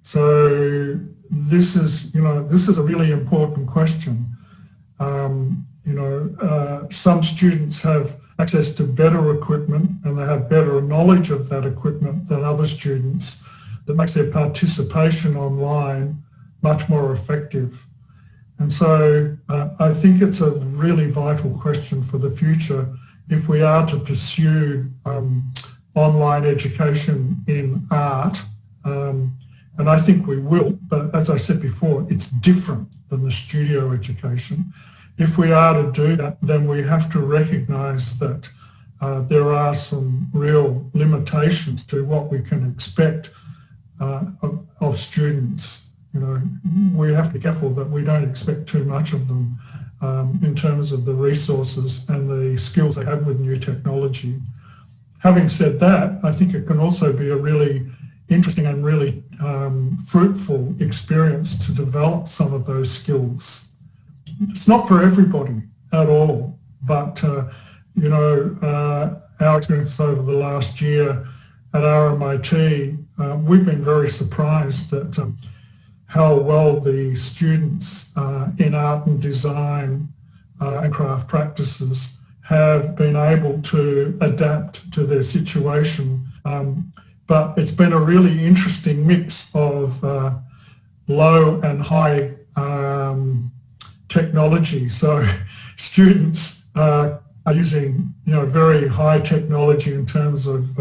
[SPEAKER 6] So this is a really important question. Some students have access to better equipment and they have better knowledge of that equipment than other students. That makes their participation online much more effective. And so I think it's a really vital question for the future if we are to pursue online education in art. And I think we will, but as I said before, it's different than the studio education. If we are to do that, then we have to recognise that there are some real limitations to what we can expect of students. We have to be careful that we don't expect too much of them in terms of the resources and the skills they have with new technology. Having said that, I think it can also be a really interesting and really fruitful experience to develop some of those skills. It's not for everybody at all, but our experience over the last year at RMIT, we've been very surprised at how well the students in art and design and craft practices have been able to adapt to their situation. But it's been a really interesting mix of low and high technology. So students are using very high technology in terms of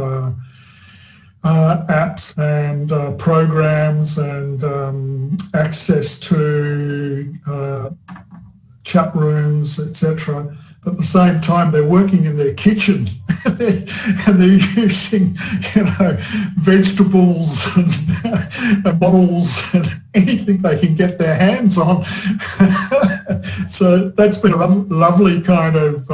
[SPEAKER 6] apps and programs and access to chat rooms, etc. But at the same time, they're working in their kitchen and they're using, vegetables and bottles and anything they can get their hands on. So that's been a lovely kind of,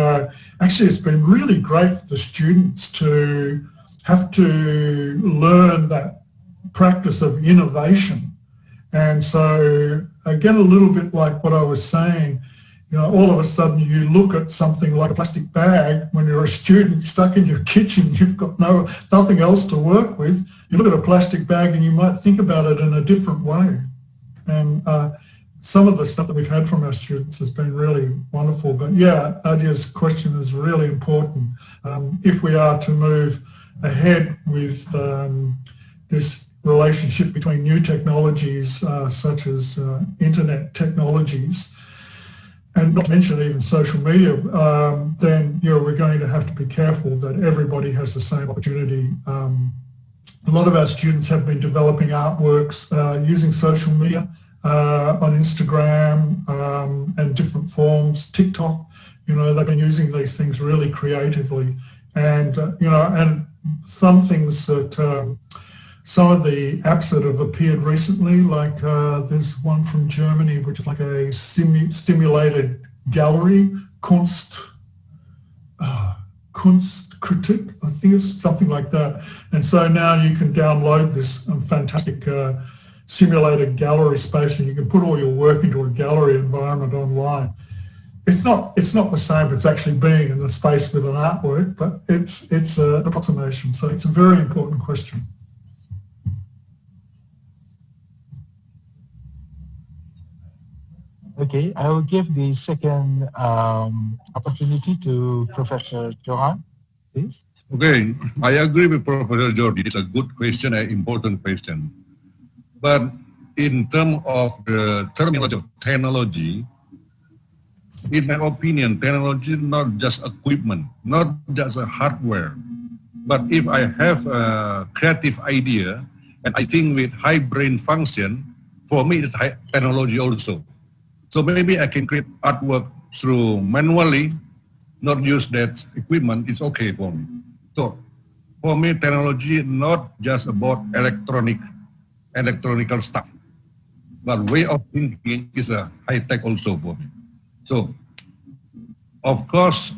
[SPEAKER 6] actually it's been really great for the students to have to learn that practice of innovation. And so again, a little bit like what I was saying, all of a sudden you look at something like a plastic bag when you're a student stuck in your kitchen, you've got nothing else to work with. You look at a plastic bag and you might think about it in a different way. And some of the stuff that we've had from our students has been really wonderful. But yeah, Adya's question is really important. If we are to move ahead with this relationship between new technologies such as internet technologies, and not to mention even social media, then we're going to have to be careful that everybody has the same opportunity. A lot of our students have been developing artworks using social media on Instagram and different forms, TikTok. They've been using these things really creatively, and and some things that some of the apps that have appeared recently, like there's one from Germany, which is like a stimulated gallery, Kunstkritik, I think it's something like that. And so now you can download this fantastic simulated gallery space, and you can put all your work into a gallery environment online. It's not the same as actually being in the space with an artwork, but it's an approximation. So it's a very important question.
[SPEAKER 4] Okay, I will give the second opportunity to Professor Johan, please.
[SPEAKER 5] Okay, I agree with Professor Jordi. It's a good question, an important question. But in terms of the terminology of technology, in my opinion, technology is not just equipment, not just a hardware. But if I have a creative idea and I think with high brain function, for me it's high technology also. So maybe I can create artwork through manually, not use that equipment, it's okay for me. So for me, technology not just about electronical stuff, but way of thinking is a high tech also for me. So of course,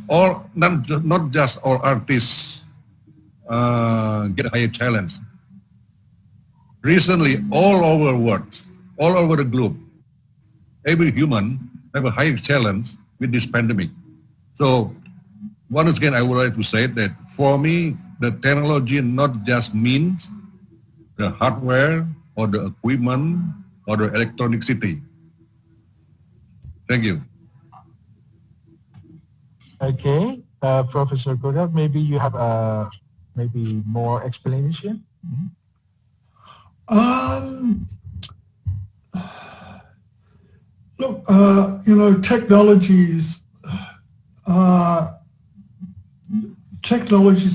[SPEAKER 5] not just all artists get a higher challenge. Recently, all over the world, all over the globe, every human have a higher challenge with this pandemic. So once again, I would like to say that for me, the technology not just means the hardware or the equipment or the electronicity. Thank you.
[SPEAKER 4] Okay, Professor Godard, maybe you have maybe more explanation?
[SPEAKER 6] Look, you know, technologies are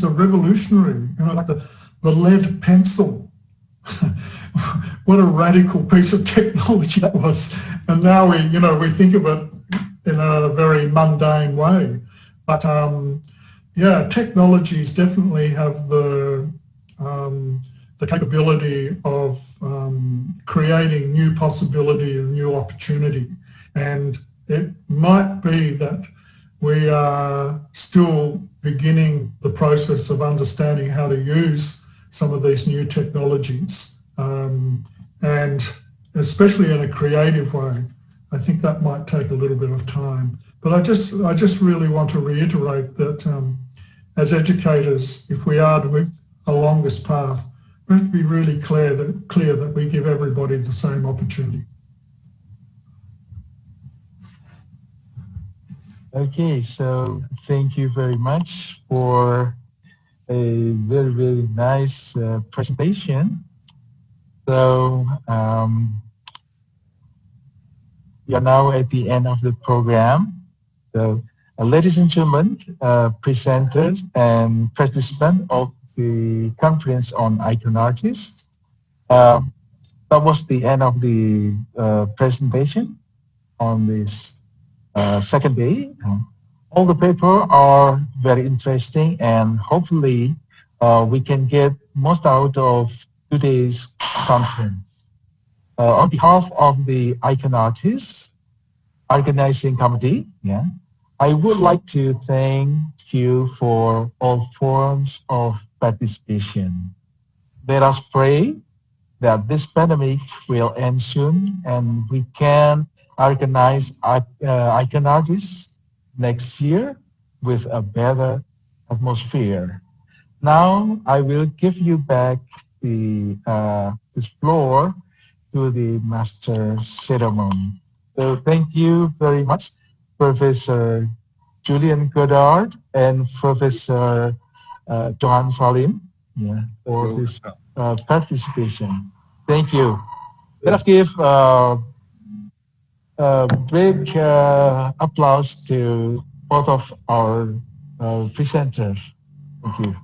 [SPEAKER 6] revolutionary. You know, like the lead pencil. What a radical piece of technology that was. And now we think of it in a very mundane way. But yeah, technologies definitely have the capability of creating new possibility and new opportunity. And it might be that we are still beginning the process of understanding how to use some of these new technologies. And especially in a creative way, I think that might take a little bit of time. But I just really want to reiterate that as educators, if we are to move along this path, we have to be really clear that we give everybody the same opportunity.
[SPEAKER 4] Okay, so thank you very much for a very, very nice presentation. So we are now at the end of the program. So ladies and gentlemen, presenters and participants of the conference on ICONARTIES, that was the end of the presentation on this second day. All the papers are very interesting, and hopefully we can get most out of today's conference. On behalf of the ICONARTIES organizing committee, I would like to thank you for all forms of participation. Let us pray that this pandemic will end soon and we can organize ICONARTIES next year with a better atmosphere. Now I will give you back this floor to the master ceremony. So thank you very much, Professor Julian Godard and Professor Johan Salim, for this participation. Thank you. Let us give a big applause to both of our presenters. Thank you.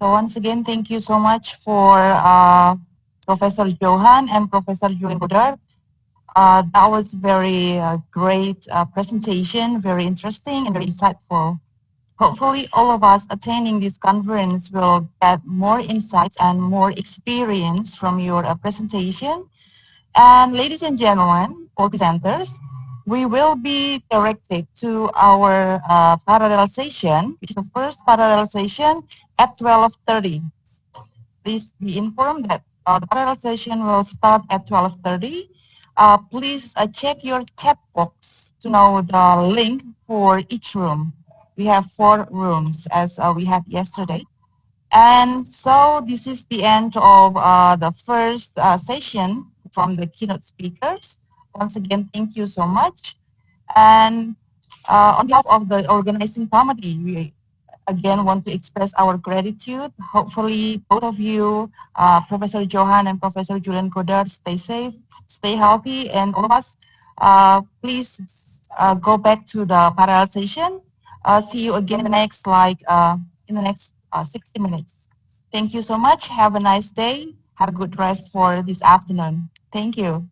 [SPEAKER 1] So once again, thank you so much for Professor Johan and Professor Julian Godard. That was very great presentation, very interesting and very insightful. Hopefully all of us attending this conference will get more insights and more experience from your presentation. And ladies and gentlemen, all presenters, we will be directed to our parallel session, which is the first parallel session at 12:30. Please be informed that the parallel session will start at 12:30. Please check your chat box to know the link for each room. We have 4 rooms as we had yesterday. And so this is the end of the first session from the keynote speakers. Once again, thank you so much. And on behalf of the organizing committee, we again want to express our gratitude. Hopefully, both of you, Professor Johan and Professor Julian Godard, stay safe, stay healthy, and all of us, please go back to the parallel session. See you again in the next, in the next 60 minutes. Thank you so much. Have a nice day. Have a good rest for this afternoon. Thank you.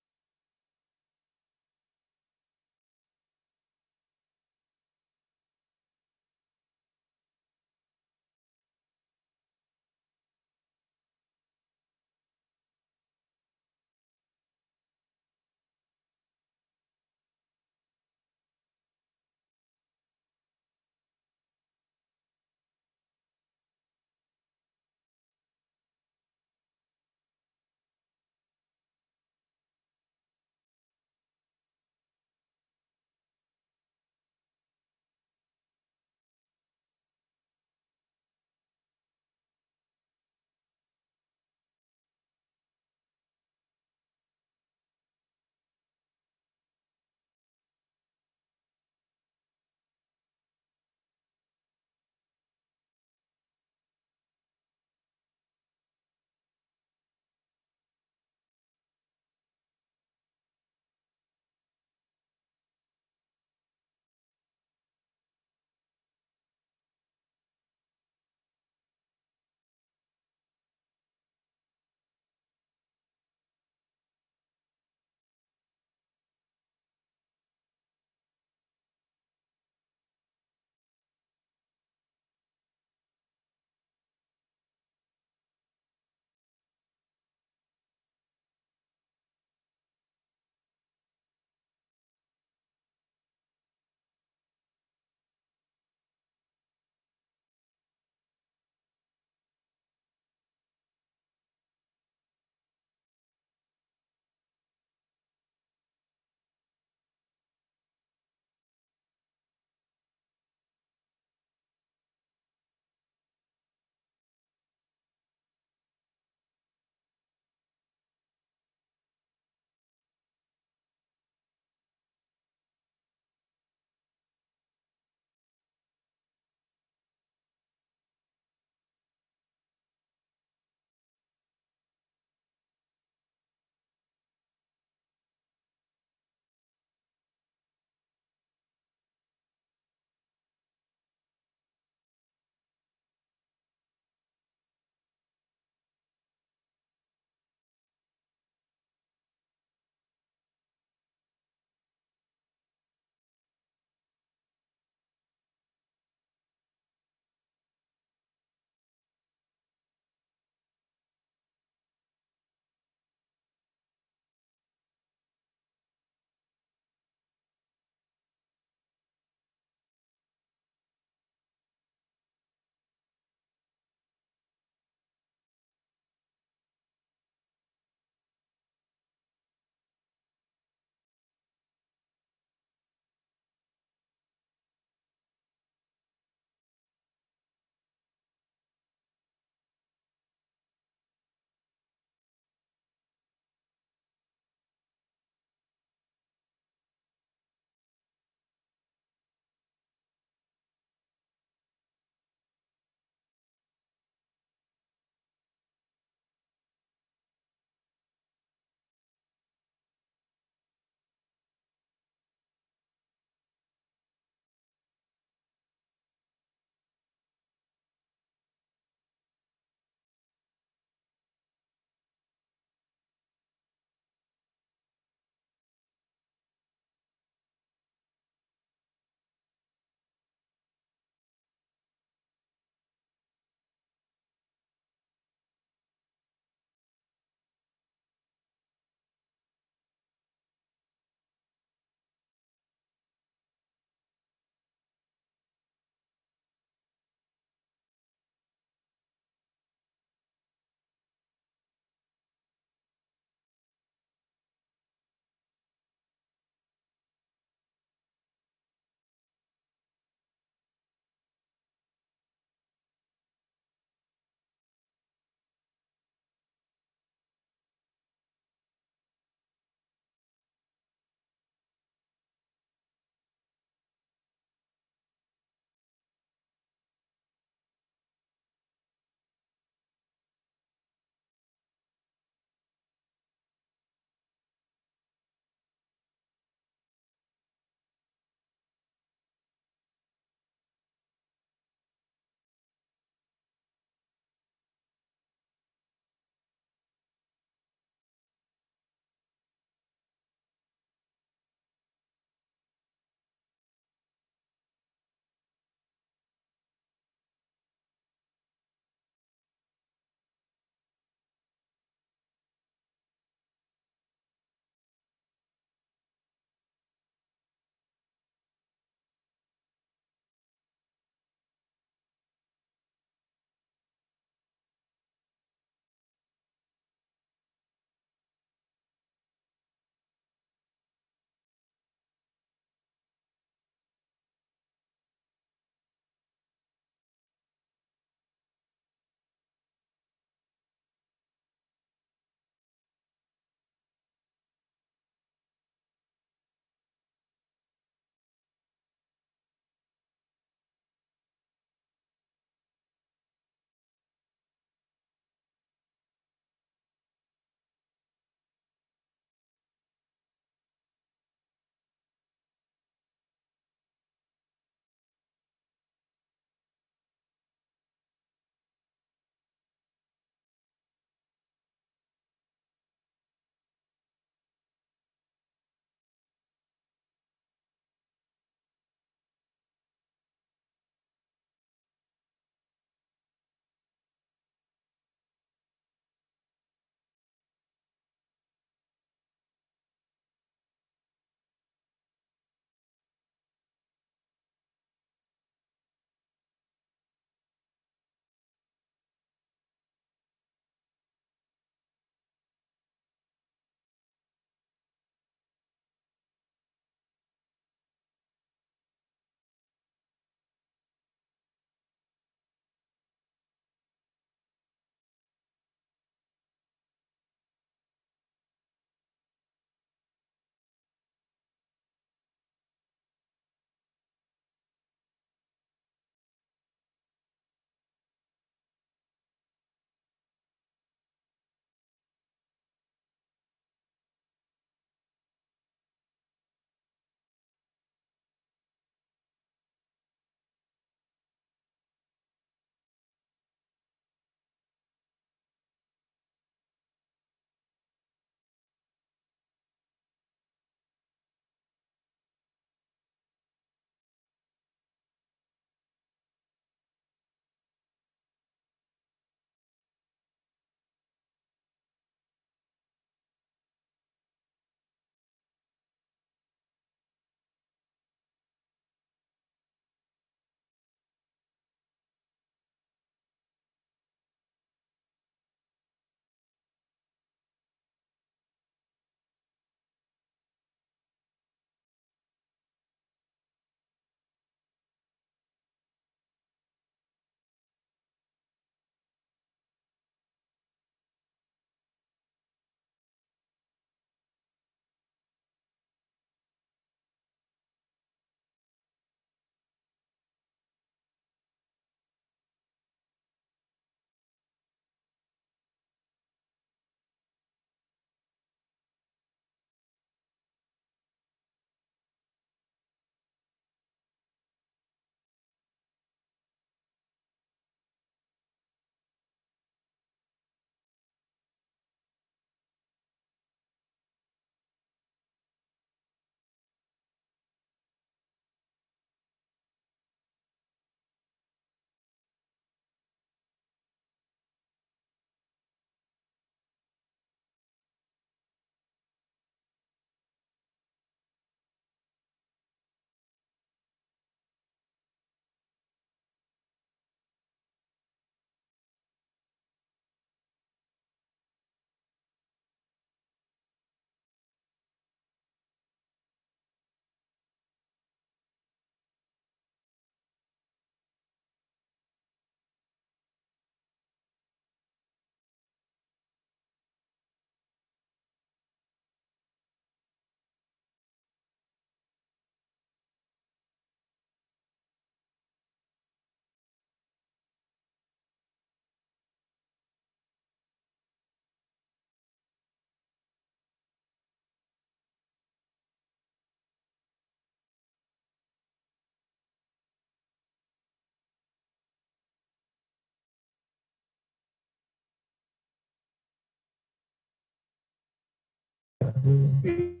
[SPEAKER 3] mesti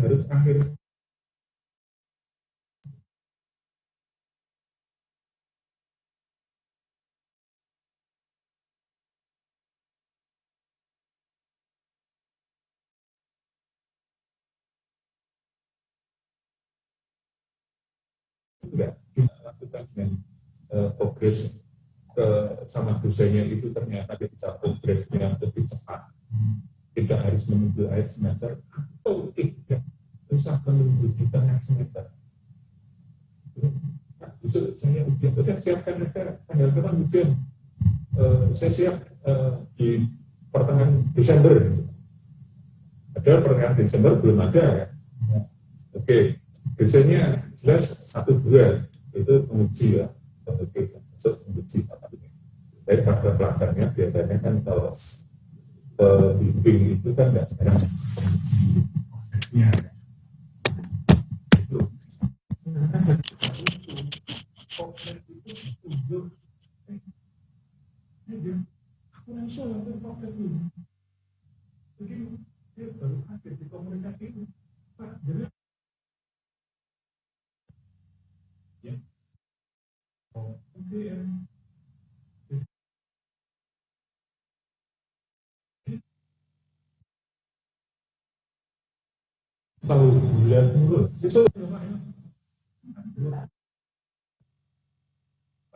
[SPEAKER 3] harus akhir enggak lakukan dengan progres ke sama dosennya itu ternyata bisa progresnya lebih cepat, tidak harus menunggu akhir semester atau tidak usah menunggu di tengah semester. Besok saya ujian, udah siapkan mereka tanggal kapan ujian, saya siap di pertengahan Desember. Padahal pertengahan Desember belum ada ya. Oke, biasanya jelas 1-2 itu menguji ya. Oke, masuk menguji sama ini. Tapi pada pelajarannya biasanya kan kalau bimbing itu kan nggak ada. Ya. Itu. Aku langsung lakukan progres dulu. Jadi dia baru hadir di komunikasi itu. Pak, jadi ya. Oke ya. Tahu bulan turun. Itu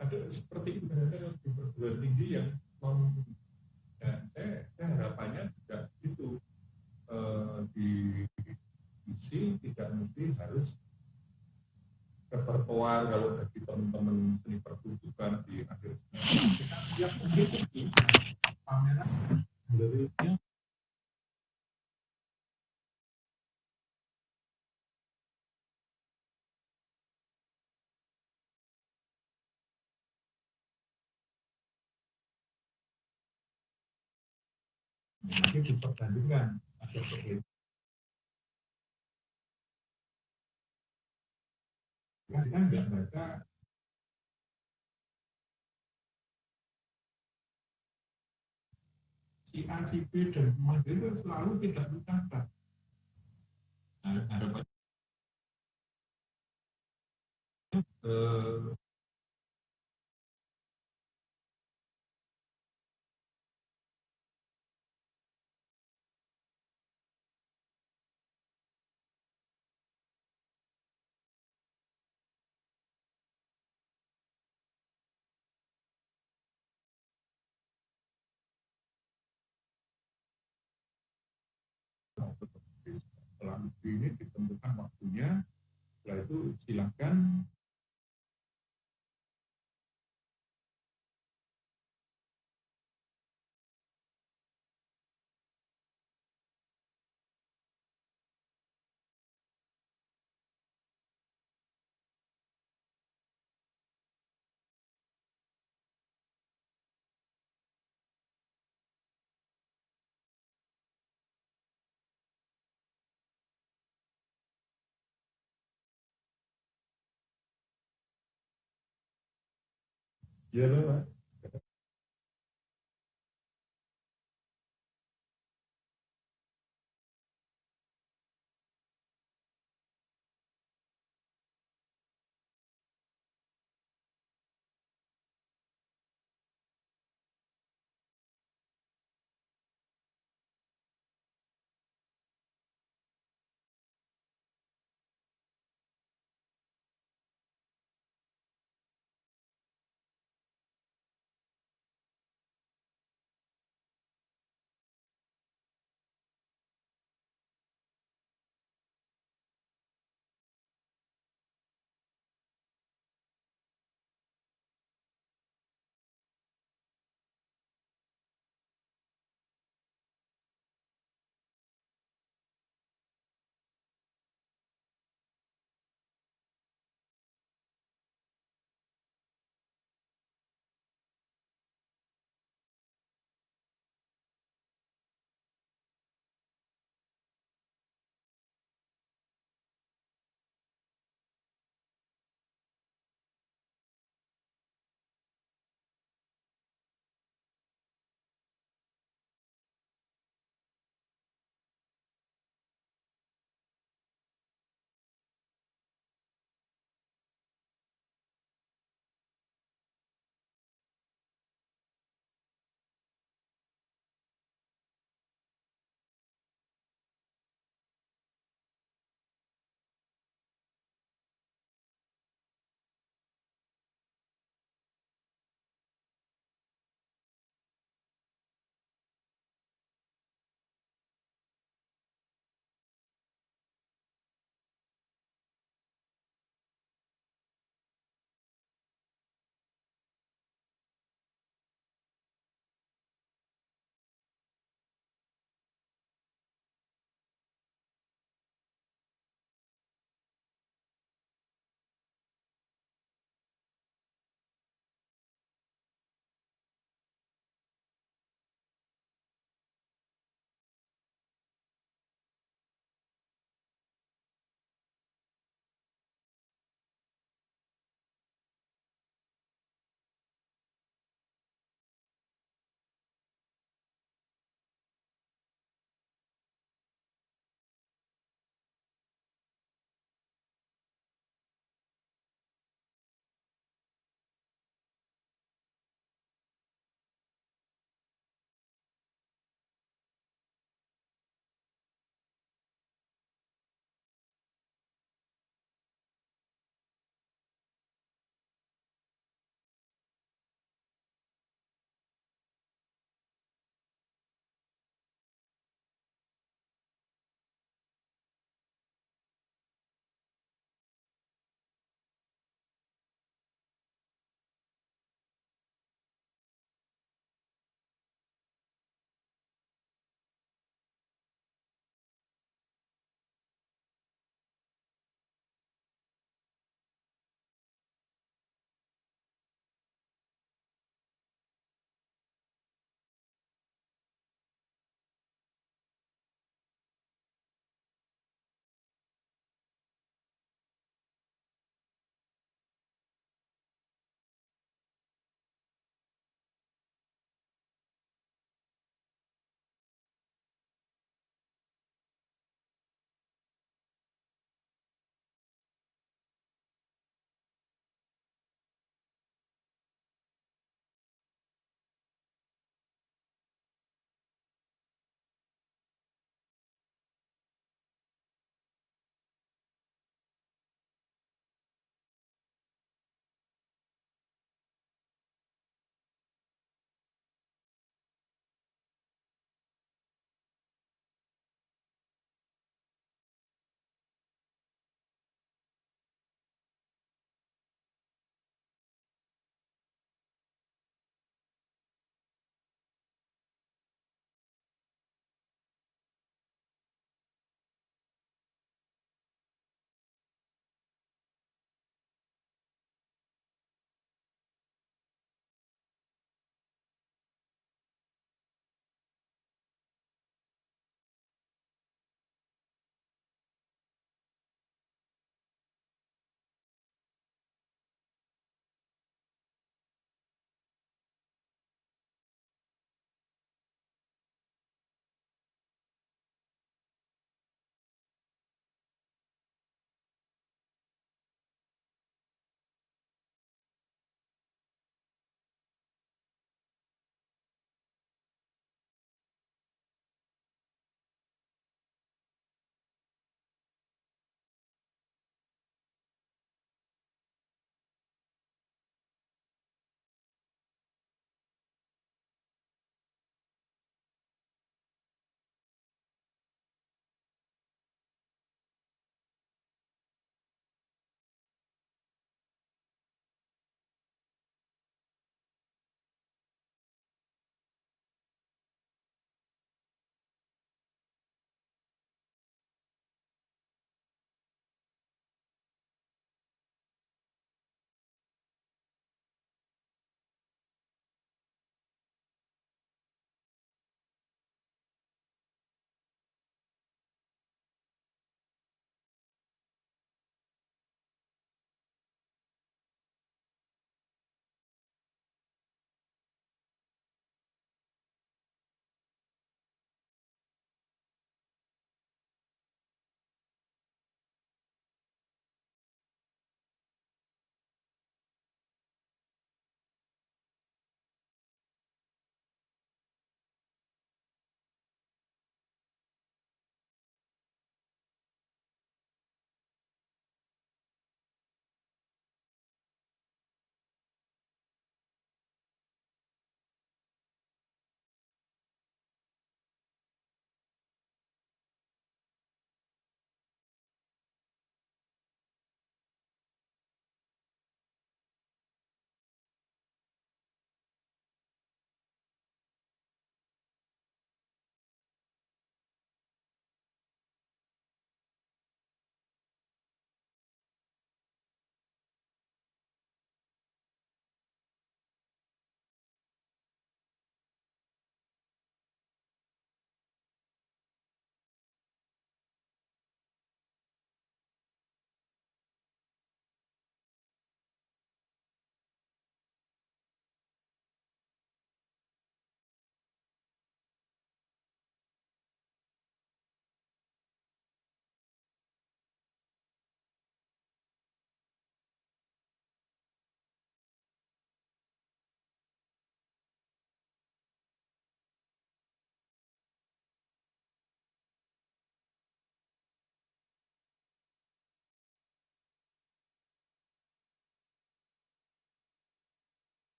[SPEAKER 3] ada seperti itu kadang-kadang di perguruan tinggi yang saya harapannya juga itu di isi tidak mesti harus repertoar kalau bagi teman-teman seni pertunjukan di akhir kita siap mungkin itu pameran galerinya nanti diperbandingkan ada perbedaan. Kita nggak baca si A, si B dan kemudian itu selalu tidak mencatat. Harapan setelah ini ditentukan waktunya, setelah itu silakan ya Pak.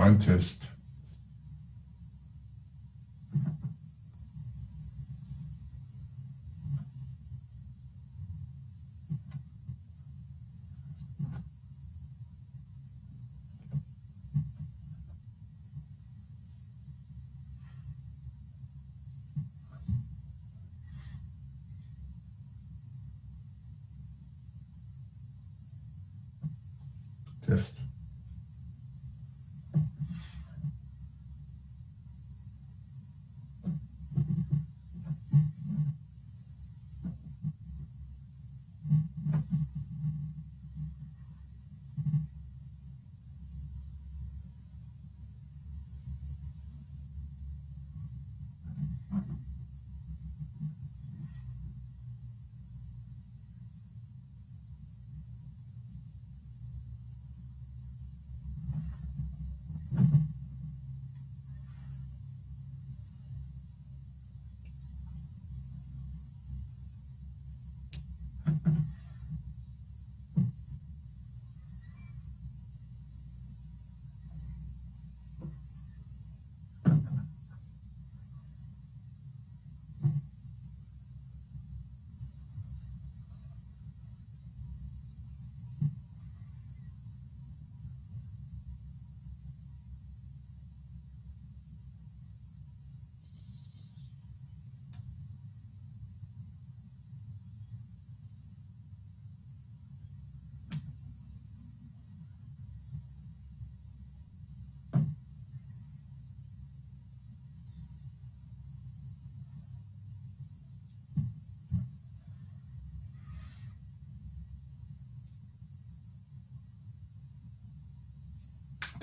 [SPEAKER 6] Mic test. Test.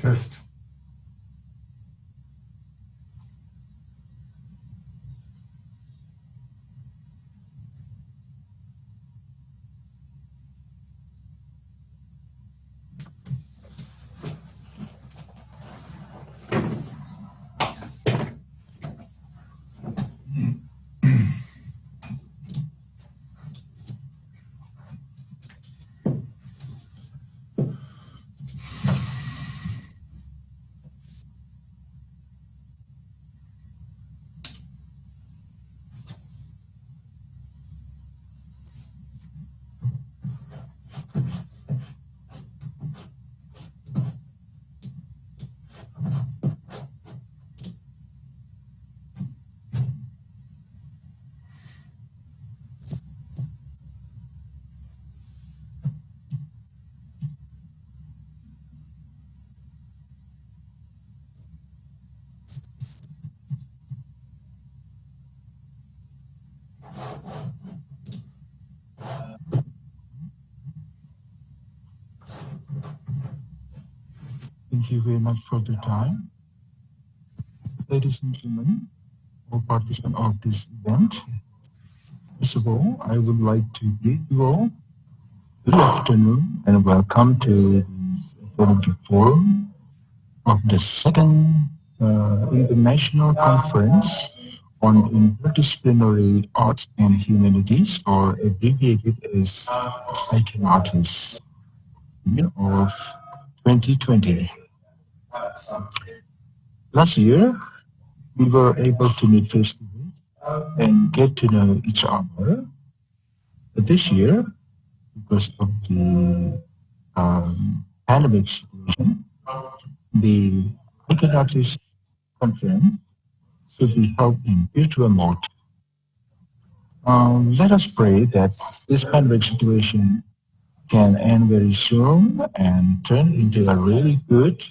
[SPEAKER 6] Test.
[SPEAKER 4] Thank you very much for the time. Ladies and gentlemen, all participants of this event, first of all, I would like to greet you all. Good afternoon and welcome to the forum of the second International Conference on Interdisciplinary Arts and Humanities, or abbreviated as ICONARTIES, of 2020. Last year, we were able to meet face to face and get to know each other. But this year, because of the pandemic situation, the ICONARTIES conference should be held in virtual mode. Let us pray that this pandemic situation can end very soon and turn into a really good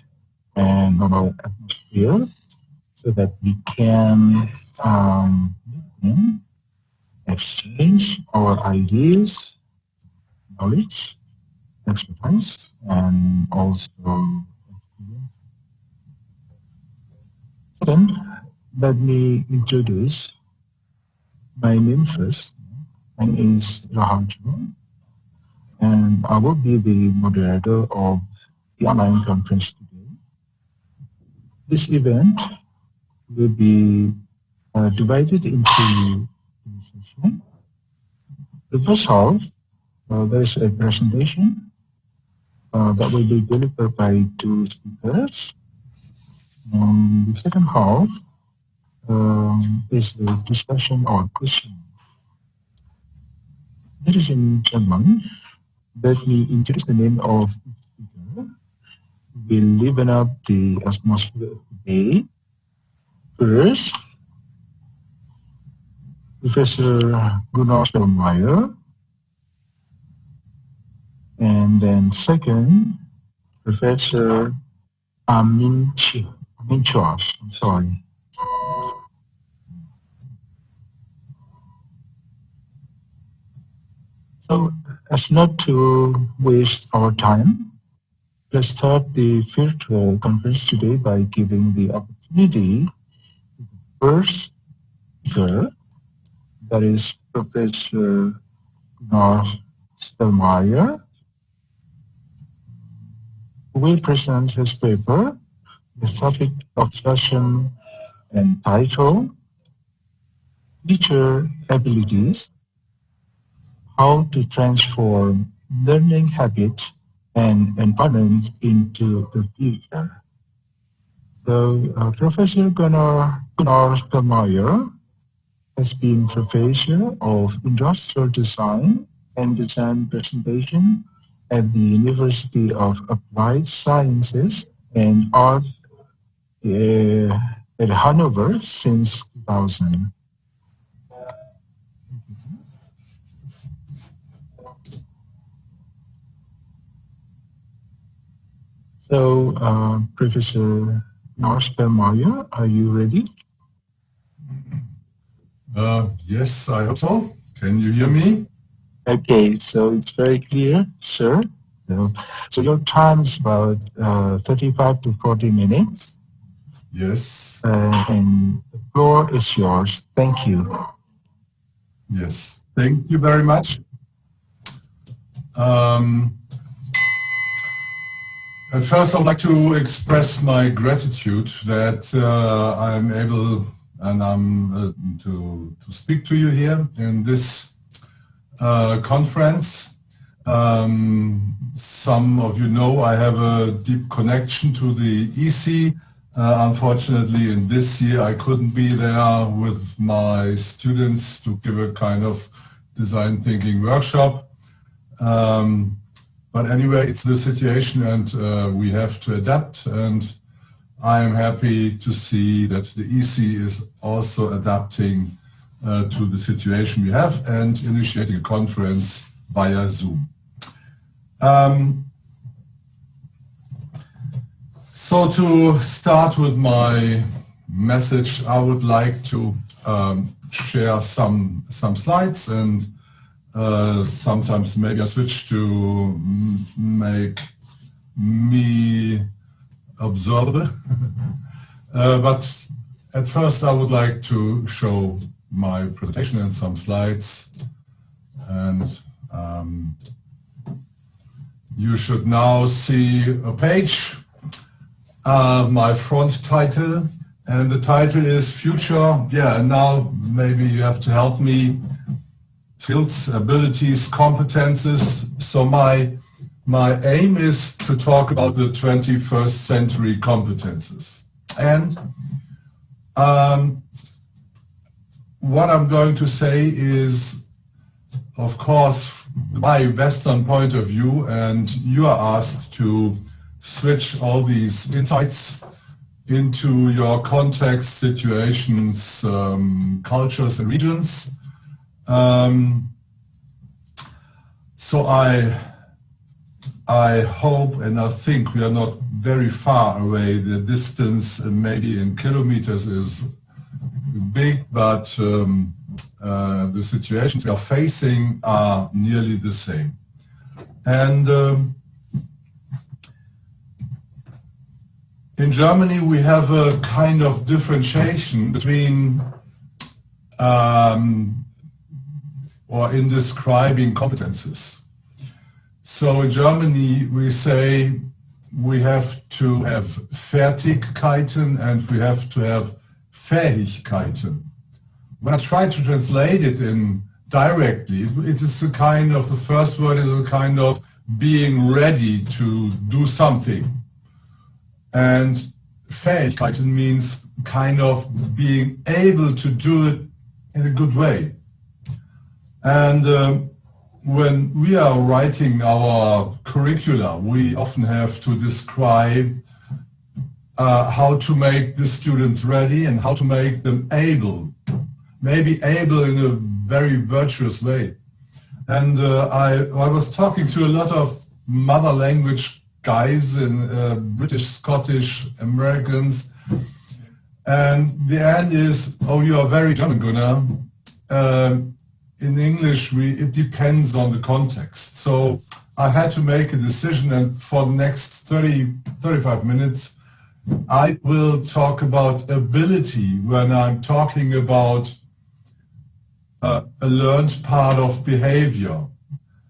[SPEAKER 4] and normal atmosphere so that we can exchange our ideas, knowledge, expertise, and also experience. Second, let me introduce my name first. My name is Johan, and I will be the moderator of the online conference today. This event will be divided into two sessions. The first half, there is a presentation that will be delivered by two speakers. The second half is a discussion or question. Ladies and gentlemen, let me introduce the name of the speaker. We'll liven up the atmosphere of the day. First, Professor Godard, and then second, Professor Amin. I'm sorry. So, as not to waste our time, let's start the virtual conference today by giving the opportunity to the first speaker, that is Professor Godard, who will present his paper. The topic of discussion and title, Teacher Abilities, How to Transform Learning Habits and Environment into the Future. So, Professor Godard has been Professor of Industrial Design and Design Presentation at the University of Applied Sciences and Art at Hanover since 2000. So, Professor Godard, are you ready?
[SPEAKER 7] Yes, I hope so. Can you hear me?
[SPEAKER 4] Okay, so it's very clear, sir. So your time is about 35 to 40 minutes.
[SPEAKER 7] Yes.
[SPEAKER 4] And the floor is yours. Thank you.
[SPEAKER 7] Yes, thank you very much. At first, I'd like to express my gratitude that I'm able and to speak to you here in this conference. Some of you know I have a deep connection to the EC. Unfortunately, in this year, I couldn't be there with my students to give a kind of design thinking workshop. But anyway, it's the situation and we have to adapt, and I am happy to see that the EC is also adapting to the situation we have and initiating a conference via Zoom. So to start with my message, I would like to share some slides, and sometimes maybe I switch to make me observe. But at first I would like to show my presentation and some slides, and you should now see a page, my front title, and the title is Future. Yeah, and now maybe you have to help me. Skills, abilities, competences. So my aim is to talk about the 21st century competences. And what I'm going to say is, of course, my Western point of view, and you are asked to switch all these insights into your context, situations, cultures, and regions. So I hope and I think we are not very far away. The distance, maybe in kilometers, is big, but the situations we are facing are nearly the same. And in Germany, we have a kind of differentiation between or in describing competences. So in Germany, we say we have to have Fertigkeiten and we have to have Fähigkeiten. When I try to translate it in directly, it is a kind of, the first word is a kind of being ready to do something. And Fähigkeiten means kind of being able to do it in a good way. And when we are writing our curricula, we often have to describe how to make the students ready and how to make them able, maybe able in a very virtuous way. And I was talking to a lot of mother language guys in British, Scottish, Americans, and the end is, oh, you are very German, Gunnar. In English, it depends on the context. So I had to make a decision, and for the next 35 minutes, I will talk about ability when I'm talking about a learned part of behavior,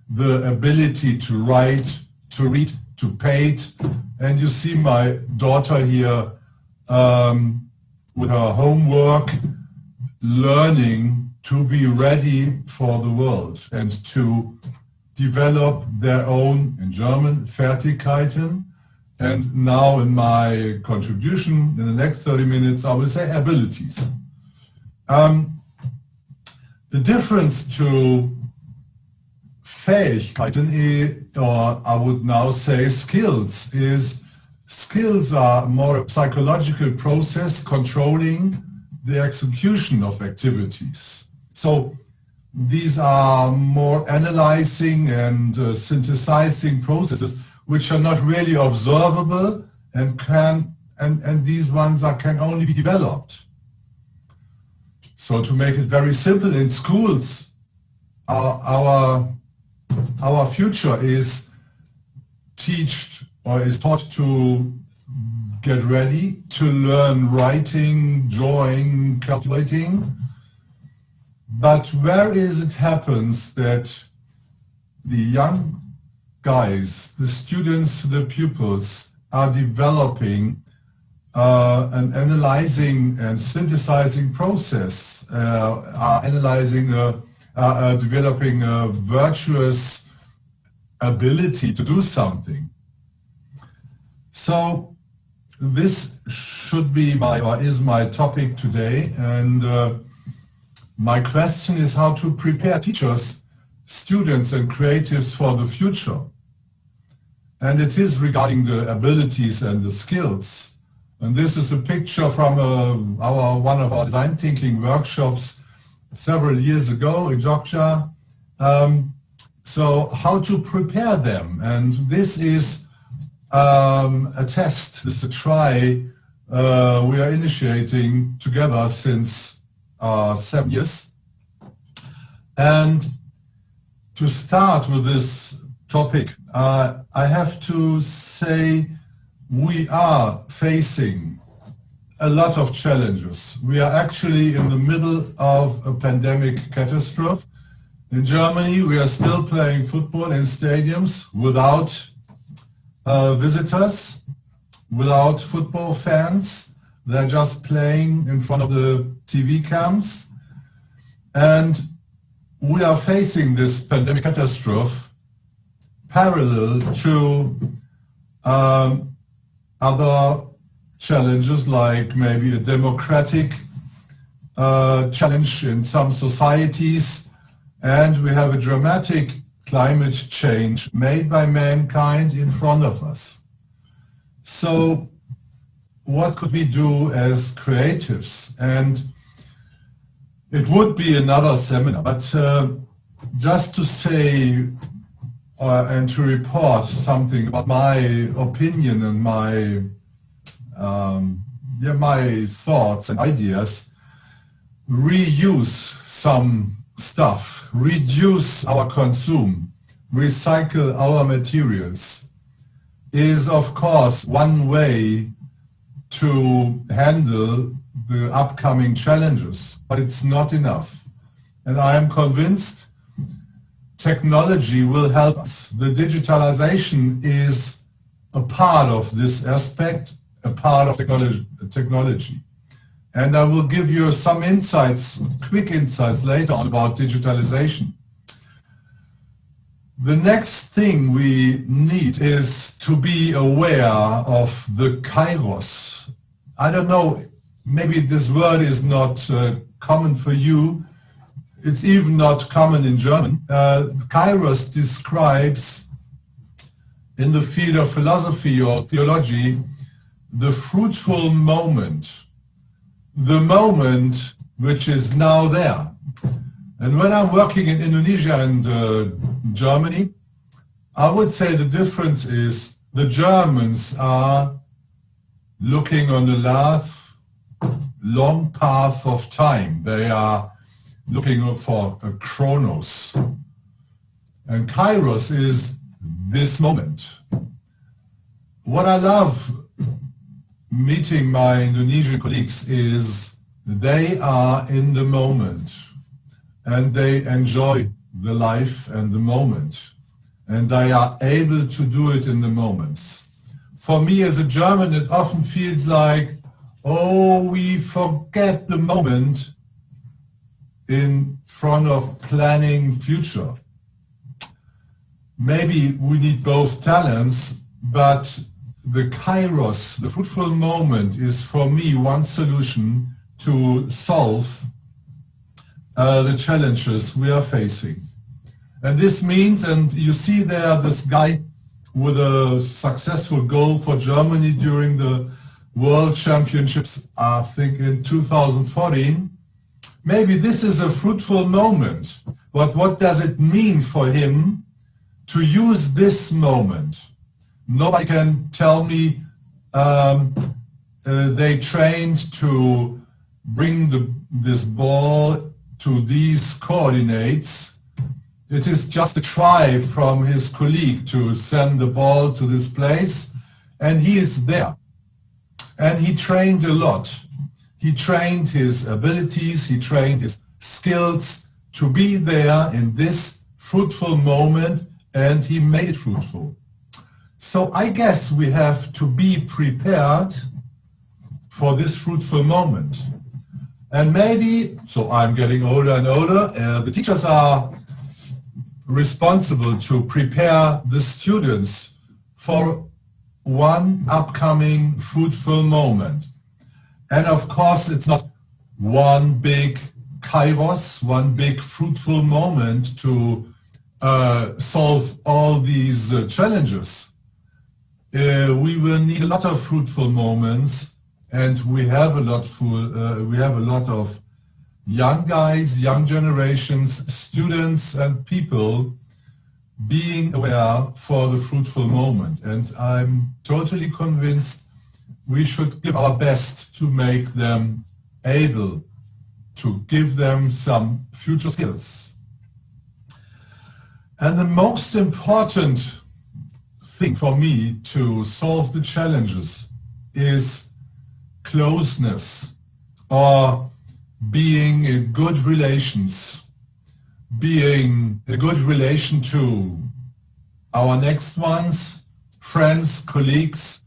[SPEAKER 7] the ability to write, to read, to paint. And you see my daughter here with her homework, learning to be ready for the world and to develop their own, in German, Fertigkeiten. And now in my contribution, in the next 30 minutes, I will say abilities. The difference to Fähigkeiten, or I would now say skills, is skills are more a psychological process controlling the execution of activities. So these are more analyzing and synthesizing processes which are not really observable and these ones can only be developed. So to make it very simple, in schools, our future is taught to get ready to learn writing, drawing, calculating. But where is it happens that the young guys, the students, the pupils are developing an analyzing and synthesizing process, are analyzing, developing a virtuous ability to do something. So this should be is my topic today, and my question is how to prepare teachers, students and creatives for the future. And it is regarding the abilities and the skills. And this is a picture from one of our design thinking workshops several years ago in Yogyakarta. So how to prepare them. And this is a test, this is a try we are initiating together since 7 years. And to start with this topic, I have to say we are facing a lot of challenges. We are actually in the middle of a pandemic catastrophe. In Germany, we are still playing football in stadiums without visitors, without football fans. They're just playing in front of the TV cams. And we are facing this pandemic catastrophe parallel to other challenges, like maybe a democratic challenge in some societies, and we have a dramatic climate change made by mankind in front of us. So what could we do as creatives? And it would be another seminar, but just to say and to report something about my opinion and my thoughts and ideas, reuse some stuff, reduce our consume, recycle our materials is of course one way to handle the upcoming challenges, but it's not enough. And I am convinced technology will help us. The digitalization is a part of this aspect, a part of technology. And I will give you some insights, quick insights later on about digitalization. The next thing we need is to be aware of the kairos. I don't know, maybe this word is not common for you. It's even not common in German. Kairos describes, in the field of philosophy or theology, the fruitful moment, the moment which is now there. And when I'm working in Indonesia and Germany, I would say the difference is the Germans are looking on the last long path of time. They are looking for a chronos. And kairos is this moment. What I love meeting my Indonesian colleagues is they are in the moment and they enjoy the life and the moment, and they are able to do it in the moments. For me as a German, it often feels like, oh, we forget the moment in front of planning future. Maybe we need both talents, but the kairos, the fruitful moment, is for me one solution to solve the challenges we are facing. And this means, and you see there this guy with a successful goal for Germany during the World Championships, I think in 2014. Maybe this is a fruitful moment, but what does it mean for him to use this moment? Nobody can tell me they trained to bring this ball to these coordinates. It is just a try from his colleague to send the ball to this place, and he is there. And he trained a lot. He trained his abilities, he trained his skills to be there in this fruitful moment, and he made it fruitful. So I guess we have to be prepared for this fruitful moment. And maybe, so I'm getting older and older, the teachers are responsible to prepare the students for one upcoming fruitful moment. And of course, it's not one big kairos, one big fruitful moment to solve all these challenges. We will need a lot of fruitful moments, and we have a lot of young guys, young generations, students and people being aware for the fruitful moment. And I'm totally convinced we should give our best to make them able to give them some future skills. And the most important thing for me to solve the challenges is closeness, or being in good relations, being a good relation to our next ones, friends, colleagues,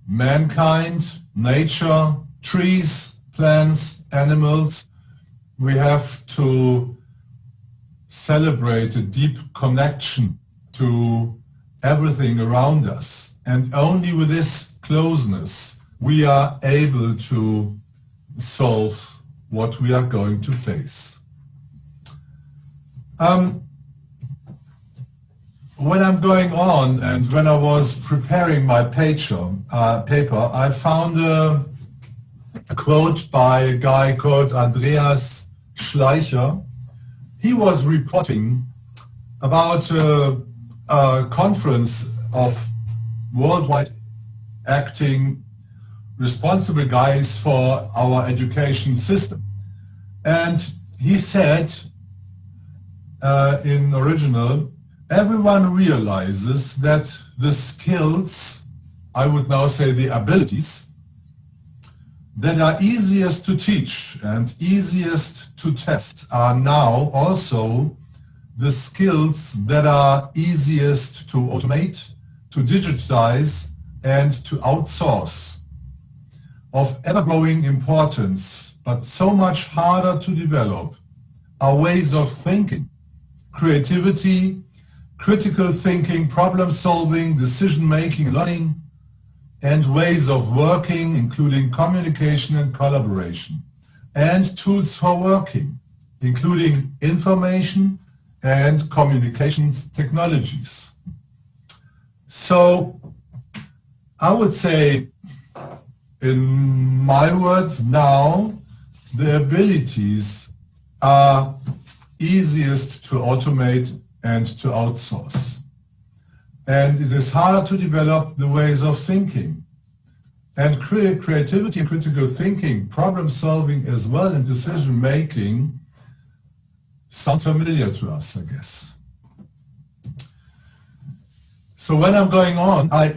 [SPEAKER 7] mankind, nature, trees, plants, animals. We have to celebrate a deep connection to everything around us. And only with this closeness we are able to solve what we are going to face. When I'm going on and when I was preparing my paper, I found a quote by a guy called Andreas Schleicher. He was reporting about a conference of worldwide acting responsible guys for our education system. And he said in original, everyone realizes that the skills, I would now say the abilities, that are easiest to teach and easiest to test are now also the skills that are easiest to automate, to digitize, and to outsource. Of ever-growing importance, but so much harder to develop, are ways of thinking, creativity, critical thinking, problem-solving, decision-making, learning, and ways of working, including communication and collaboration, and tools for working, including information and communications technologies. So I would say, in my words now, the abilities are easiest to automate and to outsource. And it is harder to develop the ways of thinking. And creativity and critical thinking, problem solving as well, and decision making sounds familiar to us, I guess. So when I'm going on, I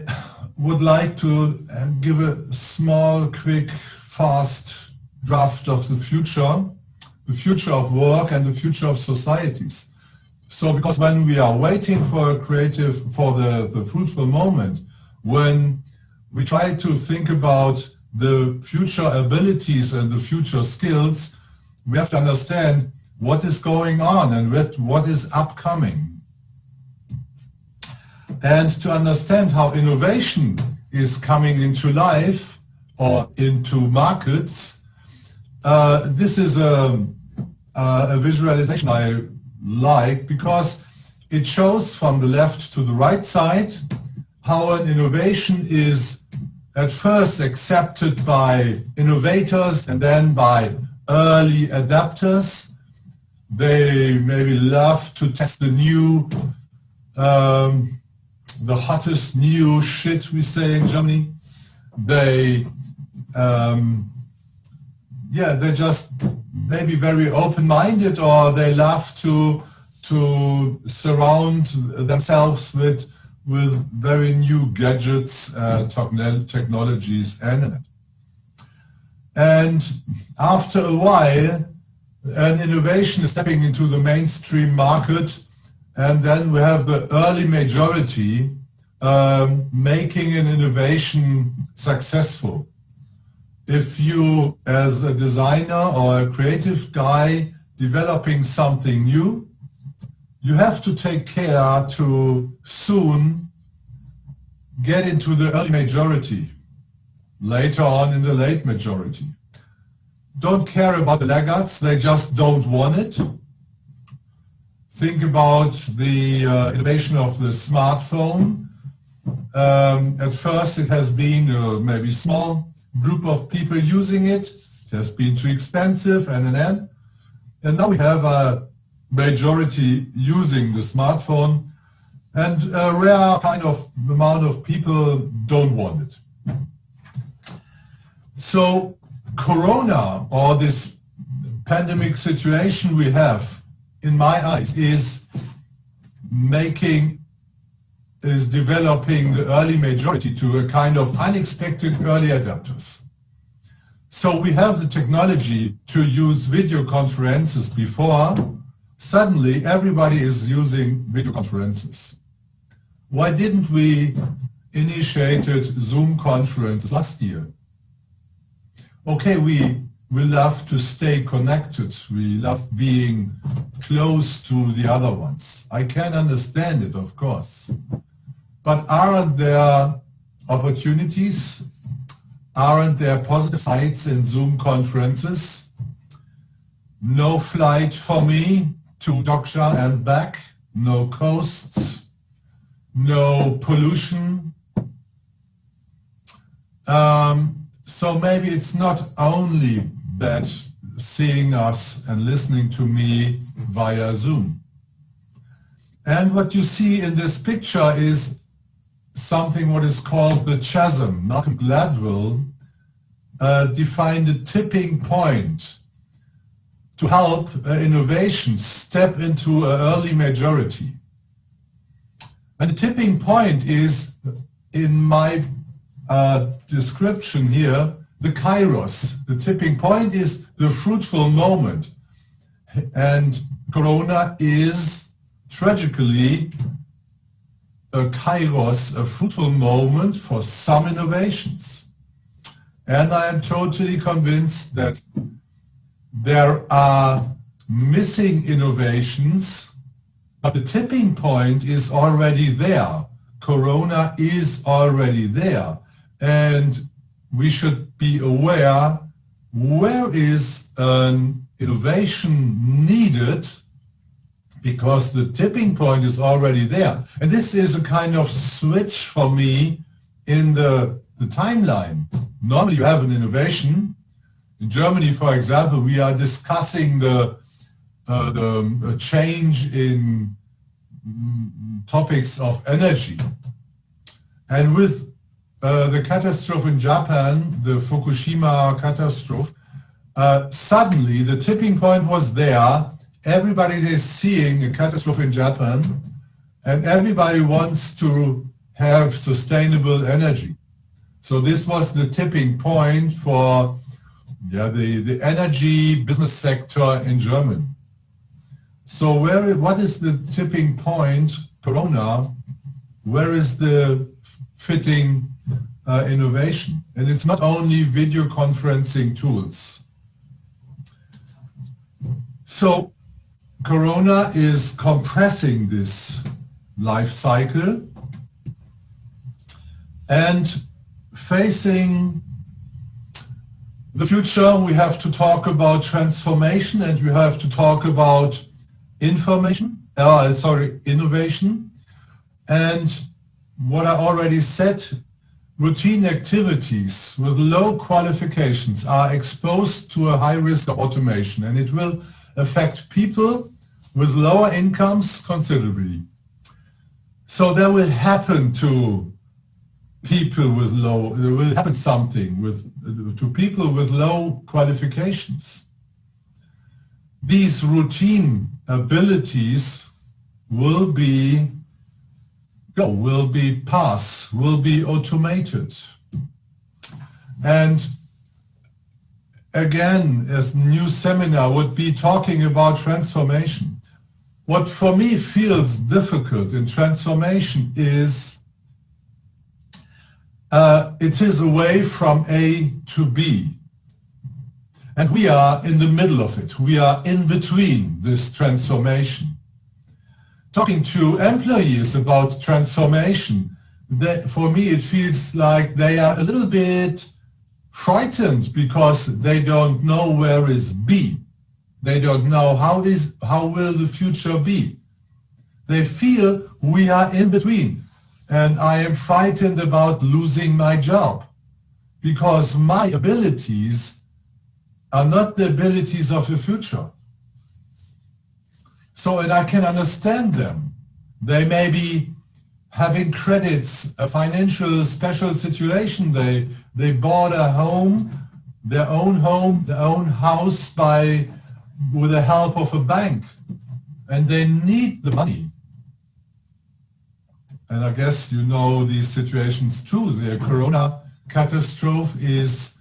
[SPEAKER 7] would like to give a small, quick, fast draft of the future of work and the future of societies. So because when we are waiting for the fruitful moment, when we try to think about the future abilities and the future skills, we have to understand what is going on and what is upcoming. And to understand how innovation is coming into life or into markets, this is a visualization I like because it shows from the left to the right side how an innovation is at first accepted by innovators and then by early adapters. They maybe love to test the new, the hottest new shit, we say in Germany. They're just maybe very open-minded, or they love to surround themselves with very new gadgets, technologies, and after a while, an innovation is stepping into the mainstream market, and then we have the early majority making an innovation successful. If you, as a designer or a creative guy developing something new, you have to take care to soon get into the early majority, later on in the late majority. Don't care about the laggards, they just don't want it. Think about the innovation of the smartphone. At first it has been maybe small group of people using it. It has been too expensive, and now we have a majority using the smartphone, and a rare kind of amount of people don't want it. So Corona, or this pandemic situation we have, in my eyes, is developing the early majority to a kind of unexpected early adapters. So we have the technology to use video conferences before. Suddenly everybody is using video conferences. Why didn't we initiate Zoom conferences last year? Okay, we love to stay connected. We love being close to the other ones. I can understand it, of course. But aren't there opportunities? Aren't there positive sides in Zoom conferences? No flight for me to Yogyakarta and back, no costs, no pollution. So maybe it's not only bad seeing us and listening to me via Zoom. And what you see in this picture is something what is called the chasm. Malcolm Gladwell defined a tipping point to help innovation step into an early majority. And the tipping point is, in my description here, the kairos. The tipping point is the fruitful moment. And Corona is tragically a kairos, a fruitful moment for some innovations. And I am totally convinced that there are missing innovations, but the tipping point is already there. Corona is already there. and we should be aware where is an innovation needed, because the tipping point is already there. And this is a kind of switch for me in the timeline. Normally you have an innovation. In Germany, for example, we are discussing the change in topics of energy. And with the catastrophe in Japan, the Fukushima catastrophe, suddenly the tipping point was there. Everybody is seeing a catastrophe in Japan, and everybody wants to have sustainable energy. So this was the tipping point for the energy business sector in Germany. So what is the tipping point, Corona? Where is the fitting innovation? And it's not only video conferencing tools. So Corona is compressing this life cycle, and facing the future, we have to talk about transformation, and we have to talk about innovation. And what I already said, routine activities with low qualifications are exposed to a high risk of automation, and it will affect people with lower incomes considerably. So there will happen to people with to people with low qualifications. These routine abilities will be automated. And again, as new seminar would be talking about transformation. What for me feels difficult in transformation is it is a way from A to B. And we are in the middle of it. We are in between this transformation. Talking to employees about transformation, for me it feels like they are a little bit frightened because they don't know where is B. They don't know how will the future be. They feel we are in between, and I am frightened about losing my job because my abilities are not the abilities of the future. So, and I can understand them. They may be having credits, a financial special situation. They bought a home, their own house with the help of a bank, and they need the money. And I guess you know these situations too. The Corona catastrophe is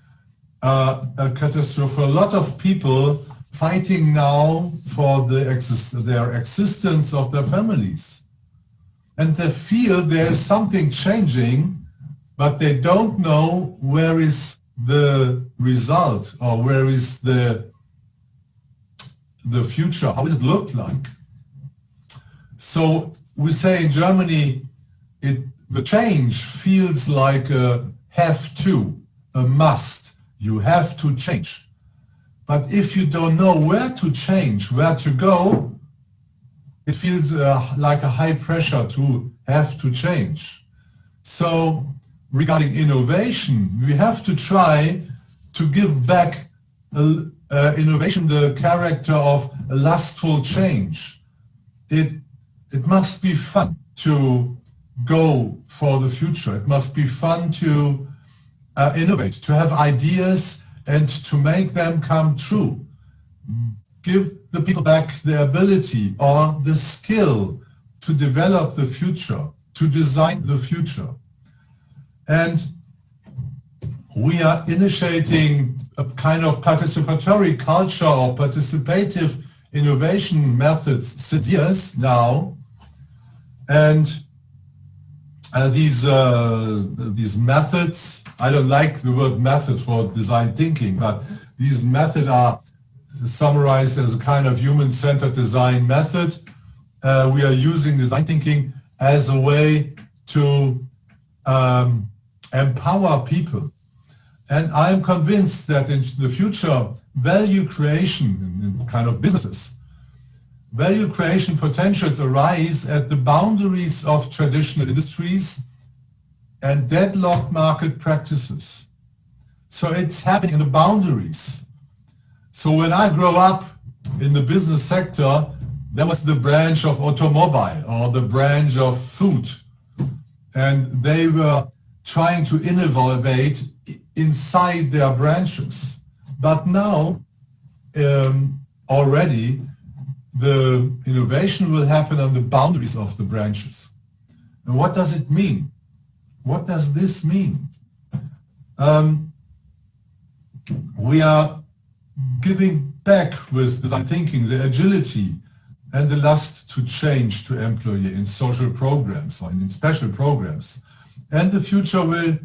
[SPEAKER 7] a catastrophe for a lot of people fighting now for their existence of their families. And they feel there is something changing, but they don't know where is the result or where is the future, how does it look like? So we say in Germany, the change feels like a have to, a must. You have to change. But if you don't know where to change, where to go, it feels like a high pressure to have to change. So regarding innovation, we have to try to give back innovation the character of a lustful change. It must be fun to go for the future. It must be fun to innovate, to have ideas and to make them come true. Give the people back the ability or the skill to develop the future, to design the future. And we are initiating a kind of participatory culture or participative innovation methods since years now. And these methods, I don't like the word method for design thinking, but these methods are summarized as a kind of human-centered design method. We are using design thinking as a way to empower people. And I'm convinced that in the future, value creation in kind of businesses, value creation potentials arise at the boundaries of traditional industries and deadlocked market practices. So it's happening in the boundaries. So when I grow up in the business sector, there was the branch of automobile or the branch of food. And they were trying to innovate inside their branches. But now, already, the innovation will happen on the boundaries of the branches. And what does it mean? What does this mean? We are giving back with design thinking the agility and the lust to change to employee in social programs or in special programs. And the future will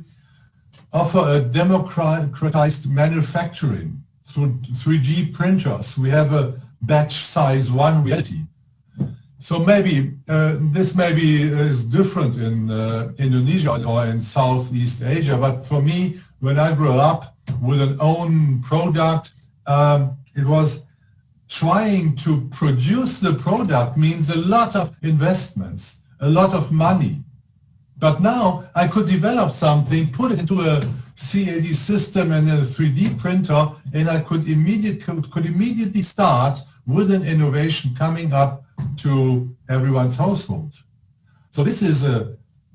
[SPEAKER 7] offer a democratized manufacturing through 3D printers. We have a batch size 1 reality. So maybe this maybe is different in Indonesia or in Southeast Asia, but for me, when I grew up with an own product, it was trying to produce the product means a lot of investments, a lot of money. But now I could develop something, put it into a CAD system and a 3D printer, and I could immediately start with an innovation coming up to everyone's household. So this is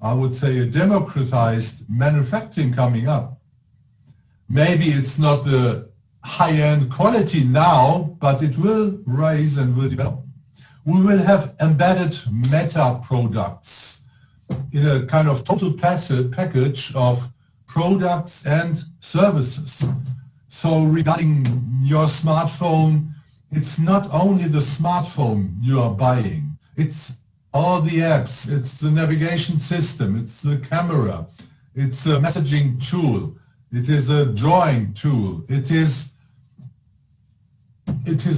[SPEAKER 7] I would say, a democratized manufacturing coming up. Maybe it's not the high-end quality now, but it will rise and will develop. We will have embedded meta products in a kind of total package of products and services. So regarding your smartphone, it's not only the smartphone you are buying, it's all the apps, it's the navigation system, it's the camera, it's a messaging tool, it is a drawing tool, it is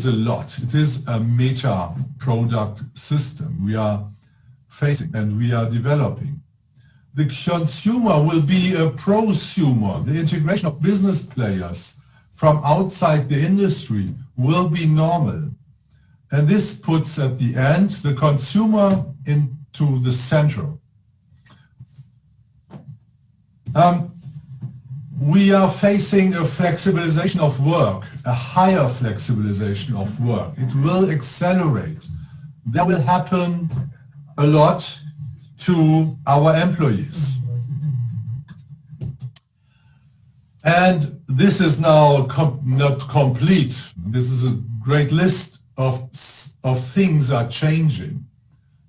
[SPEAKER 7] a lot. It is a meta product system we are facing and we are developing. The consumer will be a prosumer. The integration of business players from outside the industry will be normal. And this puts at the end the consumer into the center. We are facing a flexibilization of work, a higher flexibilization of work. It will accelerate. That will happen a lot to our employees. And this is now not complete. This is a great list of things are changing.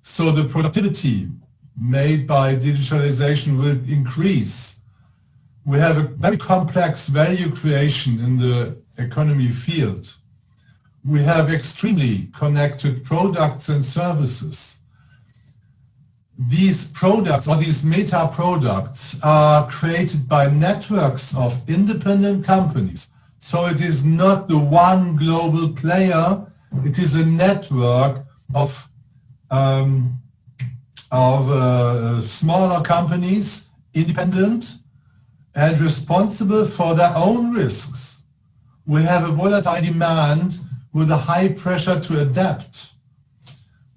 [SPEAKER 7] So the productivity made by digitalization will increase. We have a very complex value creation in the economy field. We have extremely connected products and services. These products or these meta products are created by networks of independent companies. So it is not the one global player, it is a network of smaller companies, independent, and responsible for their own risks. We have a volatile demand with a high pressure to adapt.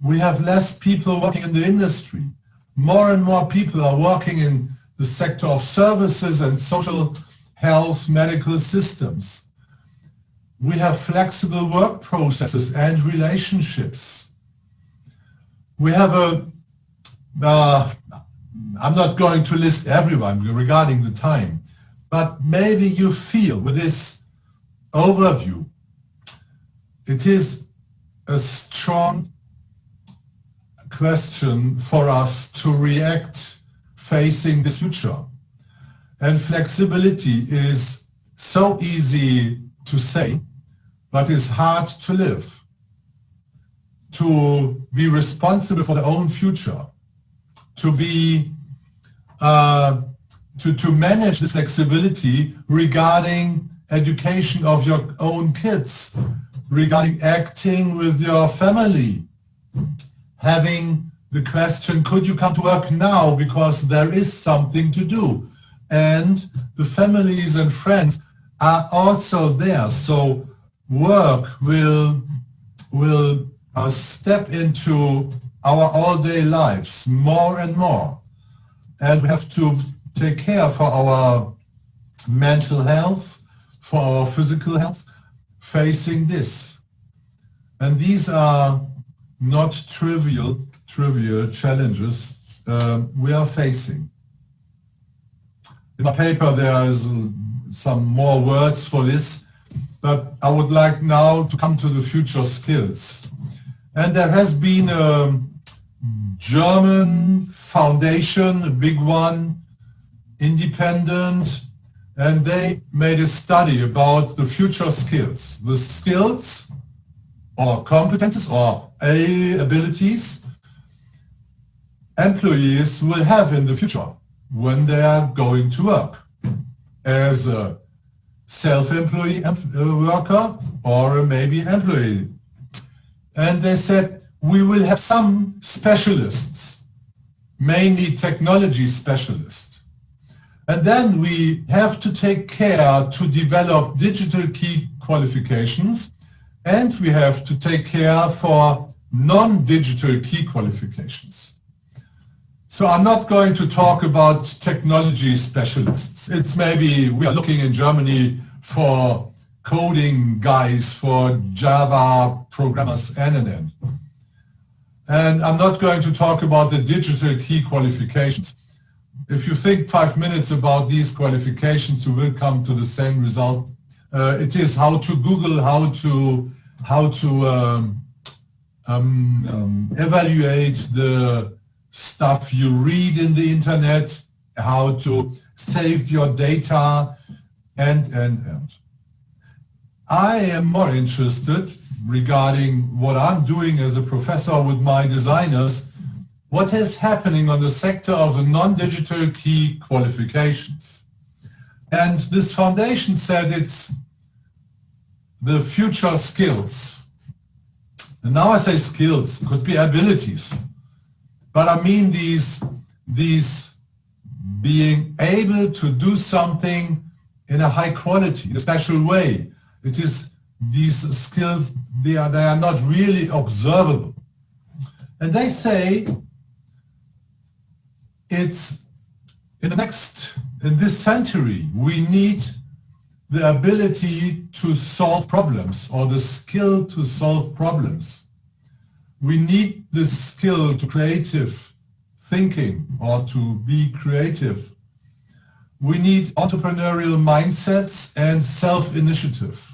[SPEAKER 7] We have less people working in the industry. More and more people are working in the sector of services and social health medical systems. We have flexible work processes and relationships. We have I'm not going to list everyone regarding the time, but maybe you feel with this overview, it is a strong question for us to react facing this future. And flexibility is so easy to say, but it's hard to live. To be responsible for their own future, to be to manage this flexibility regarding education of your own kids, regarding acting with your family, having the question, could you come to work now because there is something to do? and the families and friends are also there. So work will step into our all-day lives more and more. And we have to take care for our mental health, for our physical health, facing this. And these are not trivial challenges we are facing. In my paper there is some more words for this, but I would like now to come to the future skills. And there has been a German foundation, a big one, independent, and they made a study about the future skills. The skills or competences or abilities employees will have in the future when they are going to work as a self-employed worker or maybe employee. And they said, we will have some specialists, mainly technology specialists. And then we have to take care to develop digital key qualifications, and we have to take care for non-digital key qualifications. So I'm not going to talk about technology specialists. It's maybe we are looking in Germany for coding guys, for Java programmers, and. And I'm not going to talk about the digital key qualifications. If you think 5 minutes about these qualifications, you will come to the same result. It is how to Google, how to evaluate the stuff you read in the internet, how to save your data, and. I am more interested regarding what I'm doing as a professor with my designers, what is happening on the sector of the non-digital key qualifications. And this foundation said it's the future skills. And now I say skills, could be abilities. But I mean these being able to do something in a high quality, in a special way. It is these skills, they are not really observable. And they say it's in this century, we need the ability to solve problems or the skill to solve problems. We need the skill to creative thinking or to be creative. We need entrepreneurial mindsets and self-initiative.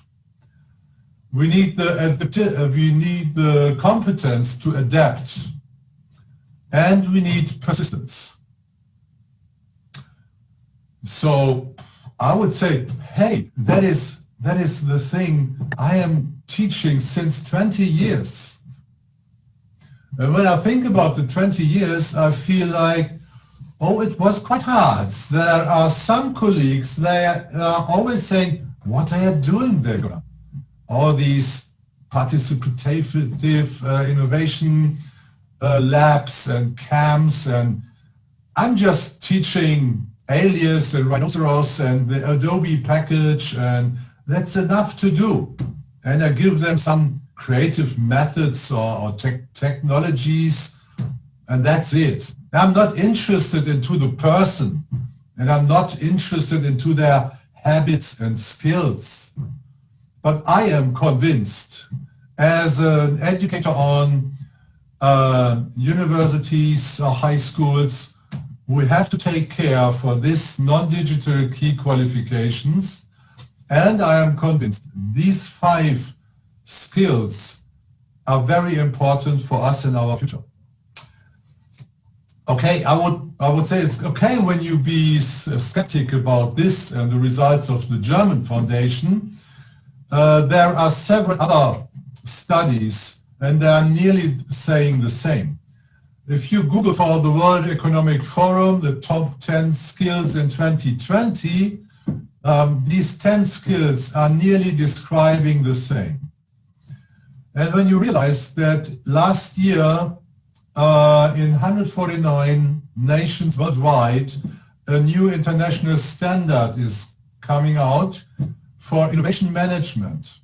[SPEAKER 7] We need the competence to adapt, and we need persistence. So I would say, hey, that is the thing I am teaching since 20 years. And when I think about the 20 years, I feel like, oh, it was quite hard. There are some colleagues, they are always saying, what are you doing there? All these participative innovation labs and camps, and I'm just teaching Alias and Rhinoceros and the Adobe package, and that's enough to do. And I give them some creative methods or technologies, and that's it. I'm not interested into the person, and I'm not interested into their habits and skills. But I am convinced, as an educator on universities or high schools, we have to take care for this non-digital key qualifications. And I am convinced these 5 skills are very important for us in our future. Okay, I would say it's okay when you be skeptic about this and the results of the German Foundation. There are several other studies, and they are nearly saying the same. If you Google for the World Economic Forum, the top 10 skills in 2020, these 10 skills are nearly describing the same. And when you realize that last year, in 149 nations worldwide, a new international standard is coming out for innovation management.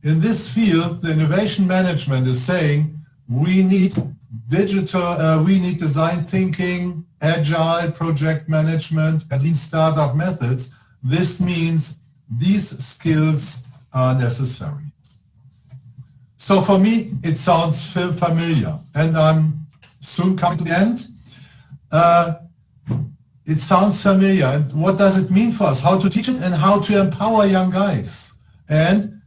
[SPEAKER 7] In this field, the innovation management is saying we need we need design thinking, agile project management, and lean startup methods. This means these skills are necessary. So for me, it sounds familiar, and I'm soon coming to the end. It sounds familiar, and what does it mean for us? How to teach it and how to empower young guys. And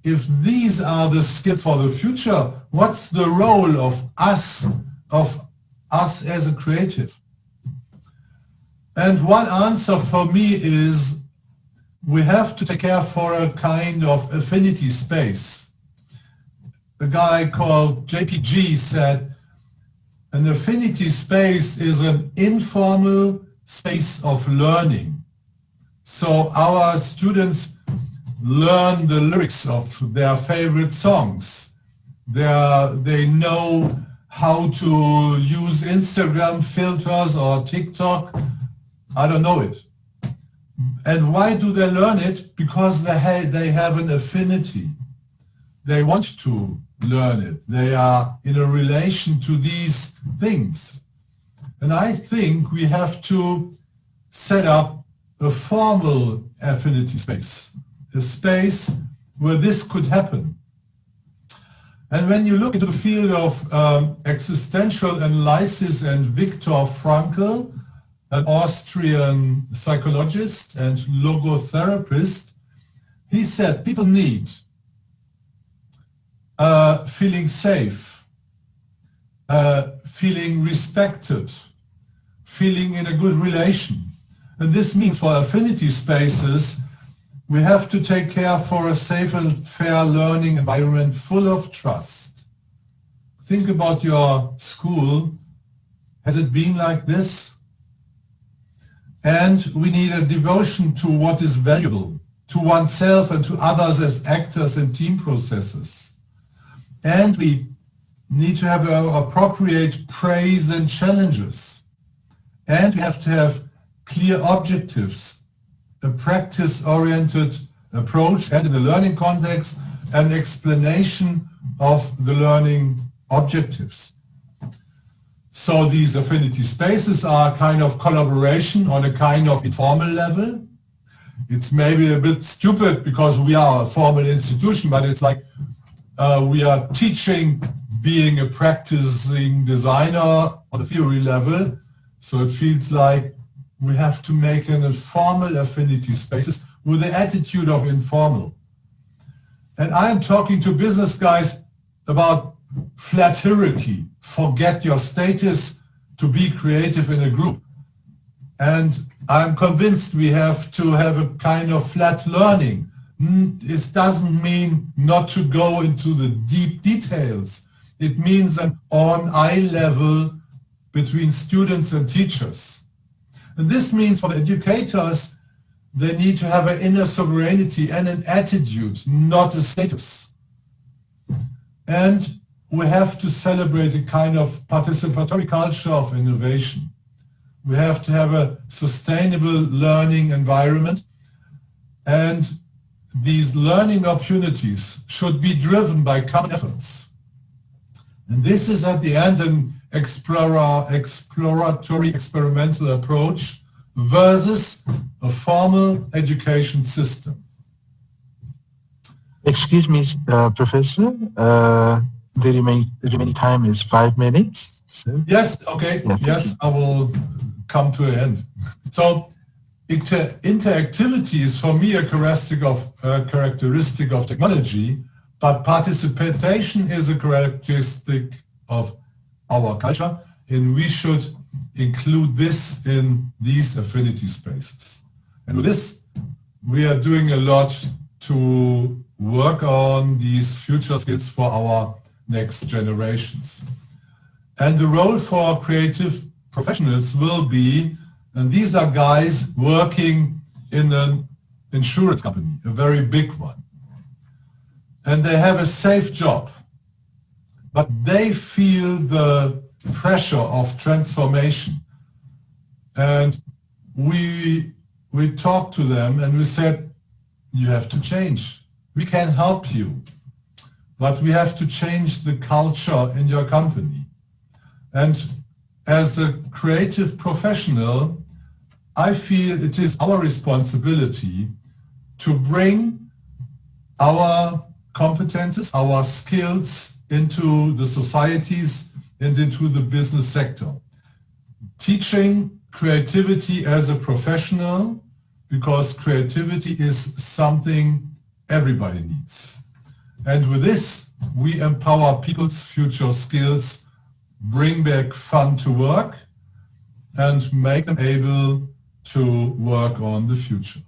[SPEAKER 7] if these are the skills for the future, what's the role of us as a creative? And one answer for me is we have to take care for a kind of affinity space. A guy called JPG said, an affinity space is an informal space of learning. So our students learn the lyrics of their favorite songs. They know how to use Instagram filters or TikTok. I don't know it. And why do they learn it? Because they have an affinity. They want to learn it. They are in a relation to these things. And I think we have to set up a formal affinity space, a space where this could happen. And when you look into the field of existential analysis and Viktor Frankl, an Austrian psychologist and logotherapist, he said people need feeling safe, feeling respected, feeling in a good relation. And this means for affinity spaces, we have to take care for a safe and fair learning environment full of trust. Think about your school. Has it been like this? And we need a devotion to what is valuable, to oneself and to others as actors in team processes. And we need to have appropriate praise and challenges. And we have to have clear objectives, a practice-oriented approach, and in the learning context, an explanation of the learning objectives. So these affinity spaces are kind of collaboration on a kind of informal level. It's maybe a bit stupid because we are a formal institution, but it's like we are teaching being a practicing designer on the theory level. So it feels like we have to make an informal affinity spaces with the attitude of informal. And I am talking to business guys about flat hierarchy. Forget your status to be creative in a group. And I'm convinced we have to have a kind of flat learning. This doesn't mean not to go into the deep details. It means an on-eye level between students and teachers. And this means for the educators, they need to have an inner sovereignty and an attitude, not a status. And we have to celebrate a kind of participatory culture of innovation. We have to have a sustainable learning environment, and these learning opportunities should be driven by common efforts. And this is at the end an exploratory experimental approach versus a formal education system.
[SPEAKER 4] Excuse me, Professor. The remaining time is 5 minutes. So.
[SPEAKER 7] Yes, okay. Yeah, yes, I will come to an end. So interactivity is for me a characteristic of technology, but participation is a characteristic of our culture, and we should include this in these affinity spaces. And with this, we are doing a lot to work on these future skills for our next generations. And the role for creative professionals will be, and these are guys working in an insurance company, a very big one. And they have a safe job, but they feel the pressure of transformation. And we talked to them and we said, you have to change. We can help you, but we have to change the culture in your company. And as a creative professional, I feel it is our responsibility to bring our competences, our skills into the societies and into the business sector. Teaching creativity as a professional, because creativity is something everybody needs. And with this, we empower people's future skills, bring back fun to work, and make them able to work on the future.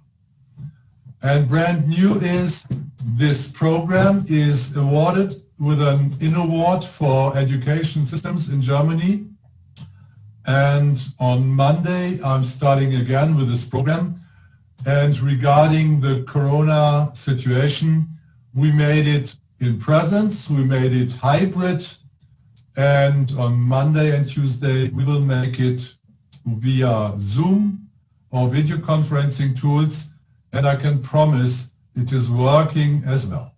[SPEAKER 7] And brand new is this program is awarded with an InAward for education systems in Germany. And on Monday, I'm starting again with this program. And regarding the Corona situation, we made it in presence, we made it hybrid, and on Monday and Tuesday, we will make it via Zoom or video conferencing tools, and I can promise it is working as well.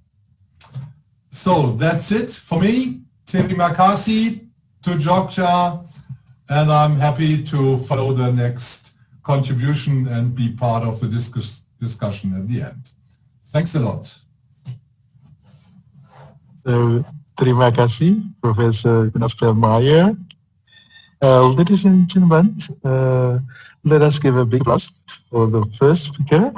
[SPEAKER 7] So that's it for me. Terima kasih to Jogja, and I'm happy to follow the next contribution and be part of the discussion at the end. Thanks a lot.
[SPEAKER 4] Terima kasih, Professor Gunnar. Ladies and gentlemen, let us give a big applause for the first speaker.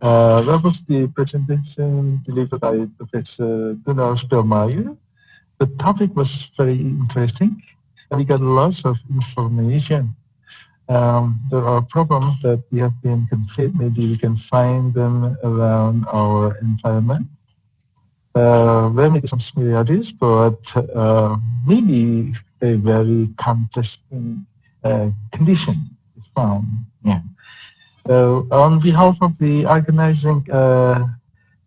[SPEAKER 4] That was the presentation delivered by Professor Gunnar Spelmeijer. The topic was very interesting, and we got lots of information. There are problems that we have been confronted. Maybe we can find them around our environment. There may be some similarities, but maybe a very contrasting condition is found. Yeah. So on behalf of the organizing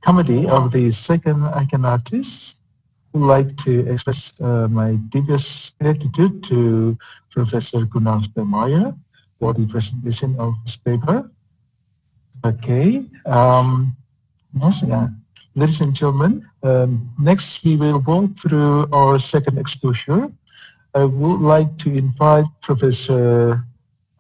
[SPEAKER 4] committee of the second ICONARTIES, I would like to express my deepest gratitude to Professor Gunnar Spelmeijer for the presentation of his paper. Okay. Yes, yeah. Ladies and gentlemen, next we will walk through our second exposure. I would like to invite Professor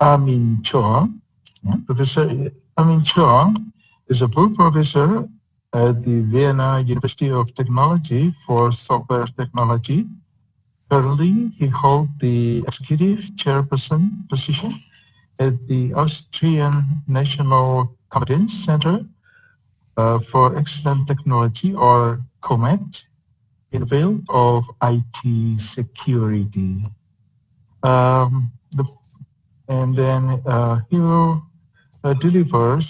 [SPEAKER 4] Amin Johan. Yeah. Professor Amin Johan is a full professor at the Vienna University of Technology for Software Technology. Currently, he holds the executive chairperson position at the Austrian National Competence Center for Excellent Technology, or COMET, in the field of IT security. And then he will deliver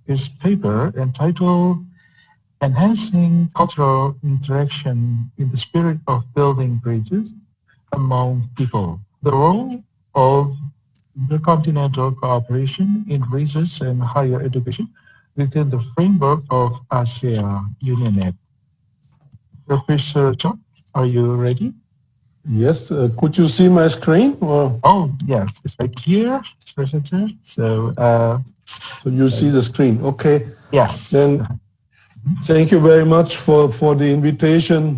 [SPEAKER 4] his paper entitled Enhancing Cultural Interaction in the Spirit of Building Bridges Among People, the Role of Intercontinental Cooperation in Research and Higher Education within the framework of ASEAN UNINET. Professor John, are you ready?
[SPEAKER 2] Yes, could you see my screen? Or?
[SPEAKER 4] Oh, yes, it's right here, Professor. So
[SPEAKER 2] you see the screen, okay.
[SPEAKER 4] Yes.
[SPEAKER 2] Then thank you very much for the invitation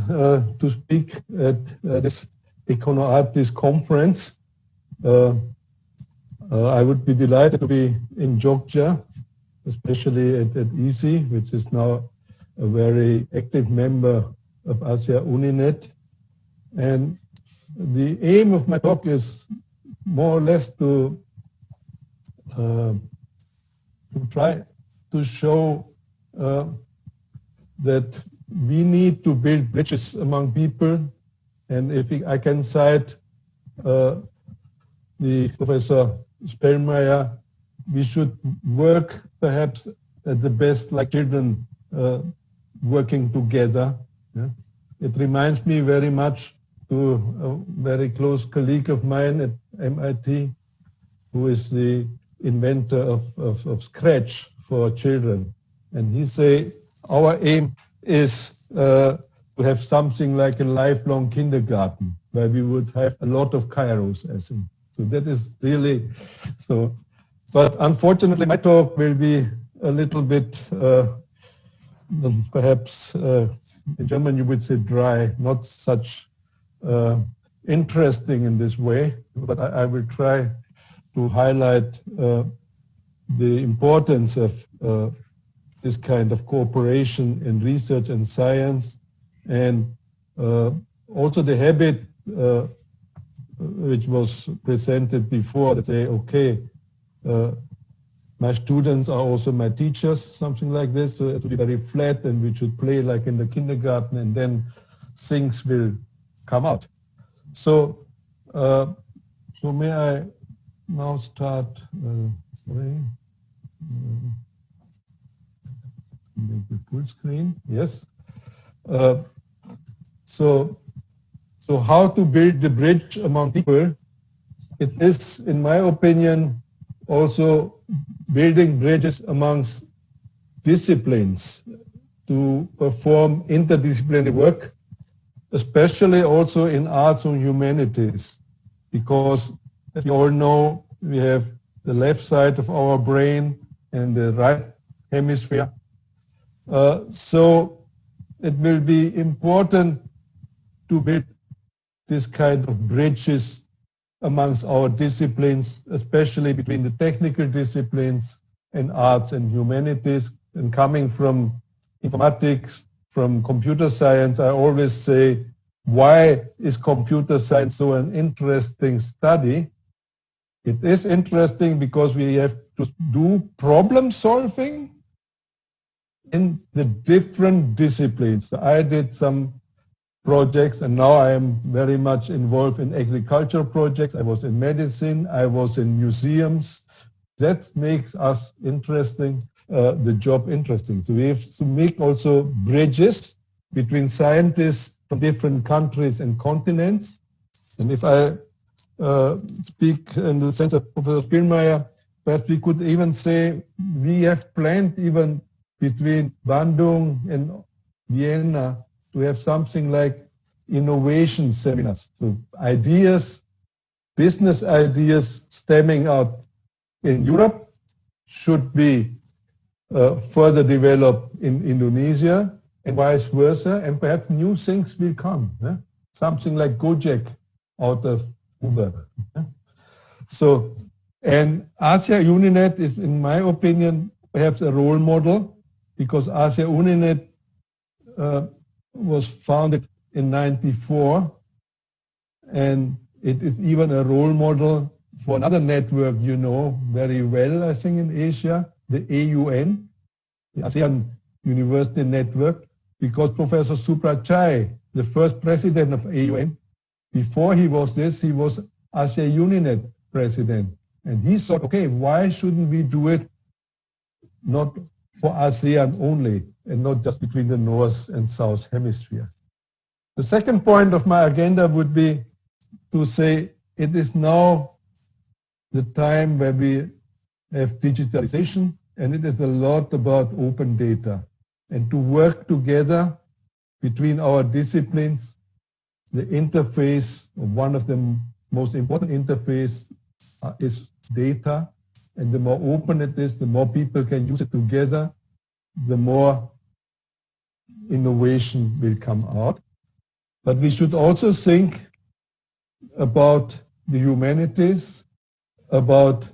[SPEAKER 2] to speak at this ICONARTIES conference. I would be delighted to be in Jogja, especially at EASY, which is now a very active member of ASEAN UNINET. And the aim of my talk is more or less to try to show that we need to build bridges among people. And if I can cite the Professor Spelmeijer, we should work perhaps at the best like children working together. Yeah? It reminds me very much to a very close colleague of mine at MIT, who is the inventor of Scratch for children. And he say, our aim
[SPEAKER 8] is to have something like a lifelong kindergarten where we would have a lot of kairos, I think. So that is really so. But unfortunately, my talk will be a little bit, perhaps in German you would say dry, not such interesting in this way. But I will try to highlight the importance of this kind of cooperation in research and science, and also the habit which was presented before, to say, okay, my students are also my teachers, something like this, so it will be very flat and we should play like in the kindergarten and then things will come out. So, so may I now start, sorry, make the full screen, yes. So how to build the bridge among people? It is, in my opinion, also building bridges amongst disciplines to perform interdisciplinary work, especially also in arts and humanities, because as you all know, we have the left side of our brain and the right hemisphere. So it will be important to build this kind of bridges amongst our disciplines, especially between the technical disciplines and arts and humanities. And coming from informatics, from computer science, I always say, why is computer science so an interesting study? It is interesting because we have to do problem solving in the different disciplines. So I did some projects, and now I am very much involved in agriculture projects. I was in medicine, I was in museums. That makes us interesting, the job interesting. So we have to make also bridges between scientists from different countries and continents. And if I speak in the sense of Professor Spielmeier, perhaps we could even say we have planned even between Bandung and Vienna to have something like innovation seminars. So ideas, business ideas stemming out in Europe should be further developed in Indonesia and vice versa, and perhaps new things will come. Something like Gojek out of Uber. So, and Asia Uninet is, in my opinion, perhaps a role model, because Asia Uninet was founded in '94, and it is even a role model for another network you know very well, I think, in Asia, the AUN, the ASEAN University Network, because Professor Suprachai, the first president of AUN, before he was this, he was Asia Uninet president. And he thought, okay, why shouldn't we do it not for ASEAN only, and not just between the North and South Hemisphere? The second point of my agenda would be to say it is now the time where we have digitalization, and it is a lot about open data, and to work together between our disciplines. The interface, one of the most important interface is data, and the more open it is, the more people can use it together, the more innovation will come out. But we should also think about the humanities, about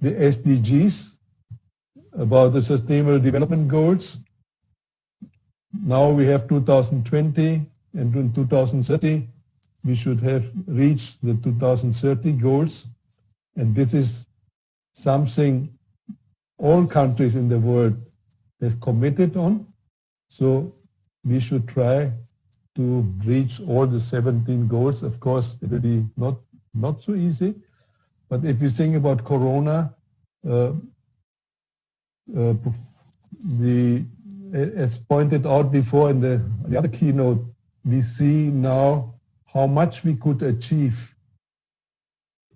[SPEAKER 8] the SDGs, about the Sustainable Development Goals. Now we have 2020, and in 2030 we should have reached the 2030 goals. And this is something all countries in the world have committed on. So we should try to reach all the 17 goals. Of course, it will be not so easy. But if you think about Corona, as pointed out before in the other keynote, we see now how much we could achieve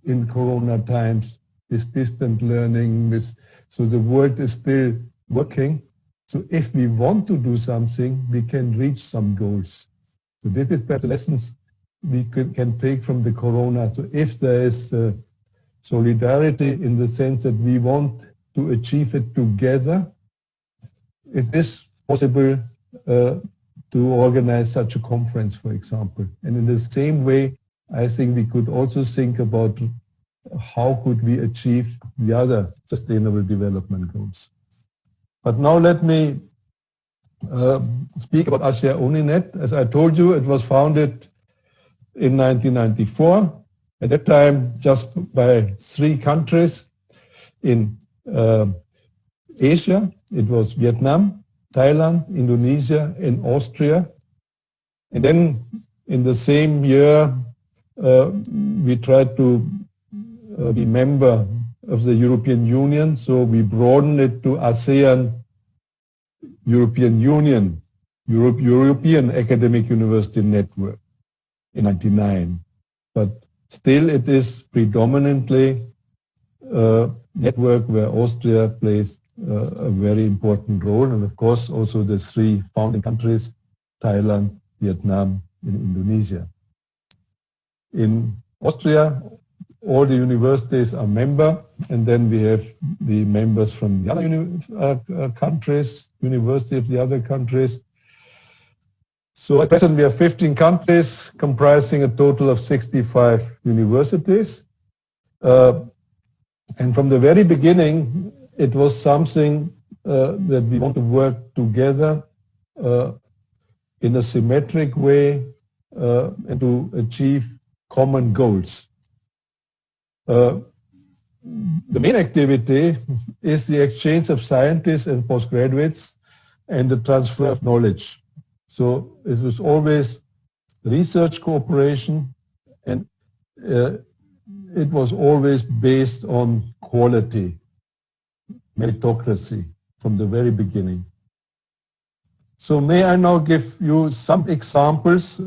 [SPEAKER 8] in Corona times with distant learning. So the world is still working, So if we want to do something, we can reach some goals. So this is perhaps the lessons we can take from the corona. So if there is solidarity in the sense that we want to achieve it together, it is possible to organize such a conference, for example. And in the same way, I think we could also think about how could we achieve the other sustainable development goals. But now let me speak about Asia Uninet. As I told you, it was founded in 1994. At that time, just by 3 countries in Asia. It was Vietnam, Thailand, Indonesia, and Austria. And then in the same year, we tried to be member of the European Union, so we broadened it to ASEAN, European Union, European Academic University Network in 1999. But still it is predominantly a network where Austria plays a very important role, and of course also the 3 founding countries, Thailand, Vietnam, and Indonesia. In Austria, all the universities are member, and then we have the members from the other countries, university of the other countries. So at present we have 15 countries comprising a total of 65 universities. And from the very beginning, it was something that we want to work together in a symmetric way and to achieve common goals. The main activity is the exchange of scientists and postgraduates and the transfer of knowledge. So it was always research cooperation, and it was always based on quality, meritocracy from the very beginning. So may I now give you some examples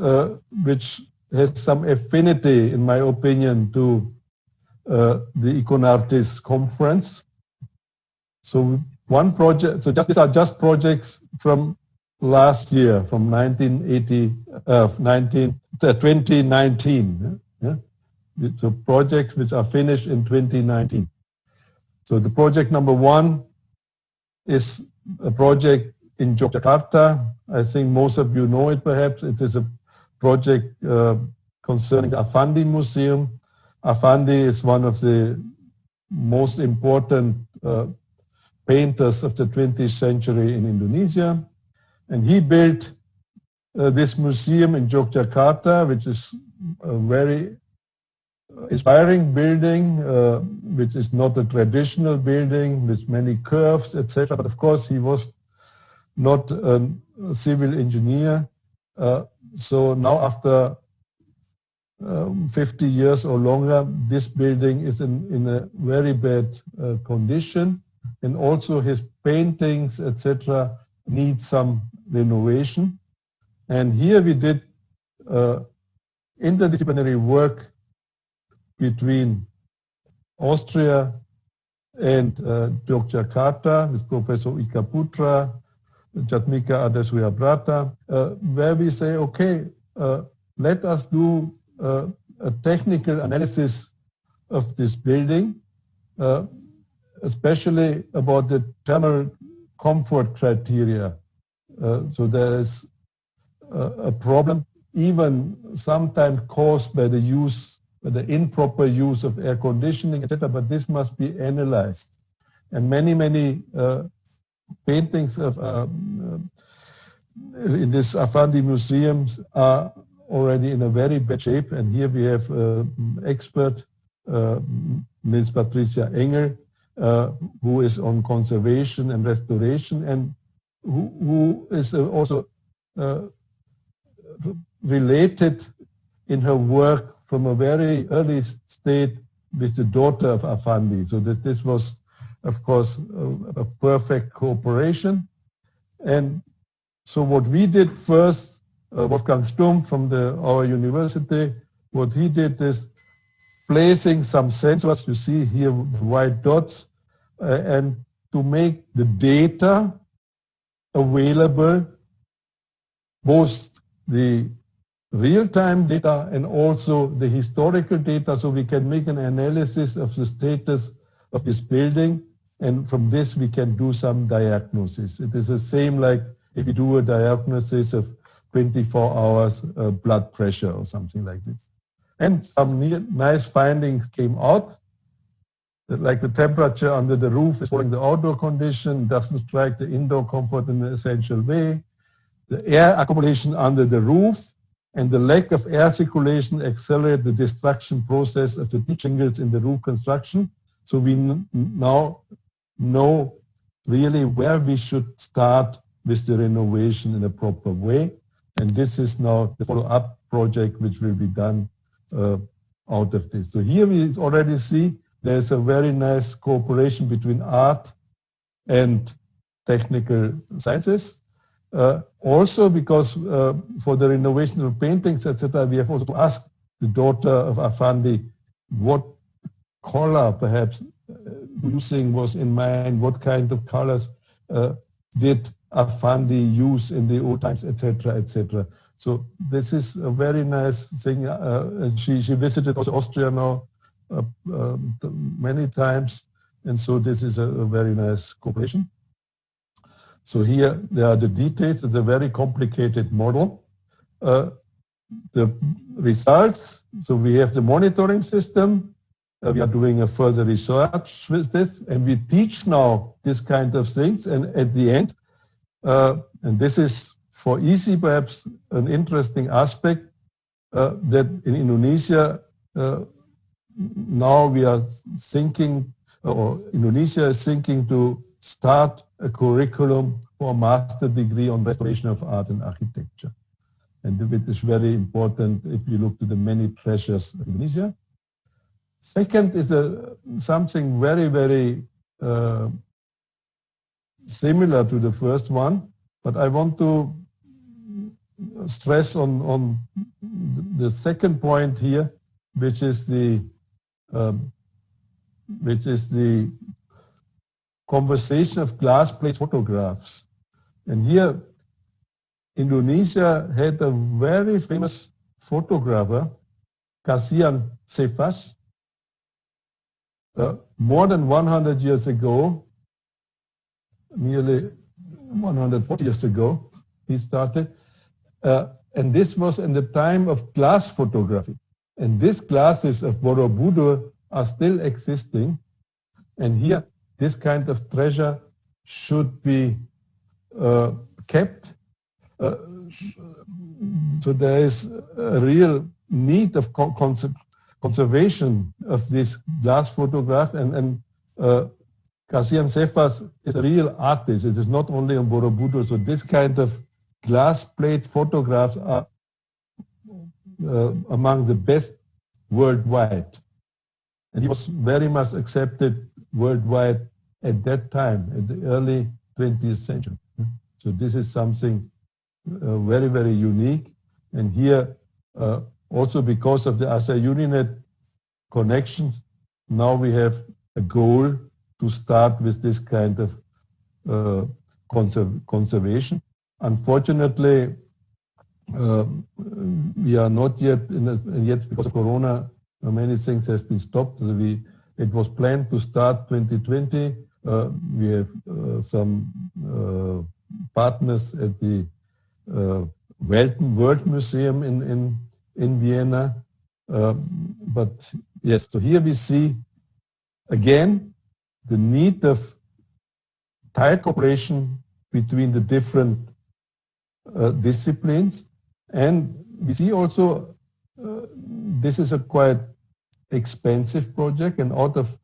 [SPEAKER 8] which has some affinity, in my opinion, to the ICONARTIES conference. So one project, so these are just projects from last year, from 2019. Yeah? So projects which are finished in 2019. So the project number 1 is a project in Yogyakarta. I think most of you know it perhaps. It is a project concerning the Affandi Museum. Affandi is one of the most important painters of the 20th century in Indonesia. And he built this museum in Yogyakarta, which is a very inspiring building, which is not a traditional building with many curves, etc. But of course, he was not a civil engineer. So now after 50 years or longer, this building is in a very bad condition, and also his paintings, etc., need some renovation. And here we did interdisciplinary work between Austria and Yogyakarta with Professor Ika Putra, Jatmika Adeswiabrata, where we say, okay, let us do a technical analysis of this building, especially about the thermal comfort criteria. So there is a problem, even sometimes caused by the use, the improper use of air conditioning, etc. But this must be analyzed. And many paintings of in this Affandi museums are already in a very bad shape. And here we have expert Ms. Patricia Engel, who is on conservation and restoration, and who is also related in her work from a very early state with the daughter of Affandi. So that this was, of course, a perfect cooperation. And so what we did first, Wolfgang Stumpf from our university, what he did is placing some sensors, you see here white dots, and to make the data available both the real-time data and also the historical data, so we can make an analysis of the status of this building, and from this we can do some diagnosis. It is the same like if you do a diagnosis of 24 hours blood pressure or something like this. And some nice findings came out, like the temperature under the roof is following the outdoor condition, doesn't strike the indoor comfort in an essential way. The air accumulation under the roof and the lack of air circulation accelerate the destruction process of the deep shingles in the roof construction. So we now know really where we should start with the renovation in a proper way. And this is now the follow-up project which will be done out of this. So here we already see there's a very nice cooperation between art and technical sciences. Also because for the renovation of paintings, etc., we have also to ask the daughter of Afandi what color perhaps using was in mind, what kind of colors did Afandi use in the old times, etc., etc. So this is a very nice thing. She visited also Austria now many times, and so this is a very nice cooperation. So here there are the details. It's a very complicated model. The results, so we have the monitoring system. We are doing a further research with this, and we teach now this kind of things. And at the end, and this is for EC perhaps an interesting aspect, that in Indonesia, now we are thinking, or Indonesia is thinking to start a curriculum for a master degree on restoration of art and architecture. And it is very important if you look to the many treasures of Indonesia. Second is something very, very similar to the first one, but I want to stress on the second point here, which is the conversation of glass plate photographs. And here, Indonesia had a very famous photographer, Kasian Sefas, more than 100 years ago, nearly 140 years ago, he started. And this was in the time of glass photography. And these glasses of Borobudur are still existing. And here, this kind of treasure should be kept. So there is a real need of conservation of this glass photograph. And Kasian Sefas is a real artist. It is not only on Borobudur. So this kind of glass plate photographs are among the best worldwide. And he was very much accepted worldwide at that time, at the early 20th century. So this is something very, very unique. And here, also because of the ASA-UNINET connections, now we have a goal to start with this kind of conservation. Unfortunately, we are not yet, yet because of Corona, many things have been stopped. So it was planned to start 2020. We have some partners at the World Museum in Vienna. But yes, so here we see again the need of tight cooperation between the different disciplines. And we see also this is a quite expensive project, and out of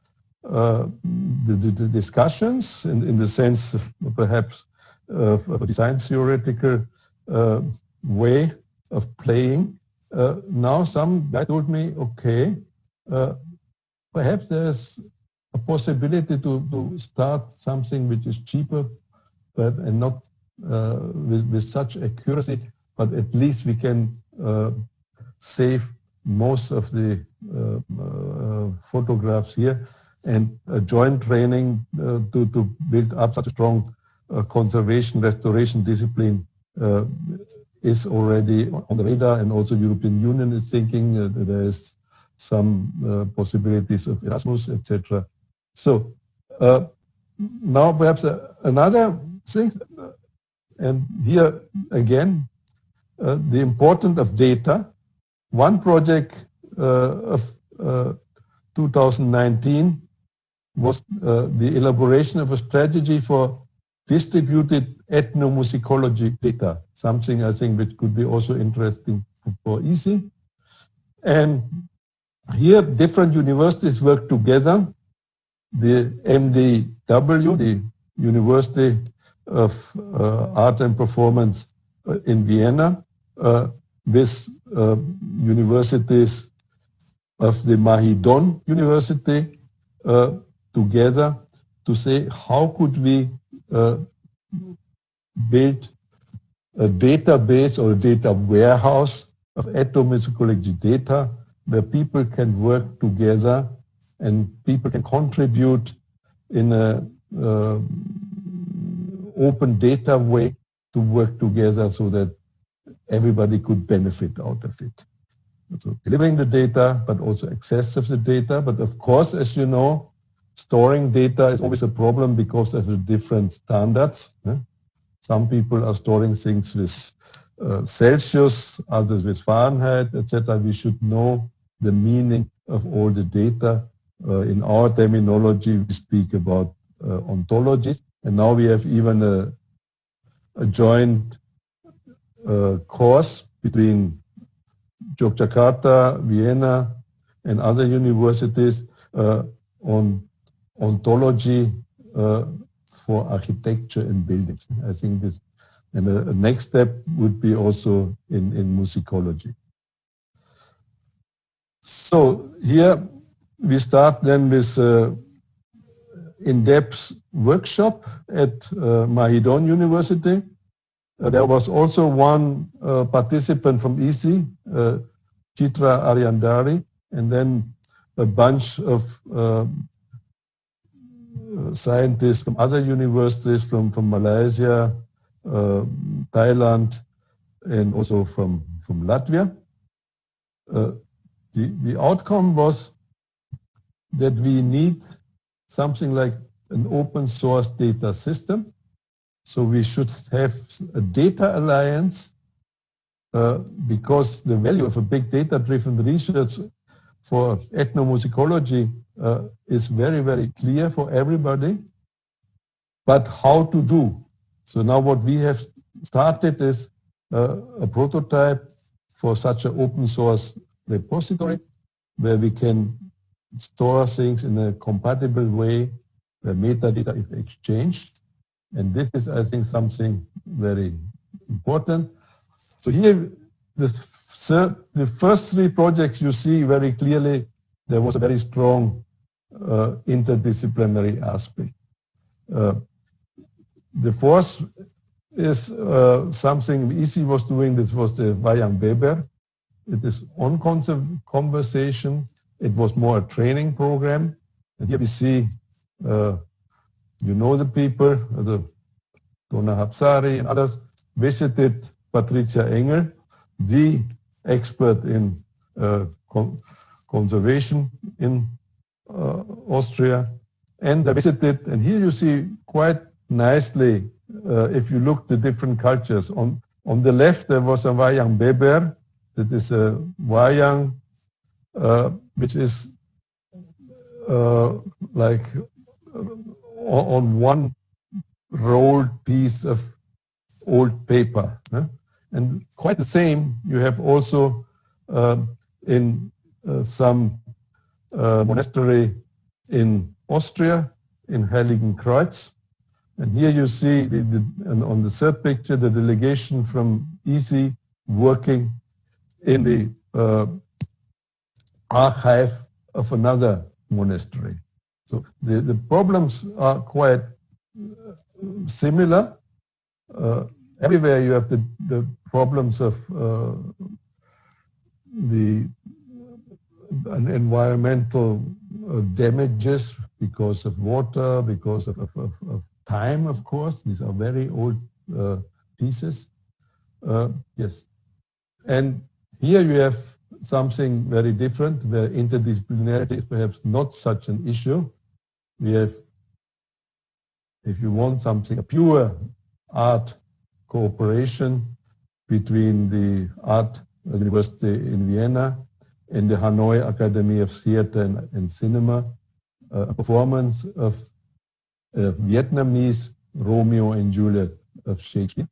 [SPEAKER 8] the discussions in the sense of perhaps of a design theoretical way of playing, now some guy told me, okay, perhaps there's a possibility to start something which is cheaper, but and not with such accuracy, but at least we can save most of the photographs here, and a joint training to build up such a strong conservation restoration discipline is already on the radar, and also European Union is thinking that there is some possibilities of Erasmus, etc. So now perhaps another thing, and here again, the importance of data. One project of 2019 was the elaboration of a strategy for distributed ethnomusicology data, something I think which could be also interesting for EC. And here different universities work together. The MDW, the University of Art and Performance in Vienna, with universities of the Mahidol University together to say how could we build a database or a data warehouse of ethnomusicology data where people can work together and people can contribute in a open data way to work together so that everybody could benefit out of it. So delivering the data, but also access of the data. But of course, as you know, storing data is always a problem because of the different standards. Some people are storing things with Celsius, others with Fahrenheit, etc. We should know the meaning of all the data. In our terminology, we speak about ontologies. And now we have even a joint course between Yogyakarta, Vienna, and other universities on ontology for architecture and buildings. I think this, and the next step would be also in musicology. So here we start then with in-depth workshop at Mahidol University. There was also one participant from EC, Chitra Ariandari, and then a bunch of scientists from other universities, from Malaysia, Thailand, and also from Latvia. The outcome was that we need something like an open source data system. So we should have a data alliance because the value of a big data-driven research for ethnomusicology is very, very clear for everybody. But how to do? So now what we have started is a prototype for such an open source repository where we can store things in a compatible way where metadata is exchanged. And this is, I think, something very important. So here, the first three projects you see very clearly, there was a very strong interdisciplinary aspect. The fourth is something EC was doing. This was the Wayang Beber. It is on conversation. It was more a training program. And here we see, you know the people, the Dona Hapsari and others visited Patricia Engel, the expert in conservation in Austria. And they visited, and here you see quite nicely, if you look the different cultures. On the left, there was a Wayang Beber. That is a wayang, which is like on one rolled piece of old paper. And quite the same you have also in some monastery in Austria, in Heiligenkreuz. And here you see on the third picture the delegation from EC working in the archive of another monastery. So the problems are quite similar. Everywhere you have the problems of the environmental damages because of water, because of time, of course. These are very old pieces. Yes. And here you have something very different, where interdisciplinarity is perhaps not such an issue. We have, if you want something, a pure art cooperation between the Art University in Vienna and the Hanoi Academy of Theatre and Cinema, a performance of Vietnamese Romeo and Juliet of Shakespeare.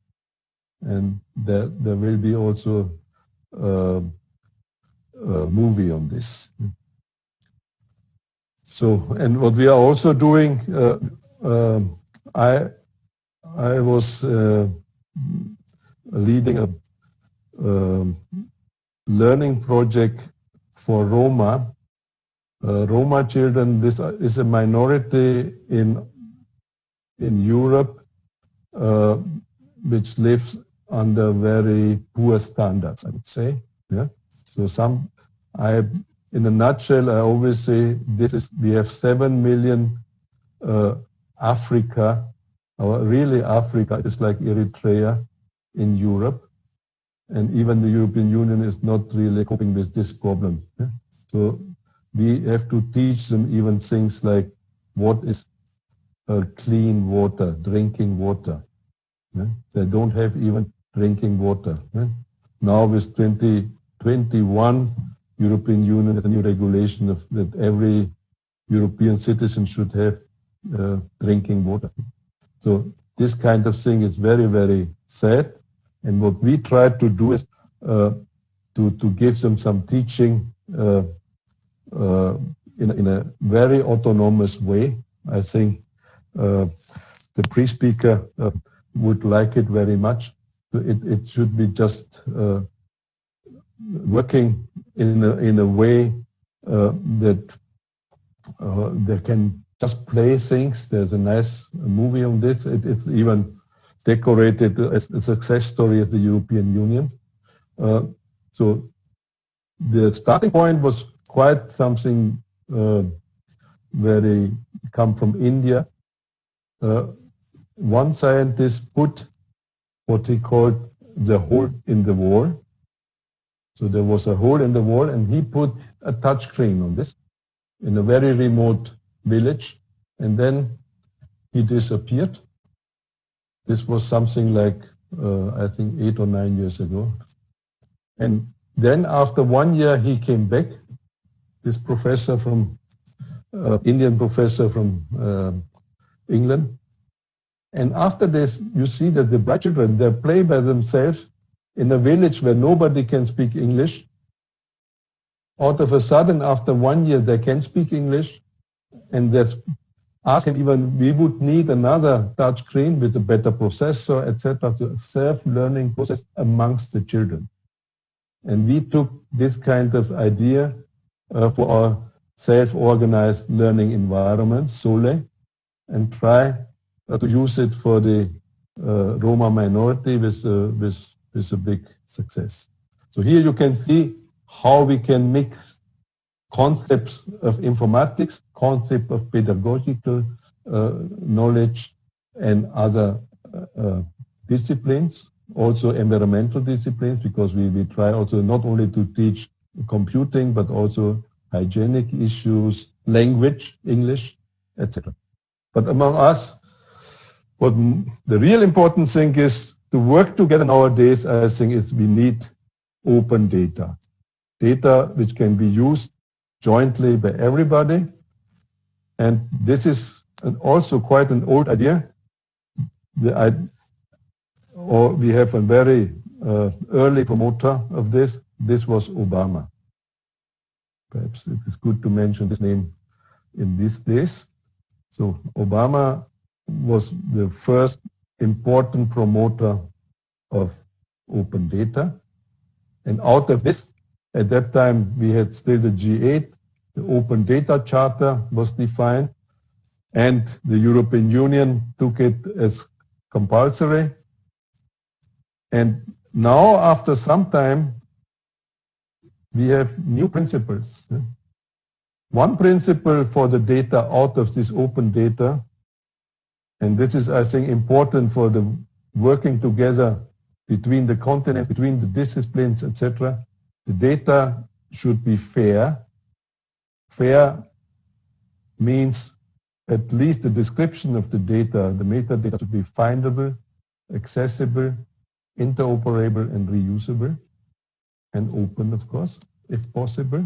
[SPEAKER 8] And there will be also a movie on this. So, and what we are also doing, I was leading a learning project for Roma. Roma children, this is a minority in Europe which lives under very poor standards, I would say. Yeah. So in a nutshell, I always say we have 7 million Africa, or really Africa, it is like Eritrea in Europe. And even the European Union is not really coping with this problem. Yeah? So we have to teach them even things like what is clean water, drinking water. Yeah? They don't have even drinking water. Yeah? Now with 2021, European Union has a new regulation that every European citizen should have drinking water. So this kind of thing is very, very sad. And what we try to do is to give them some teaching in a very autonomous way. I think the pre-speaker would like it very much. It should be just working in a way that they can just play things. There's a nice movie on this. It's even decorated as a success story of the European Union. So the starting point was quite something where they come from India. One scientist put what he called the hole in the wall. So there was a hole in the wall, and he put a touch screen on this in a very remote village, and then he disappeared. This was something like, I think 8 or 9 years ago. And then after 1 year, he came back, this professor from, Indian professor from England. And after this, you see that the black children, they play by themselves in a village where nobody can speak English. Out of a sudden, after 1 year, they can speak English. And that's ask him even, we would need another touch screen with a better processor, etc., to self-learning process amongst the children. And we took this kind of idea for our self-organized learning environment, SOLE, and try to use it for the Roma minority with a big success. So here you can see how we can mix concepts of informatics, concept of pedagogical knowledge, and other disciplines, also environmental disciplines, because we try also not only to teach computing, but also hygienic issues, language, English, etc. But among us, what the real important thing is to work together nowadays, I think, is we need open data. Data which can be used jointly by everybody. And this is also quite an old idea. We have a very early promoter of this. This was Obama. Perhaps it is good to mention this name in these days. So Obama was the first important promoter of open data. And out of this, at that time, we had still the G8, the Open Data Charter was defined, and the European Union took it as compulsory. And now, after some time, we have new principles. One principle for the data out of this open data And this is, I think, important for the working together between the continents, between the disciplines, etc. The data should be fair. Fair means at least the description of the data, the metadata should be findable, accessible, interoperable and reusable, and open, of course, if possible.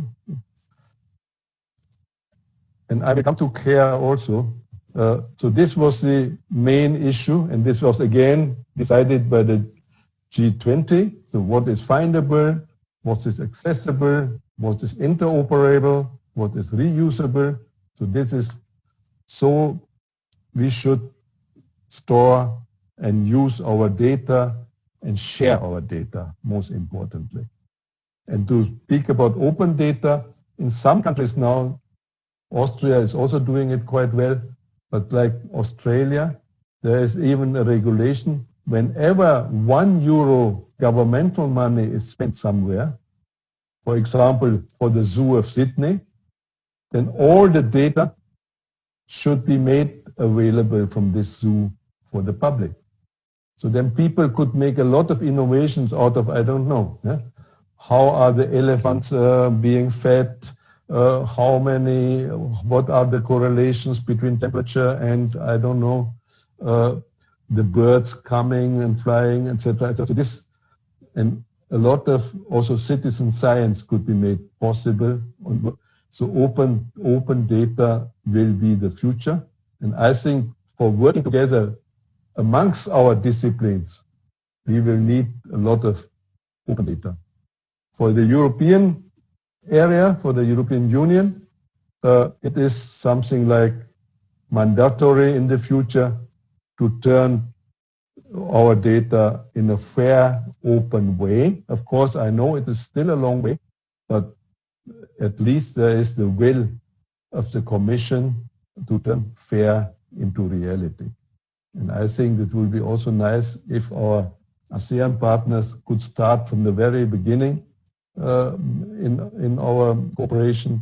[SPEAKER 8] And I will come to care also. So this was the main issue, and this was again decided by the G20. So what is findable, what is accessible, what is interoperable, what is reusable. So this is, so we should store and use our data and share our data, most importantly. And to speak about open data, in some countries now, Austria is also doing it quite well, but like Australia, there is even a regulation whenever €1 governmental money is spent somewhere, for example, for the Zoo of Sydney, then all the data should be made available from this zoo for the public. So then people could make a lot of innovations out of, I don't know, yeah? How are the elephants being fed? How many, what are the correlations between temperature and, I don't know, the birds coming and flying, etc. So this, and a lot of also citizen science could be made possible. So open data will be the future. And I think for working together amongst our disciplines, we will need a lot of open data. For the European area, for the European Union, it is something like mandatory in the future to turn our data in a fair, open way. Of course, I know it is still a long way, but at least there is the will of the Commission to turn fair into reality. And I think it will be also nice if our ASEAN partners could start from the very beginning in our cooperation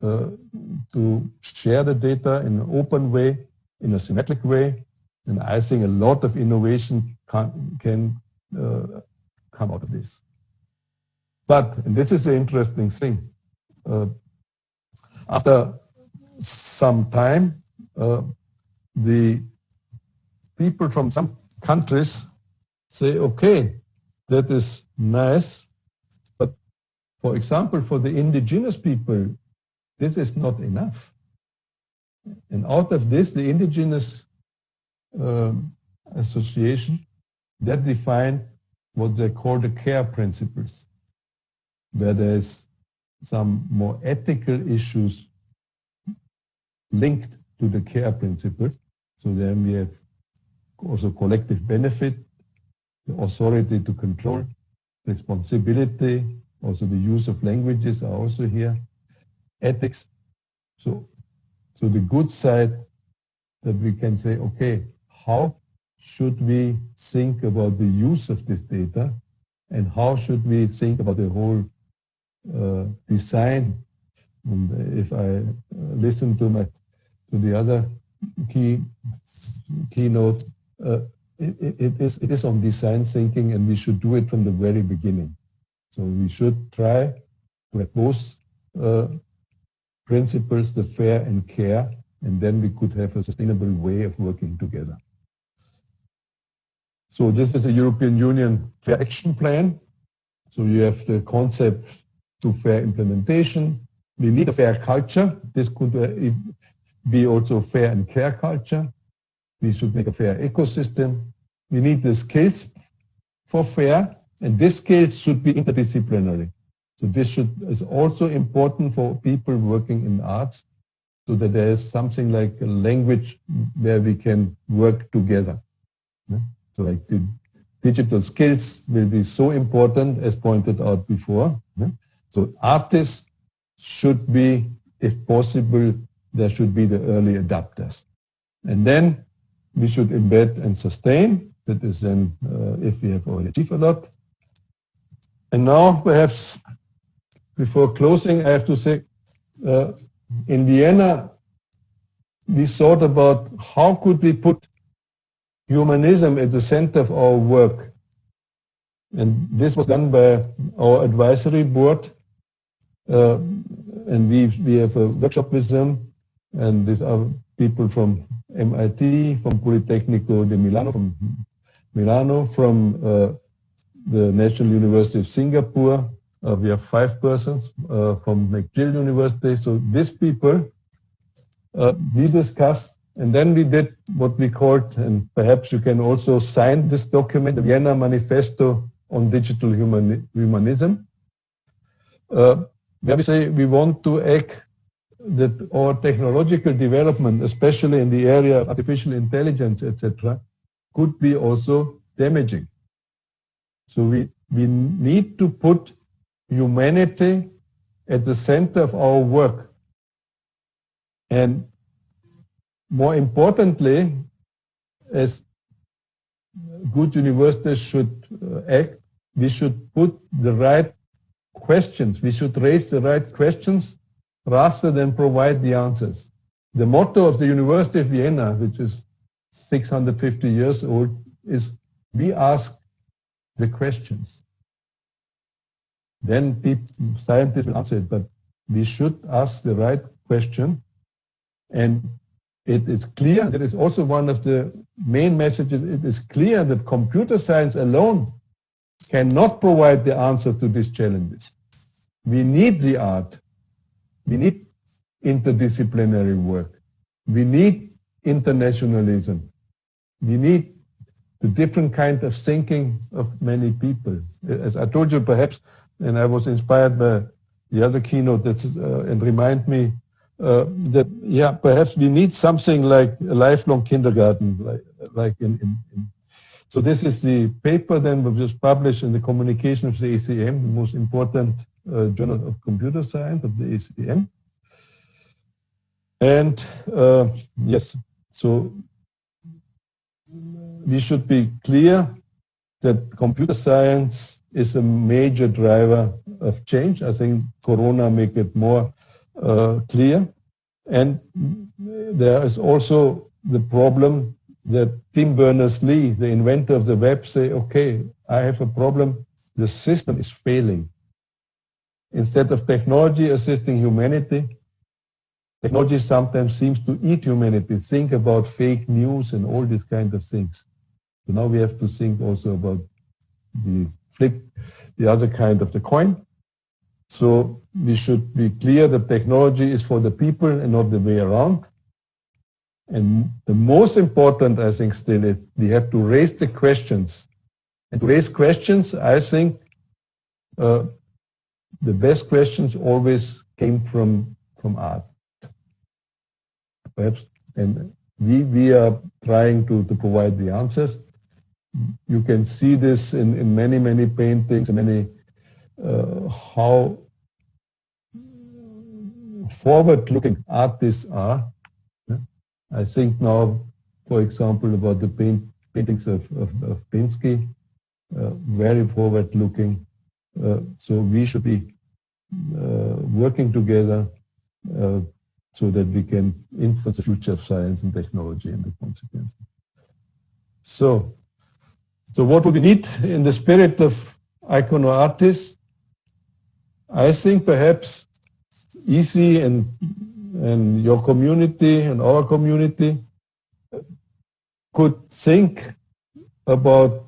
[SPEAKER 8] to share the data in an open way, in a symmetric way. And I think a lot of innovation can come out of this. But, and this is the interesting thing, after some time, the people from some countries say, okay, that is nice, but for example, for the indigenous people, this is not enough. And out of this, the indigenous association, that defined what they call the care principles, where there's some more ethical issues linked to the care principles. So then we have also collective benefit, the authority to control, responsibility, also the use of languages are also here, ethics. So the good side that we can say, okay, how should we think about the use of this data, and how should we think about the whole design? And if I listen to the other keynote, it is on design thinking, and we should do it from the very beginning. So we should try to have both principles, the fair and care, and then we could have a sustainable way of working together. So this is a European Union Fair Action Plan. So you have the concept to fair implementation. We need a fair culture. This could be also fair and care culture. We should make a fair ecosystem. We need the skills for fair, and these skills should be interdisciplinary. So this is also important for people working in arts, so that there is something like a language where we can work together. So like the digital skills will be so important, as pointed out before. So artists should be, if possible, there should be the early adapters. And then we should embed and sustain. That is then if we have already achieved a lot. And now perhaps before closing, I have to say, in Vienna, we thought about how could we put humanism at the center of our work. And this was done by our advisory board. And we have a workshop with them. And these are people from MIT, from Politecnico di Milano, from the National University of Singapore. We have 5 persons from McGill University. So these people, we discussed, and then we did what we called, and perhaps you can also sign this document, the Vienna Manifesto on Digital Humanism, where we say we want to act that our technological development, especially in the area of artificial intelligence, etc., could be also damaging. So we need to put humanity at the center of our work. And more importantly, as good universities should act, we should put the right questions. We should raise the right questions rather than provide the answers. The motto of the University of Vienna, which is 650 years old, is we ask the questions. Then scientists will answer it, but we should ask the right question. And it is clear, that is also one of the main messages, it is clear that computer science alone cannot provide the answer to these challenges. We need the art. We need interdisciplinary work. We need internationalism. We need the different kind of thinking of many people. As I told you, perhaps, and I was inspired by the other keynote and remind me that, yeah, perhaps we need something like a lifelong kindergarten, so this is the paper then was just published in the Communication of the ACM, the most important journal of computer science of the ACM. And yes, so we should be clear that computer science is a major driver of change. I think Corona make it more clear. And there is also the problem that Tim Berners-Lee, the inventor of the web, say, okay, I have a problem, the system is failing. Instead of technology assisting humanity, technology sometimes seems to eat humanity. Think about fake news and all these kind of things. So now we have to think also about the other kind of the coin. So we should be clear that technology is for the people and not the way around. And the most important, I think, still is we have to raise the questions. And to raise questions, I think the best questions always came from art. Perhaps, and we are trying to provide the answers. You can see this in many, many paintings, many how forward-looking artists are. I think now, for example, about the paintings of Pinsky, very forward-looking. So we should be working together so that we can influence the future of science and technology and the consequences. So what do we need in the spirit of ICONARTIES? I think perhaps EC and your community and our community could think about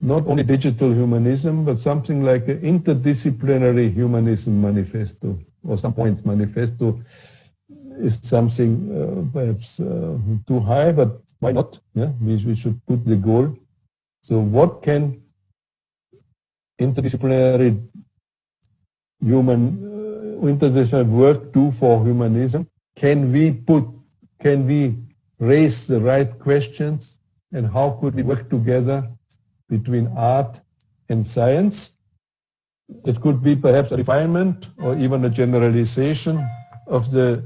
[SPEAKER 8] not only digital humanism, but something like an interdisciplinary humanism manifesto, or some points manifesto is something perhaps too high, but why not? Yeah? We should put the goal. So what can interdisciplinary interdisciplinary work do for humanism? Can we raise the right questions, and how could we work together between art and science? It could be perhaps a refinement or even a generalization of the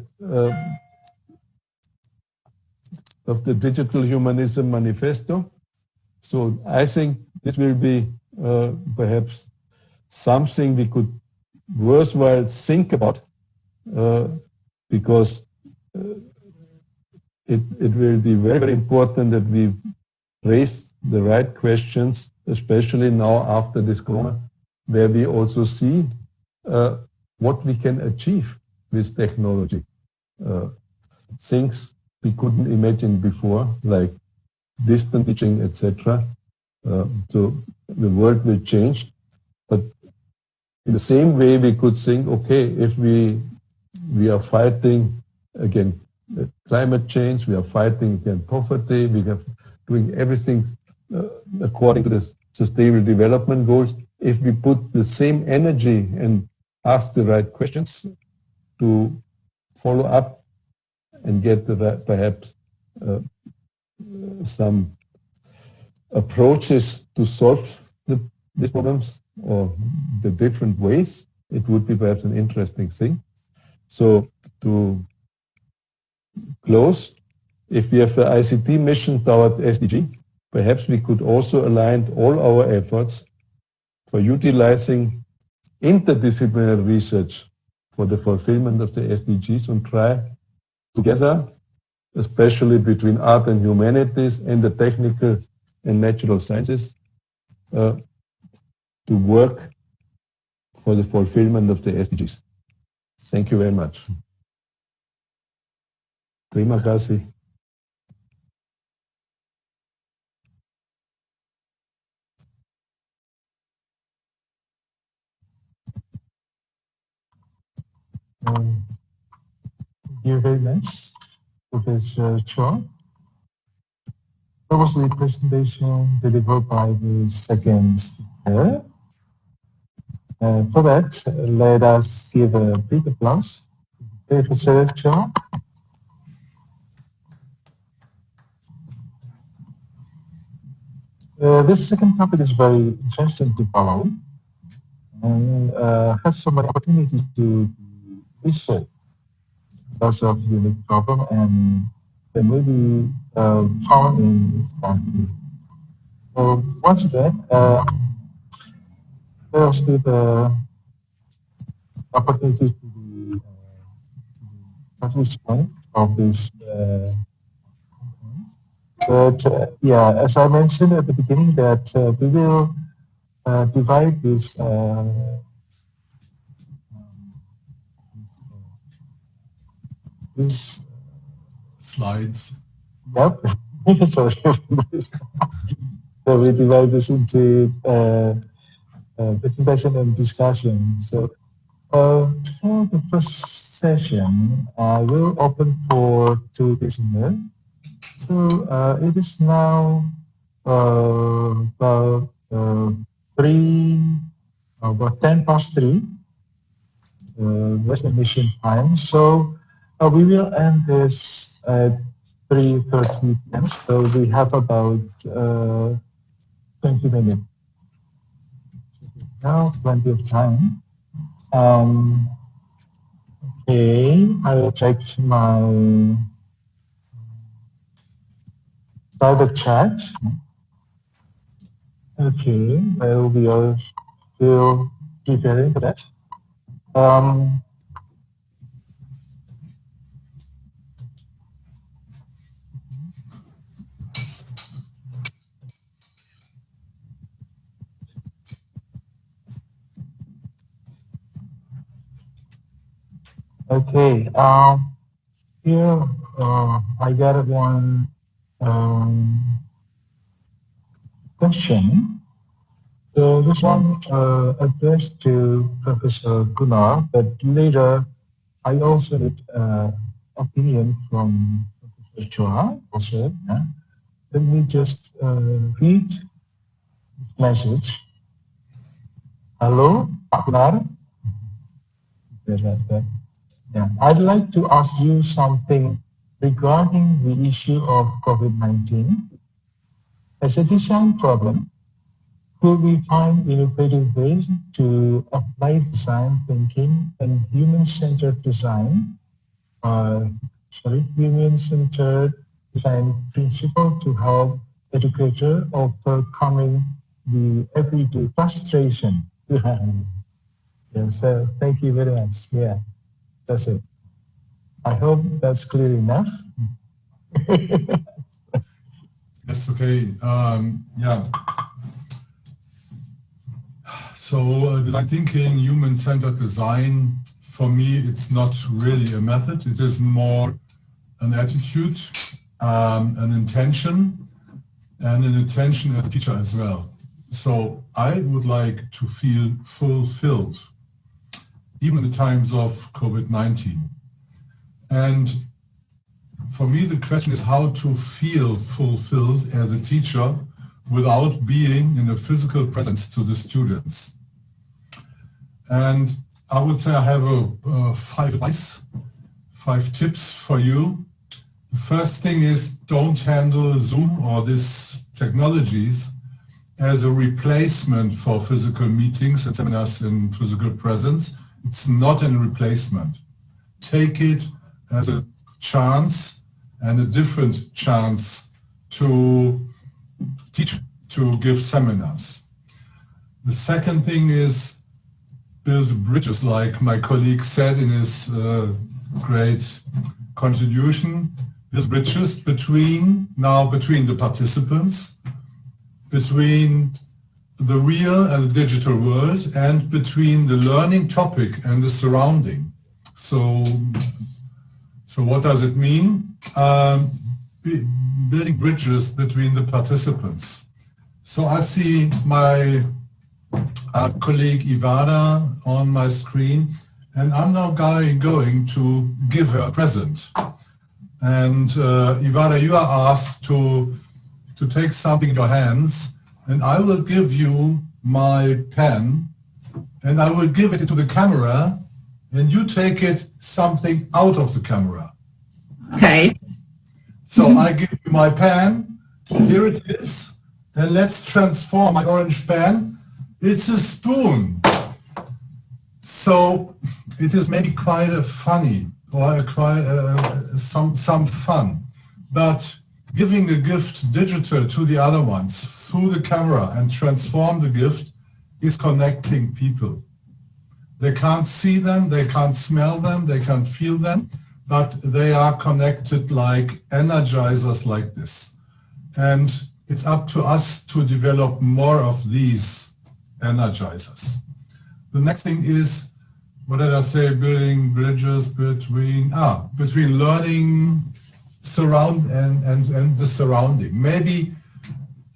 [SPEAKER 8] Digital Humanism Manifesto. So I think this will be perhaps something we could worthwhile think about, because it will be very, very important that we raise the right questions, especially now after this corona, where we also see what we can achieve with technology. Things we couldn't imagine before, like distance teaching, etc. So the world will change, but in the same way we could think, okay, if we are fighting against climate change, we are fighting against poverty, we are doing everything according to the Sustainable Development Goals. If we put the same energy and ask the right questions to follow up and get the right, perhaps some approaches to solve these problems or the different ways, it would be perhaps an interesting thing. So to close, if we have the ICT mission toward SDG, perhaps we could also align all our efforts for utilizing interdisciplinary research for the fulfillment of the SDGs and try together, especially between art and humanities and the technical and natural sciences, to work for the fulfillment of the SDGs. Thank you very much. Terima kasih.
[SPEAKER 4] Thank you very much, Professor Cho. That was the presentation delivered by the second speaker. For that, let us give a big applause to Professor Cho. This second topic is very interesting to follow and has so many opportunities to research lots of unique problem and they may be found in each country. So once again, let us give the opportunity to the participant of this but yeah, as I mentioned at the beginning that we will divide this
[SPEAKER 7] Slides.
[SPEAKER 4] Yep. Sorry. So we divide this into presentation and discussion. So for the first session, I will open for 2 listeners. So it is now about 10:03 Western Mission time. So we will end this at 3:30 p.m. So we have about 20 minutes. Now plenty of time. Okay, I will check my private chat. Okay, well, we are still preparing for that. Okay, here I got one question. So this one addressed to Professor Gunnar, but later I also need opinion from Professor Johan also. Yeah? Let me just read this message. Hello, Pak Gunnar. Yeah. I'd like to ask you something regarding the issue of COVID-19. As a design problem, could we find innovative ways to apply design thinking and human-centered design, human-centered design principle to help educators overcoming the everyday frustration? Yeah, so thank you very much. Yeah, that's it.
[SPEAKER 8] I hope that's clear enough.
[SPEAKER 7] Yes, okay. Yeah. So design thinking, human-centered design, for me, it's not really a method. It is more an attitude, an intention, and an intention as a teacher as well. So I would like to feel fulfilled, even in the times of COVID-19. And for me, the question is how to feel fulfilled as a teacher without being in a physical presence to the students. And I would say I have 5 advice, 5 tips for you. The first thing is don't handle Zoom or these technologies as a replacement for physical meetings and seminars in physical presence. It's not a replacement. Take it as a chance and a different chance to teach, to give seminars. The second thing is build bridges, like my colleague said in his great contribution. Build bridges between the participants, between the real and the digital world, and between the learning topic and the surrounding. So what does it mean? Building bridges between the participants. So I see my colleague Ivana on my screen, and I'm now going to give her a present. And Ivana, you are asked to take something in your hands, and I will give you my pen, and I will give it to the camera, and you take it something out of the camera.
[SPEAKER 9] Okay.
[SPEAKER 7] So I give you my pen, here it is, and let's transform my orange pen. It's a spoon. So it is maybe quite a funny or some fun, but giving a gift digital to the other ones through the camera and transform the gift is connecting people. They can't see them, they can't smell them, they can't feel them, but they are connected like energizers like this. And it's up to us to develop more of these energizers. The next thing is, what did I say, building bridges between learning and the surrounding. Maybe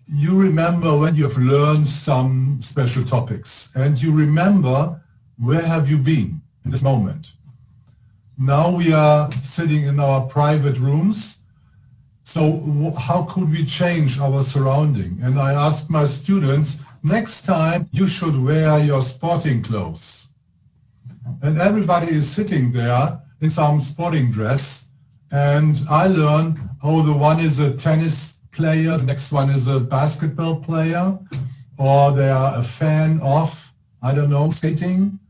[SPEAKER 7] you remember when you have learned some special topics and you remember where have you been in this moment. Now we are sitting in our private rooms. So how could we change our surrounding? And I asked my students, next time you should wear your sporting clothes. And everybody is sitting there in some sporting dress. And I learned, oh, the one is a tennis player, the next one is a basketball player, or they are a fan of, I don't know, skating.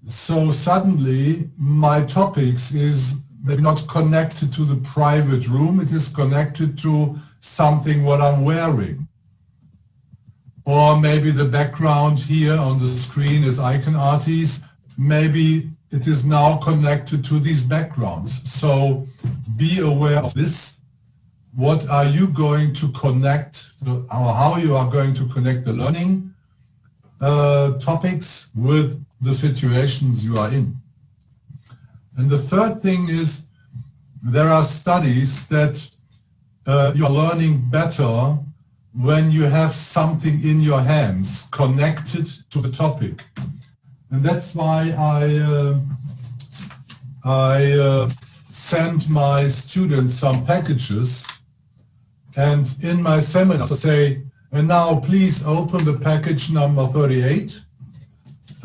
[SPEAKER 7] So suddenly my topics is maybe not connected to the private room, it is connected to something what I'm wearing. Or maybe the background here on the screen is ICONARTIES. Maybe it is now connected to these backgrounds. So be aware of this. What are you going to connect, or how you are going to connect the learning topics with the situations you are in. And the third thing is, there are studies that you're learning better when you have something in your hands connected to the topic. And that's why I send my students some packages, and in my seminars I say, and now please open the package number 38,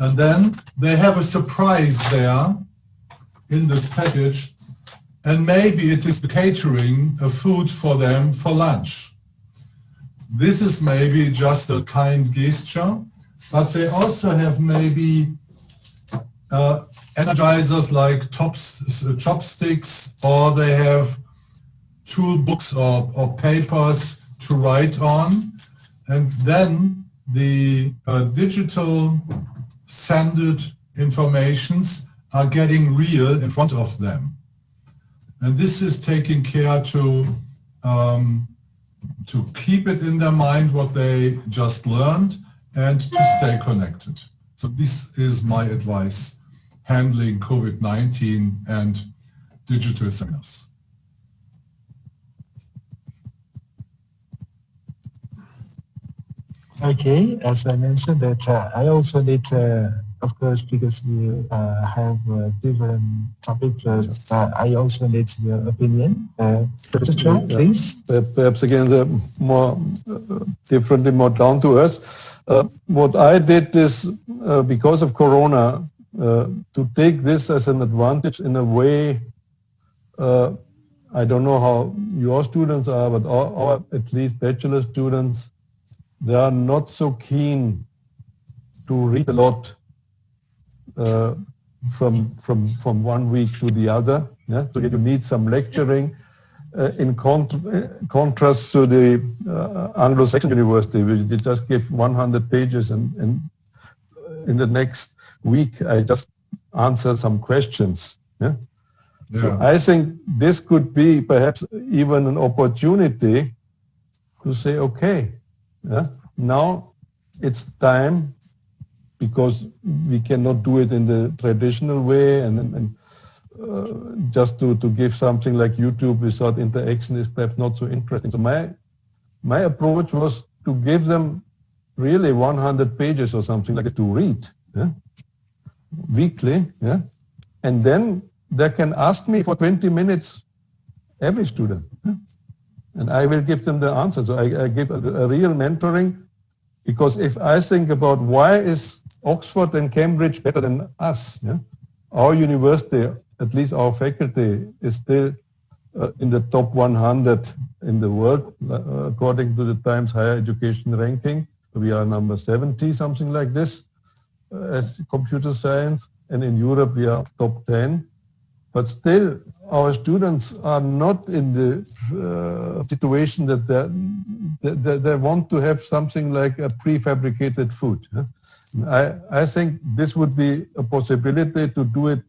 [SPEAKER 7] and then they have a surprise there in this package, and maybe it is the catering, a food for them for lunch. This is maybe just a kind gesture, but they also have maybe energizers like chopsticks, or they have tool books or papers to write on, and then the digital sended informations are getting real in front of them. And this is taking care to keep it in their mind what they just learned and to stay connected. So this is my advice handling COVID-19 and digital seminars.
[SPEAKER 4] Okay, as I mentioned that I also need, of course, because you have different topics, I also need your opinion. Professor, please.
[SPEAKER 8] Perhaps again, the more differently, more down to earth. What I did is, because of Corona, to take this as an advantage in a way. I don't know how your students are, but our at least bachelor students, they are not so keen to read a lot from one week to the other. Yeah? So you need some lecturing in contrast to the Anglo-Saxon university, which they just give 100 pages and in the next week I just answer some questions. Yeah?
[SPEAKER 7] Yeah.
[SPEAKER 8] So I think this could be perhaps even an opportunity to say, okay, yeah, now it's time, because we cannot do it in the traditional way, and just to give something like YouTube without interaction is perhaps not so interesting. So my approach was to give them really 100 pages or something like that to read, yeah, weekly, yeah, and then they can ask me for 20 minutes, every student, yeah? And I will give them the answer. So I give a real mentoring, because if I think about why is Oxford and Cambridge better than us, yeah? Our university, at least our faculty, is still in the top 100 in the world, according to the Times Higher Education ranking. We are number 70, something like this, as computer science, and in Europe we are top 10. But still, our students are not in the situation that they want to have something like a prefabricated food. Yeah? I think this would be a possibility to do it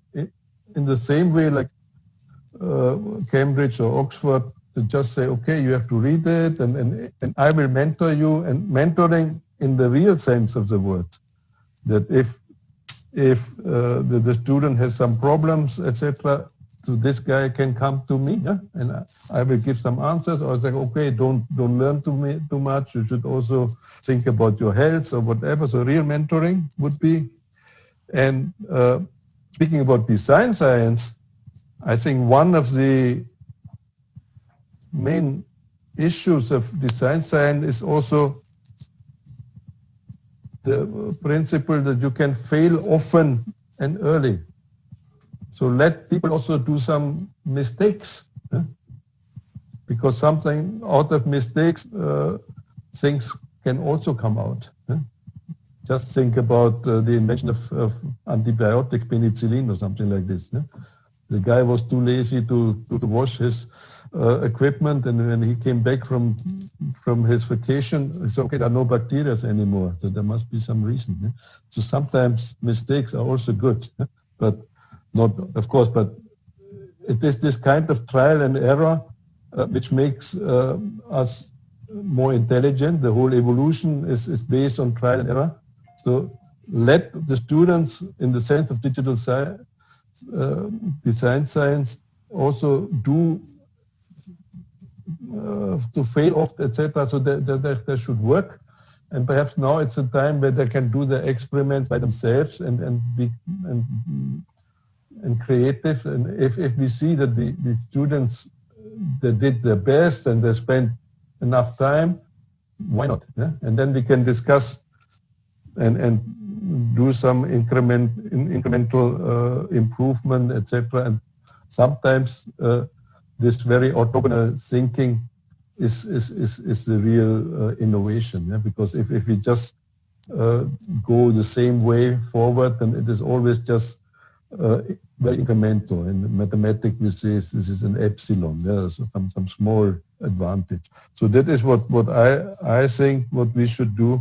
[SPEAKER 8] in the same way like Cambridge or Oxford, to just say, okay, you have to read it, and I will mentor you, and mentoring in the real sense of the word. That if the student has some problems, etc., so this guy can come to me, yeah? And I will give some answers, or say, okay, don't learn too much. You should also think about your health or whatever. So real mentoring would be. And speaking about design science, I think one of the main issues of design science is also the principle that you can fail often and early. So let people also do some mistakes, yeah? Because something out of mistakes, things can also come out. Yeah? Just think about the invention of antibiotics, penicillin or something like this. Yeah? The guy was too lazy to wash his equipment, and when he came back from his vacation, he said, okay, there are no bacteria anymore, so there must be some reason. Yeah? So sometimes mistakes are also good, yeah? But not, of course, but it is this kind of trial and error which makes us more intelligent. The whole evolution is based on trial and error. So let the students, in the sense of digital science, design science, also do to fail off, etc. So they should work, and perhaps now it's a time where they can do the experiments by themselves and be creative. And if we see that the students, they did their best and they spent enough time, why not? Yeah? And then we can discuss and do some incremental improvement, etc. And sometimes this very orthogonal thinking is the real innovation. Yeah? Because if we just go the same way forward, then it is always just very incremental. In mathematics, we say this is an epsilon. There's some small advantage. So that is what I think what we should do,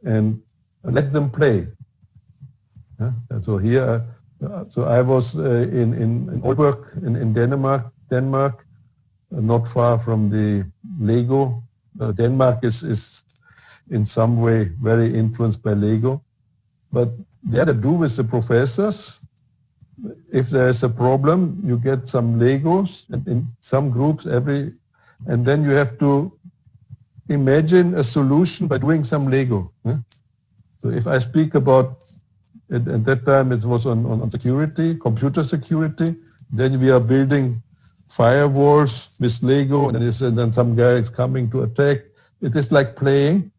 [SPEAKER 8] and let them play. Yeah? And so here So I was in Aalborg in Denmark, not far from the Lego. Denmark is in some way very influenced by Lego, but they had to do with the professors. If there is a problem, you get some Legos and in some groups and then you have to imagine a solution by doing some Lego. So if I speak about, at that time it was on security, computer security, then we are building firewalls with Lego and then some guy is coming to attack. It is like playing,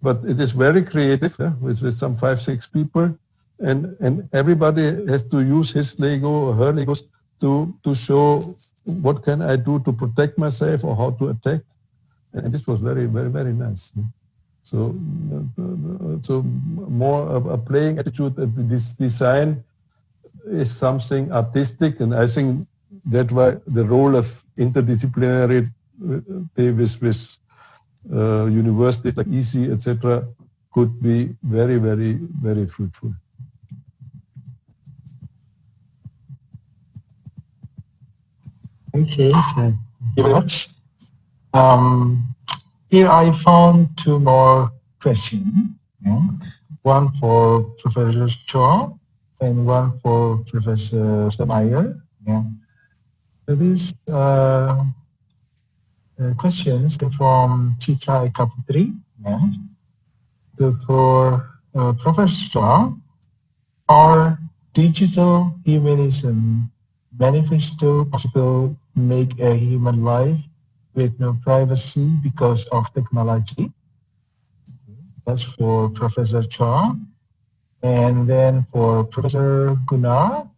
[SPEAKER 8] but it is very creative with some 5-6 people. And everybody has to use his Lego or her Legos to show what can I do to protect myself or how to attack. And this was very, very, very nice. So more of a playing attitude. This design is something artistic, and I think that's why the role of interdisciplinary with universities like EC, etc., could be very, very, very fruitful.
[SPEAKER 4] Okay, so thank you very much. Here I found 2 more questions. One for Professor Shaw and one for Professor Meyer. So these questions are from Chitra Kaputri. So for Professor Shaw, are digital humanism manifesto possible to make a human life with no privacy because of technology? That's for Professor Cha. And then for Professor Gunnar,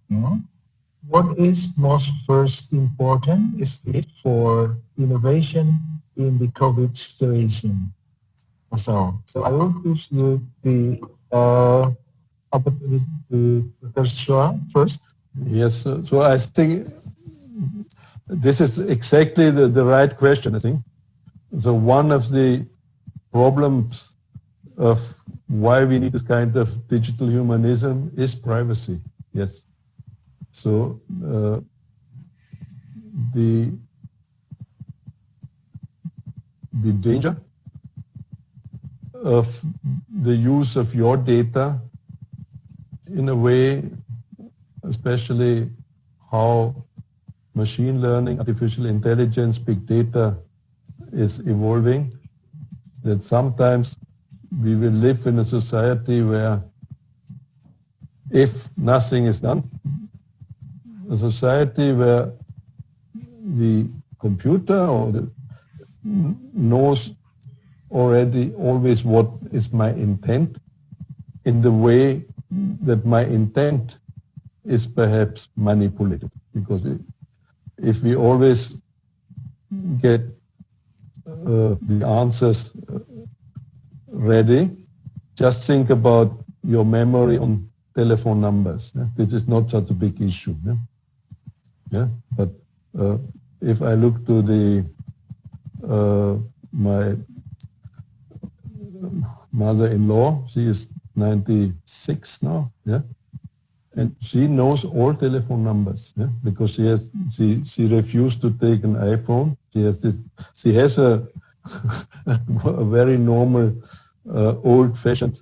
[SPEAKER 4] what is most first important is it for innovation in the COVID situation? So I will give you the opportunity to Professor Cha first.
[SPEAKER 8] Yes, so I think this is exactly the right question, I think. So one of the problems of why we need this kind of digital humanism is privacy, yes. So the danger of the use of your data in a way, especially how machine learning, artificial intelligence, big data is evolving, that sometimes we will live in a society where if nothing is done, a society where the computer knows already always what is my intent in the way that my intent is perhaps manipulated. Because if we always get the answers ready, just think about your memory on telephone numbers. This is not such a big issue. But if I look to my mother-in-law, she is 96 now, and she knows all telephone numbers, because she refused to take an iPhone. She has a a very normal old-fashioned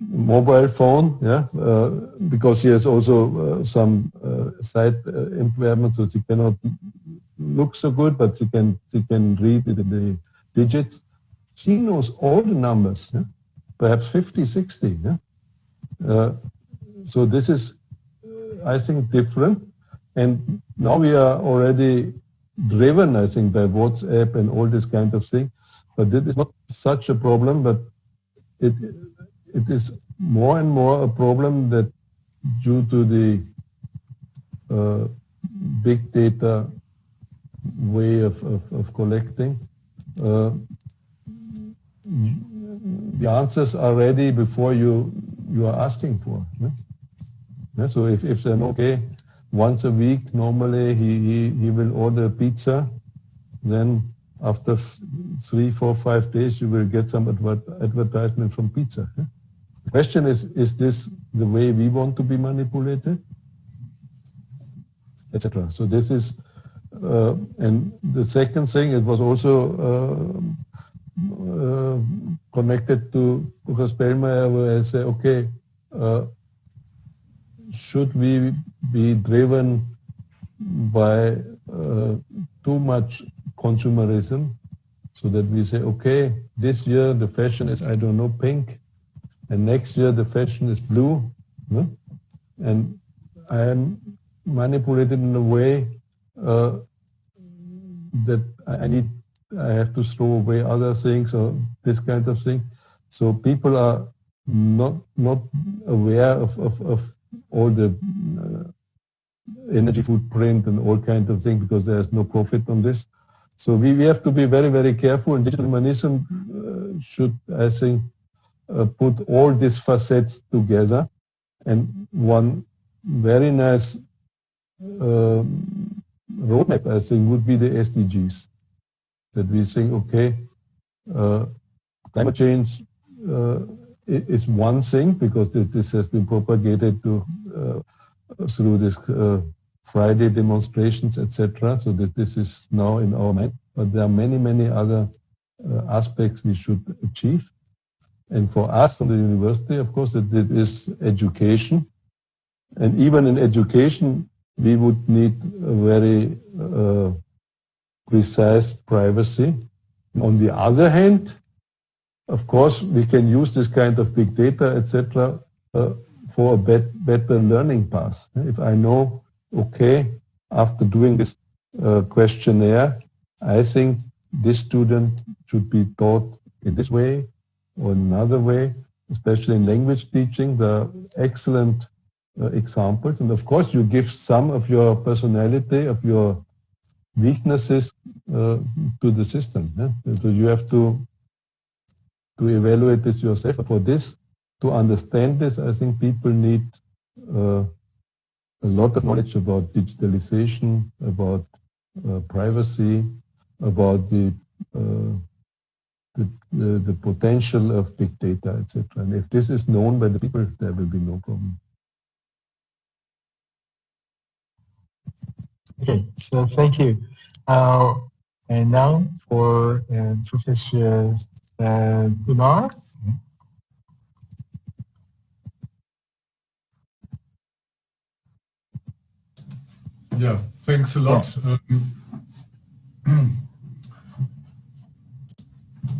[SPEAKER 8] mobile phone, because she has also some sight impairment, so she cannot look so good, but she can read the digits. She knows all the numbers, perhaps 50, 60. So this is, I think, different. And now we are already driven, I think, by WhatsApp and all this kind of thing. But this is not such a problem, but it is more and more a problem that due to the big data way of collecting, the answers are ready before you are asking for. So if they're okay, once a week normally he will order pizza, then after 3, 4, 5 days you will get some advertisement from pizza. The question is this the way we want to be manipulated, etc. So this is, and the second thing, it was also connected to Professor Spellmeier, where I say, okay, should we be driven by too much consumerism, so that we say, okay, this year the fashion is, I don't know, pink, and next year the fashion is blue, no? And I am manipulated in a way that I have to throw away other things or this kind of thing. So people are not aware of all the energy footprint and all kinds of things, because there is no profit on this. So we have to be very, very careful, and digital humanism should, I think, put all these facets together. And one very nice roadmap, I think, would be the SDGs. That we think, okay, climate change is one thing, because this has been propagated through this Friday demonstrations, etc. So that this is now in our mind. But there are many, many other aspects we should achieve. And for us from the university, of course, it is education. And even in education, we would need a very precise privacy. On the other hand, of course, we can use this kind of big data, etc., for a better learning path. If I know, okay, after doing this questionnaire, I think this student should be taught in this way or another way, especially in language teaching. There are excellent examples. And of course, you give some of your personality, of your weaknesses to the system. So you have to evaluate this yourself. For this, to understand this, I think people need a lot of knowledge about digitalization, about privacy, about the potential of big data, etc. And if this is known by the people, there will be no problem.
[SPEAKER 4] Okay, so thank you. And now for Professor Gunnar.
[SPEAKER 7] Yeah, thanks a lot.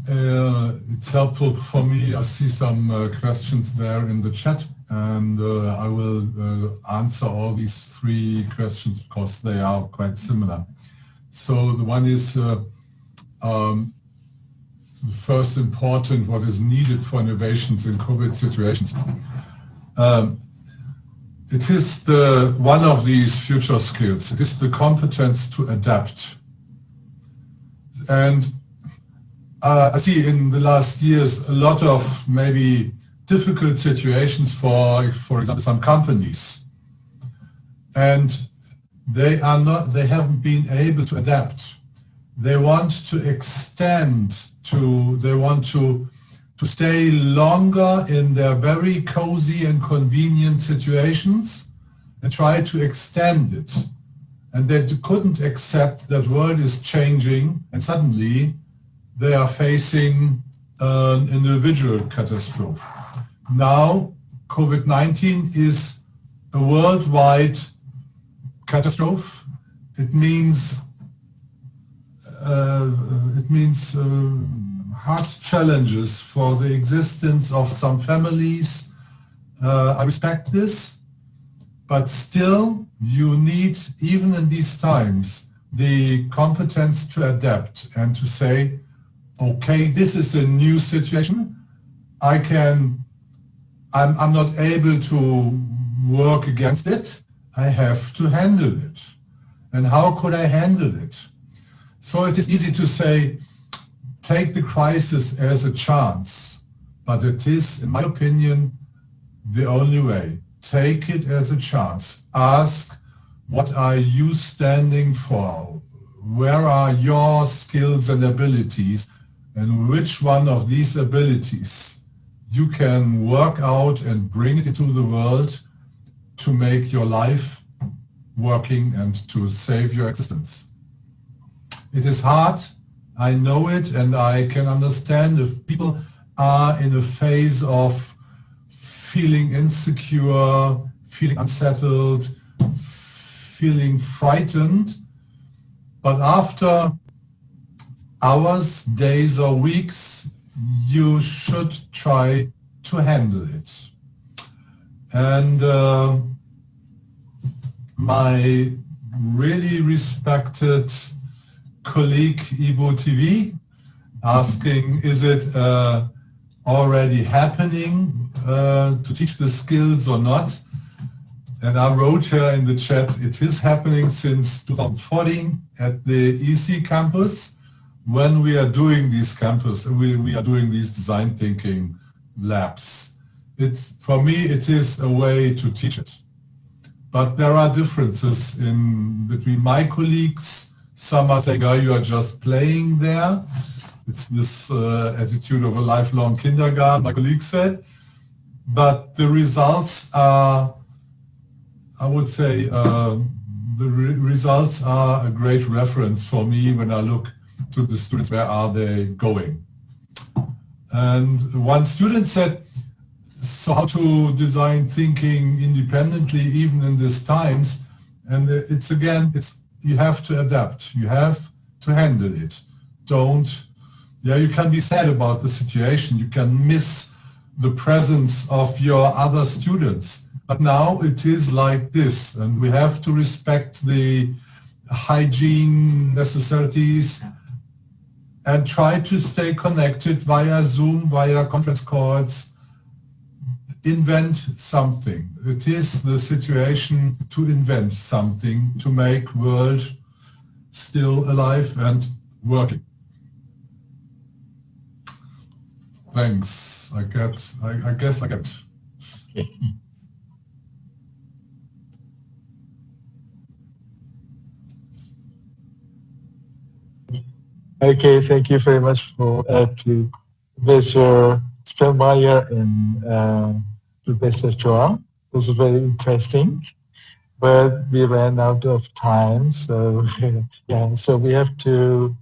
[SPEAKER 7] It's helpful for me. I see some questions there in the chat, and I will answer all these three questions because they are quite similar. So the one is the first important, what is needed for innovations in COVID situations. It is one of these future skills. It is the competence to adapt. And I see in the last years a lot of maybe difficult situations for example, some companies. And they haven't been able to adapt. They want to extend they want to stay longer in their very cozy and convenient situations and try to extend it. And they couldn't accept that world is changing, and suddenly they are facing an individual catastrophe. Now, COVID-19 is a worldwide catastrophe. It means hard challenges for the existence of some families. I respect this, but still you need, even in these times, the competence to adapt and to say, okay, this is a new situation. I'm not able to work against it. I have to handle it. And how could I handle it? So it is easy to say, take the crisis as a chance, but it is, in my opinion, the only way. Take it as a chance. Ask, what are you standing for? Where are your skills and abilities? And which one of these abilities you can work out and bring it into the world to make your life working and to save your existence. It is hard, I know it, and I can understand if people are in a phase of feeling insecure, feeling unsettled, feeling frightened. But after hours, days, or weeks, you should try to handle it. And my really respected colleague Ibu TV asking, is it already happening to teach the skills or not? And I wrote her in the chat, it is happening since 2014 at the EC campus, when we are doing these we are doing these design thinking labs. For me, it is a way to teach it. But there are differences between my colleagues. Some are saying, oh, you are just playing there. It's this attitude of a lifelong kindergarten, my colleague said. But the results are, I would say, the results are a great reference for me when I look to the students, where are they going? And one student said, so how to design thinking independently even in these times? And it's again, you have to adapt, you have to handle it. You can be sad about the situation, you can miss the presence of your other students, but now it is like this, and we have to respect the hygiene necessities and try to stay connected via Zoom, via conference calls. Invent something. It is the situation to invent something to make world still alive and working. Thanks. I guess I get it.
[SPEAKER 9] Okay, thank you very much to Professor Spellmeyer and Professor Johan. It was very interesting, but we ran out of time, so yeah, so we have to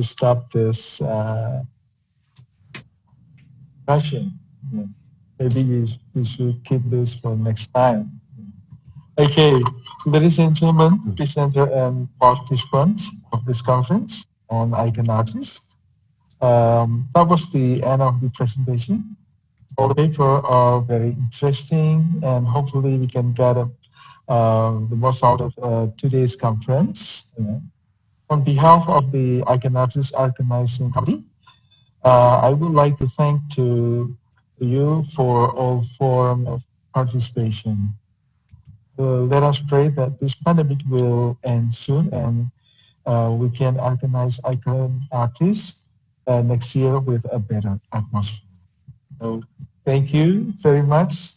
[SPEAKER 9] stop this session. Yeah. Maybe we should keep this for next time. Okay, ladies and gentlemen, presenter and participants of this conference on ICONARTIES. That was the end of the presentation. All the papers are very interesting, and hopefully we can get the most out of today's conference. On behalf of the ICONARTIES organizing committee, I would like to thank to you for all form of participation. Let us pray that this pandemic will end soon, and we can organize ICONARTIES next year with a better atmosphere. So, thank you very much.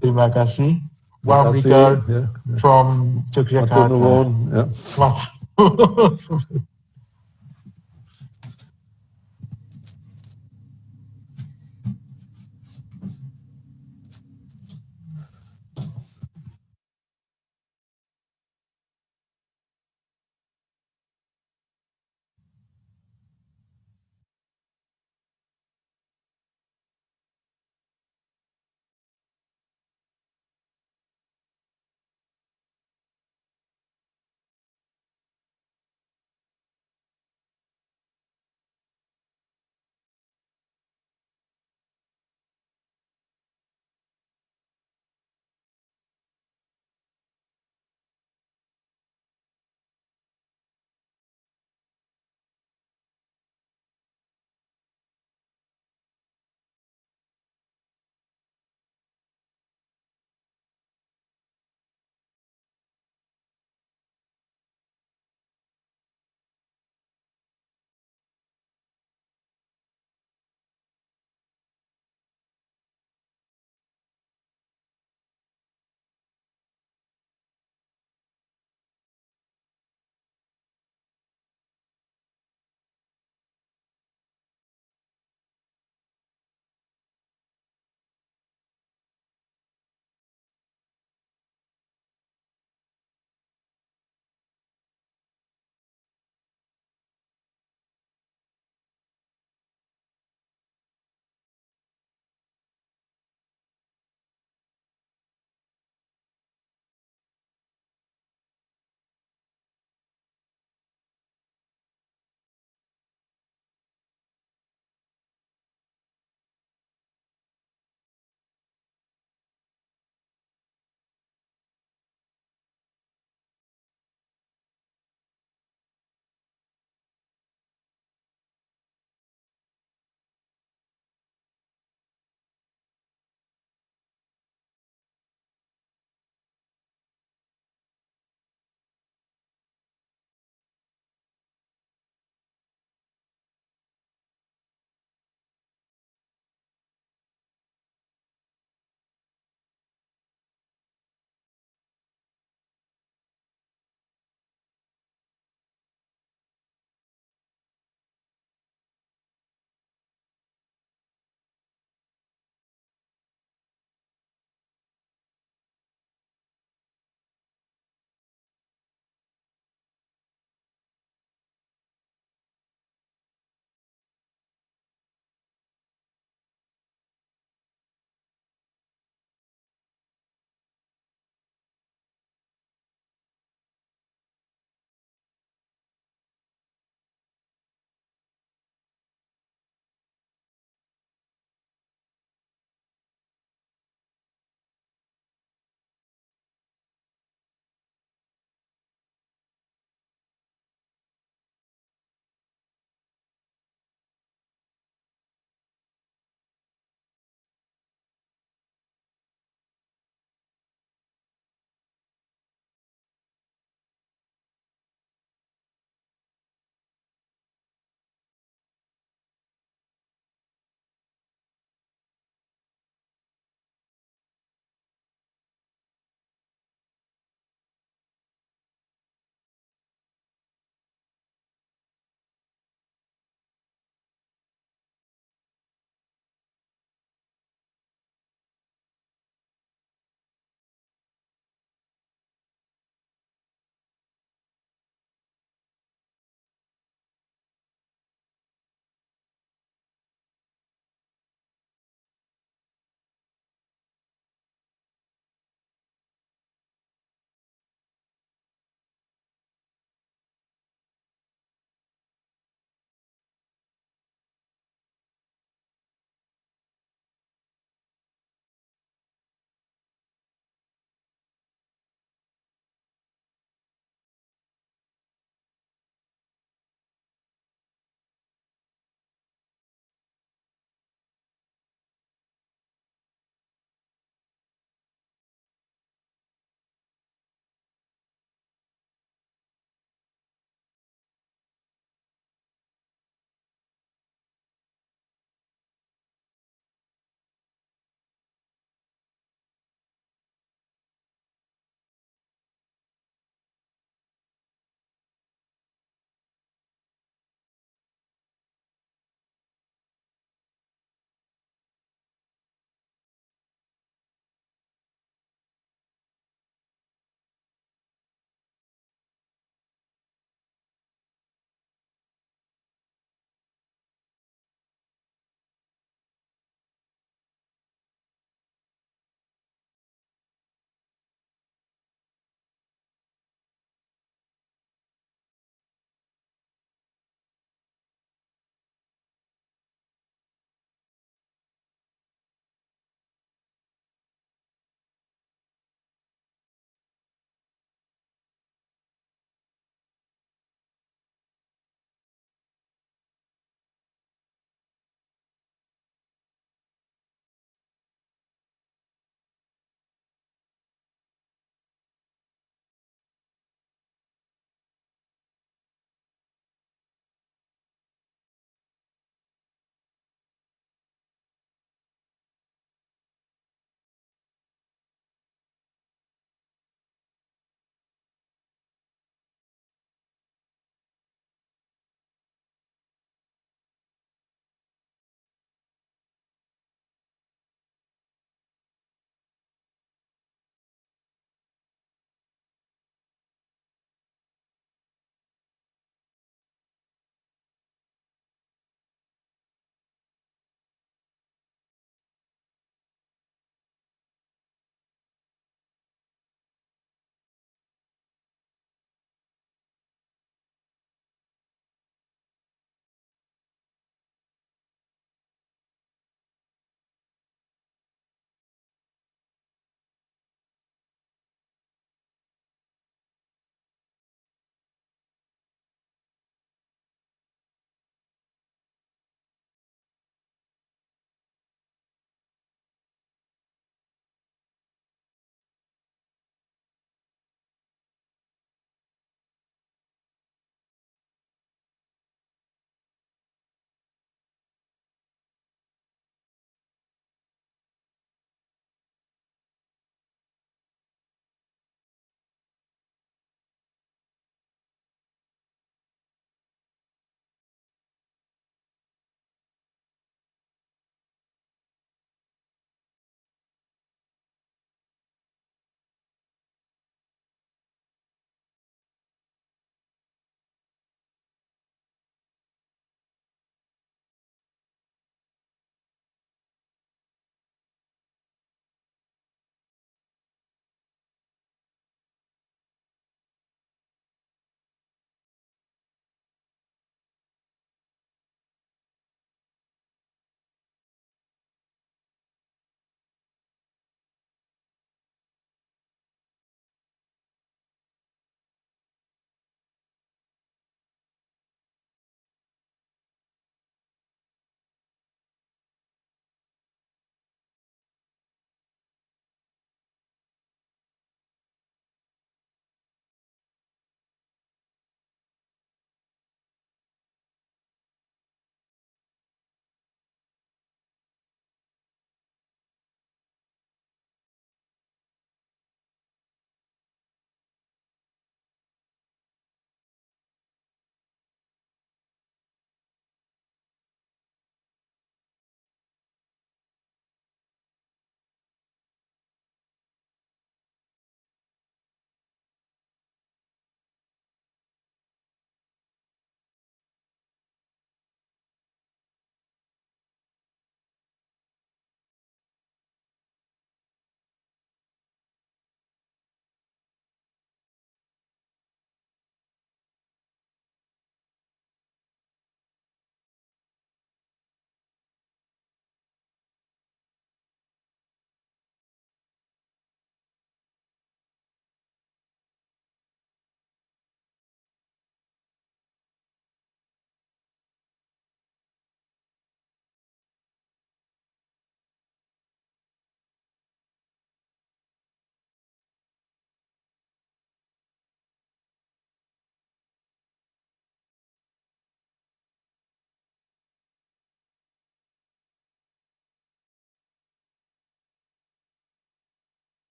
[SPEAKER 9] Terima kasih. Warm regard from Yogyakarta.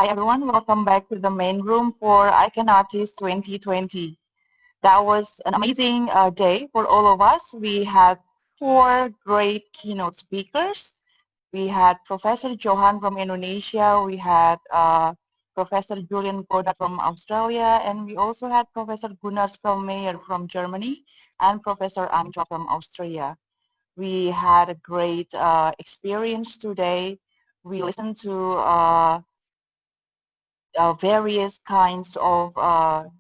[SPEAKER 1] Hi everyone, welcome back to the main room for ICONARTIES 2020. That was an amazing day for all of us. We had 4 great keynote speakers. We had Professor Johan from Indonesia, we had Professor Julian Godard from Australia, and we also had Professor Gunnar Spellmeyer from Germany and Professor Amin from Austria. We had a great experience today. We listened to various kinds of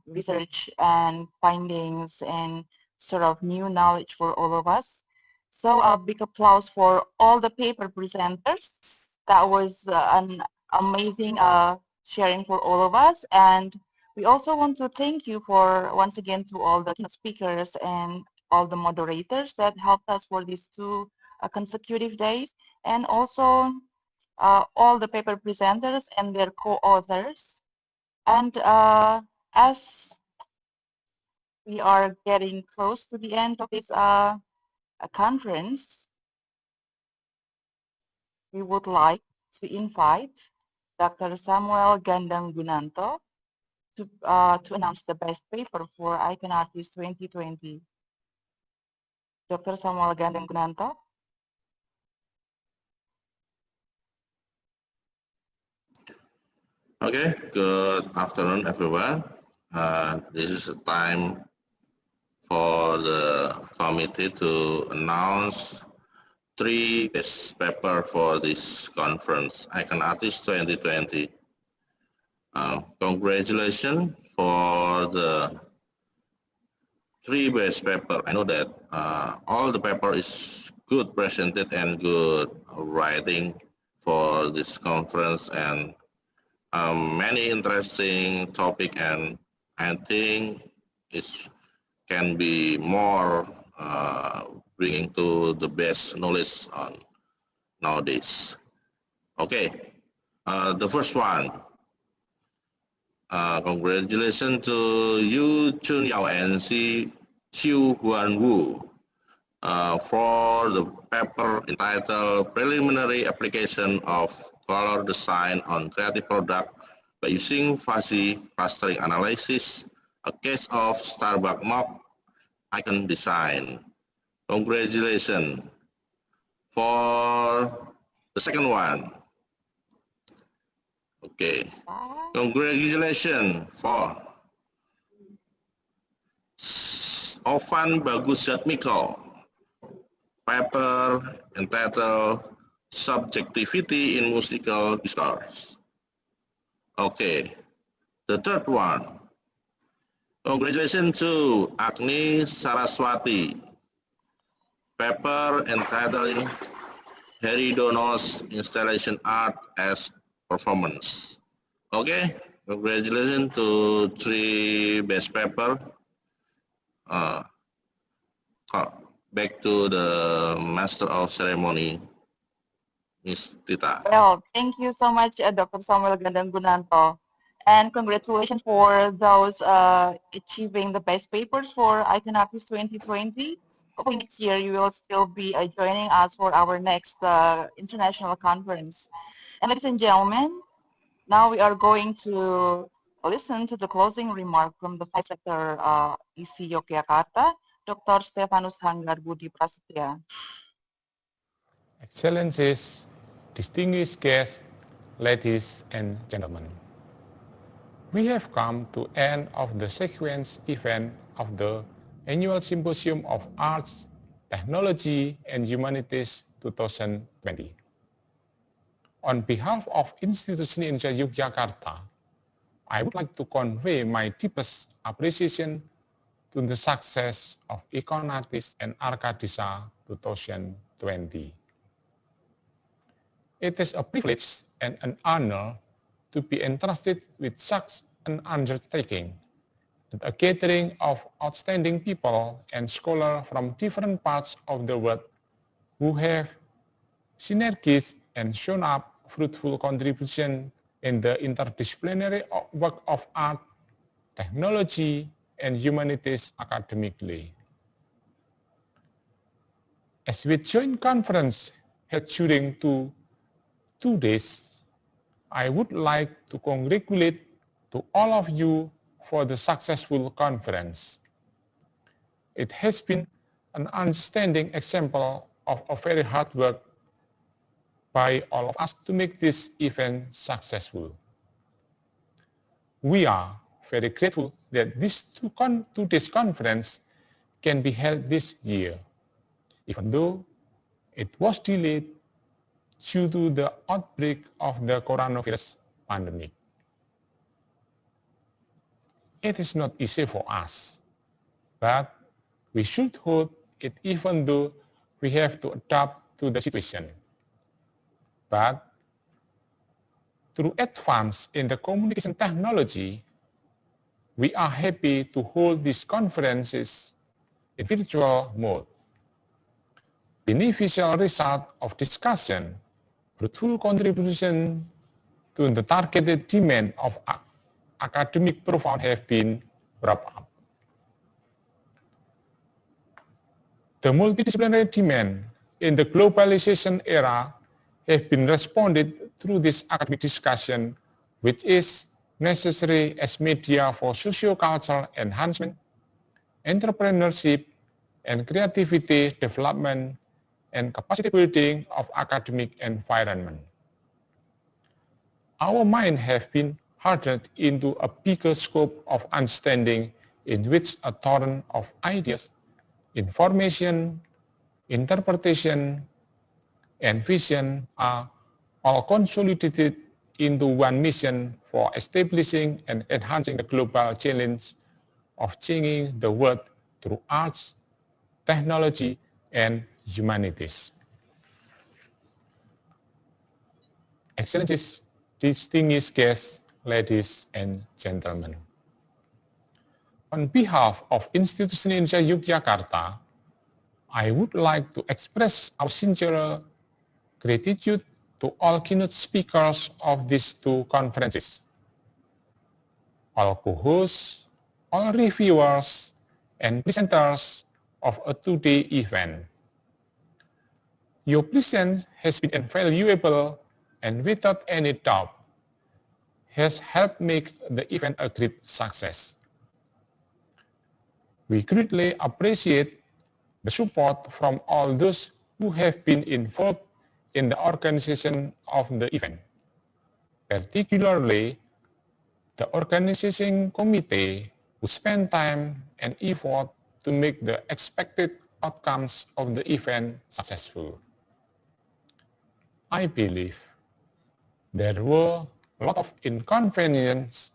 [SPEAKER 1] research and findings and sort of new knowledge for all of us. So a big applause for all the paper presenters. That was an amazing sharing for all of us. And we also want to thank you for, once again, to all the keynote speakers and all the moderators that helped us for these 2 consecutive days. And also all the paper presenters and their co-authors. And as we are getting close to the end of this conference, we would like to invite Dr. Samuel Gandang Gunanto to announce the best paper for ICONARTIES 2020. Dr. Samuel Gandang Gunanto.
[SPEAKER 10] Okay, good afternoon, everyone. This is a time for the committee to announce 3 best papers for this conference, ICONARTIES 2020. Congratulations for the 3 best papers. I know that all the paper is good presented and good writing for this conference, and many interesting topic, and I think it can be more bringing to the best knowledge on nowadays. Okay, the first one. Congratulations to Yu Chun Yao and Xiu Huan Wu for the paper entitled Preliminary Application of Color Design on Creative Product by using fuzzy clustering analysis, a case of Starbucks mock icon design. Congratulations. For the second one. Okay. Congratulations for Ovan Bagus Jatmiko, paper entitled Subjectivity in Musical Discourse. Okay, the third one. Congratulations to Agni Saraswati, paper entitled Heridono's Installation Art as Performance. Okay, congratulations to 3 best paper. back to the Master of Ceremony, Ms. Tita.
[SPEAKER 1] Well, thank you so much, Dr. Samuel Gandang Gunanto. And congratulations for those achieving the best papers for ICONARTIES 2020. Hopefully next year you will still be joining us for our next international conference. And ladies and gentlemen, now we are going to listen to the closing remark from the Vice Rector IC Yogyakarta, Dr. Stefanus Hanggar Budi Prasetya.
[SPEAKER 11] Excellencies, distinguished guests, ladies and gentlemen. We have come to end of the sequence event of the Annual Symposium of Arts, Technology and Humanities 2020. On behalf of Institution in Yogyakarta, I would like to convey my deepest appreciation to the success of ICONARTIES and Arkadisa 2020. It is a privilege and an honor to be entrusted with such an undertaking, a gathering of outstanding people and scholars from different parts of the world who have synergized and shown up fruitful contribution in the interdisciplinary work of art, technology, and humanities academically. As we joint conference held during two days, I would like to congratulate to all of you for the successful conference. It has been an outstanding example of a very hard work by all of us to make this event successful. We are very grateful that this two days conference can be held this year, even though it was delayed due to the outbreak of the coronavirus pandemic. It is not easy for us, but we should hold it even though we have to adapt to the situation. But through advance in the communication technology, we are happy to hold these conferences in virtual mode. Beneficial result of discussion, fruitful contribution to the targeted demand of academic profile have been brought up. The multidisciplinary demand in the globalization era have been responded through this academic discussion, which is necessary as media for socio-cultural enhancement, entrepreneurship, and creativity development and capacity building of academic environment. Our mind have been hardened into a bigger scope of understanding in which a torrent of ideas, information, interpretation, and vision are all consolidated into one mission for establishing and enhancing the global challenge of changing the world through arts, technology, and humanities. Excellencies, distinguished guests, ladies and gentlemen. On behalf of Institution in Yogyakarta, I would like to express our sincere gratitude to all keynote speakers of these two conferences, all co-hosts, all reviewers, and presenters of a two-day event. Your presence has been invaluable and without any doubt has helped make the event a great success. We greatly appreciate the support from all those who have been involved in the organization of the event, particularly the organizing committee who spent time and effort to make the expected outcomes of the event successful. I believe there were a lot of inconvenience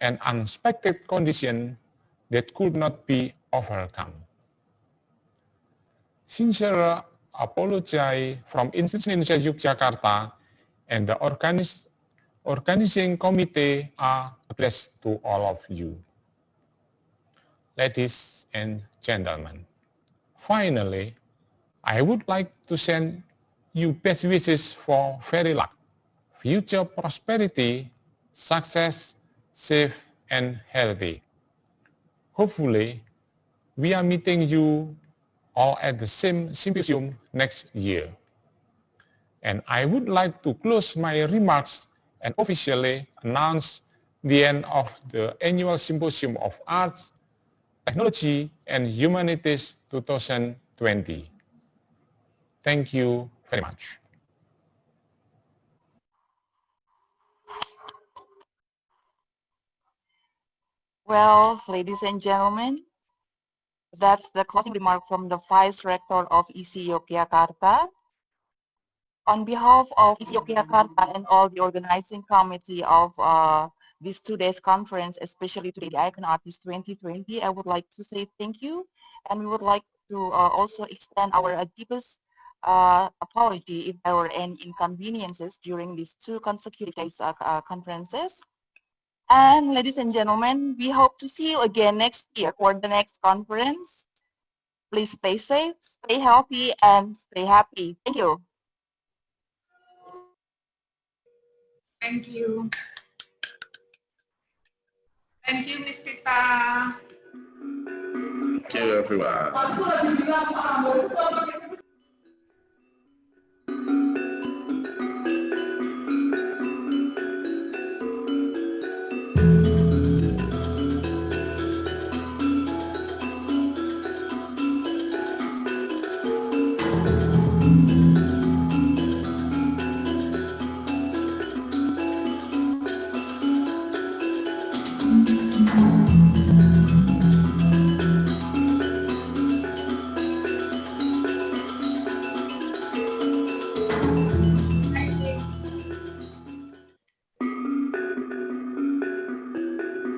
[SPEAKER 11] and unexpected conditions that could not be overcome. Sincere apology from Institution in Yogyakarta and the organizing committee are addressed to all of you. Ladies and gentlemen. Finally, I would like to send you best wishes for very luck, future prosperity, success, safe and healthy. Hopefully, we are meeting you all at the same symposium next year. And I would like to close my remarks and officially announce the end of the annual Symposium of Arts, Technology and Humanities 2020. Thank you very much.
[SPEAKER 1] Well, ladies and gentlemen, that's the closing remark from the Vice Rector of IC Yogyakarta. On behalf of IC Yogyakarta and all the organizing committee of this 2 days conference, especially today, the ICONARTIES 2020, I would like to say thank you. And we would like to also extend our deepest apology if there were any inconveniences during these 2 consecutive days conferences. And ladies and gentlemen, we hope to see you again next year for the next conference. Please stay safe, stay healthy, and stay happy. Thank you.
[SPEAKER 12] Thank you. Thank you, Ms. Tita.
[SPEAKER 10] Thank you, everyone.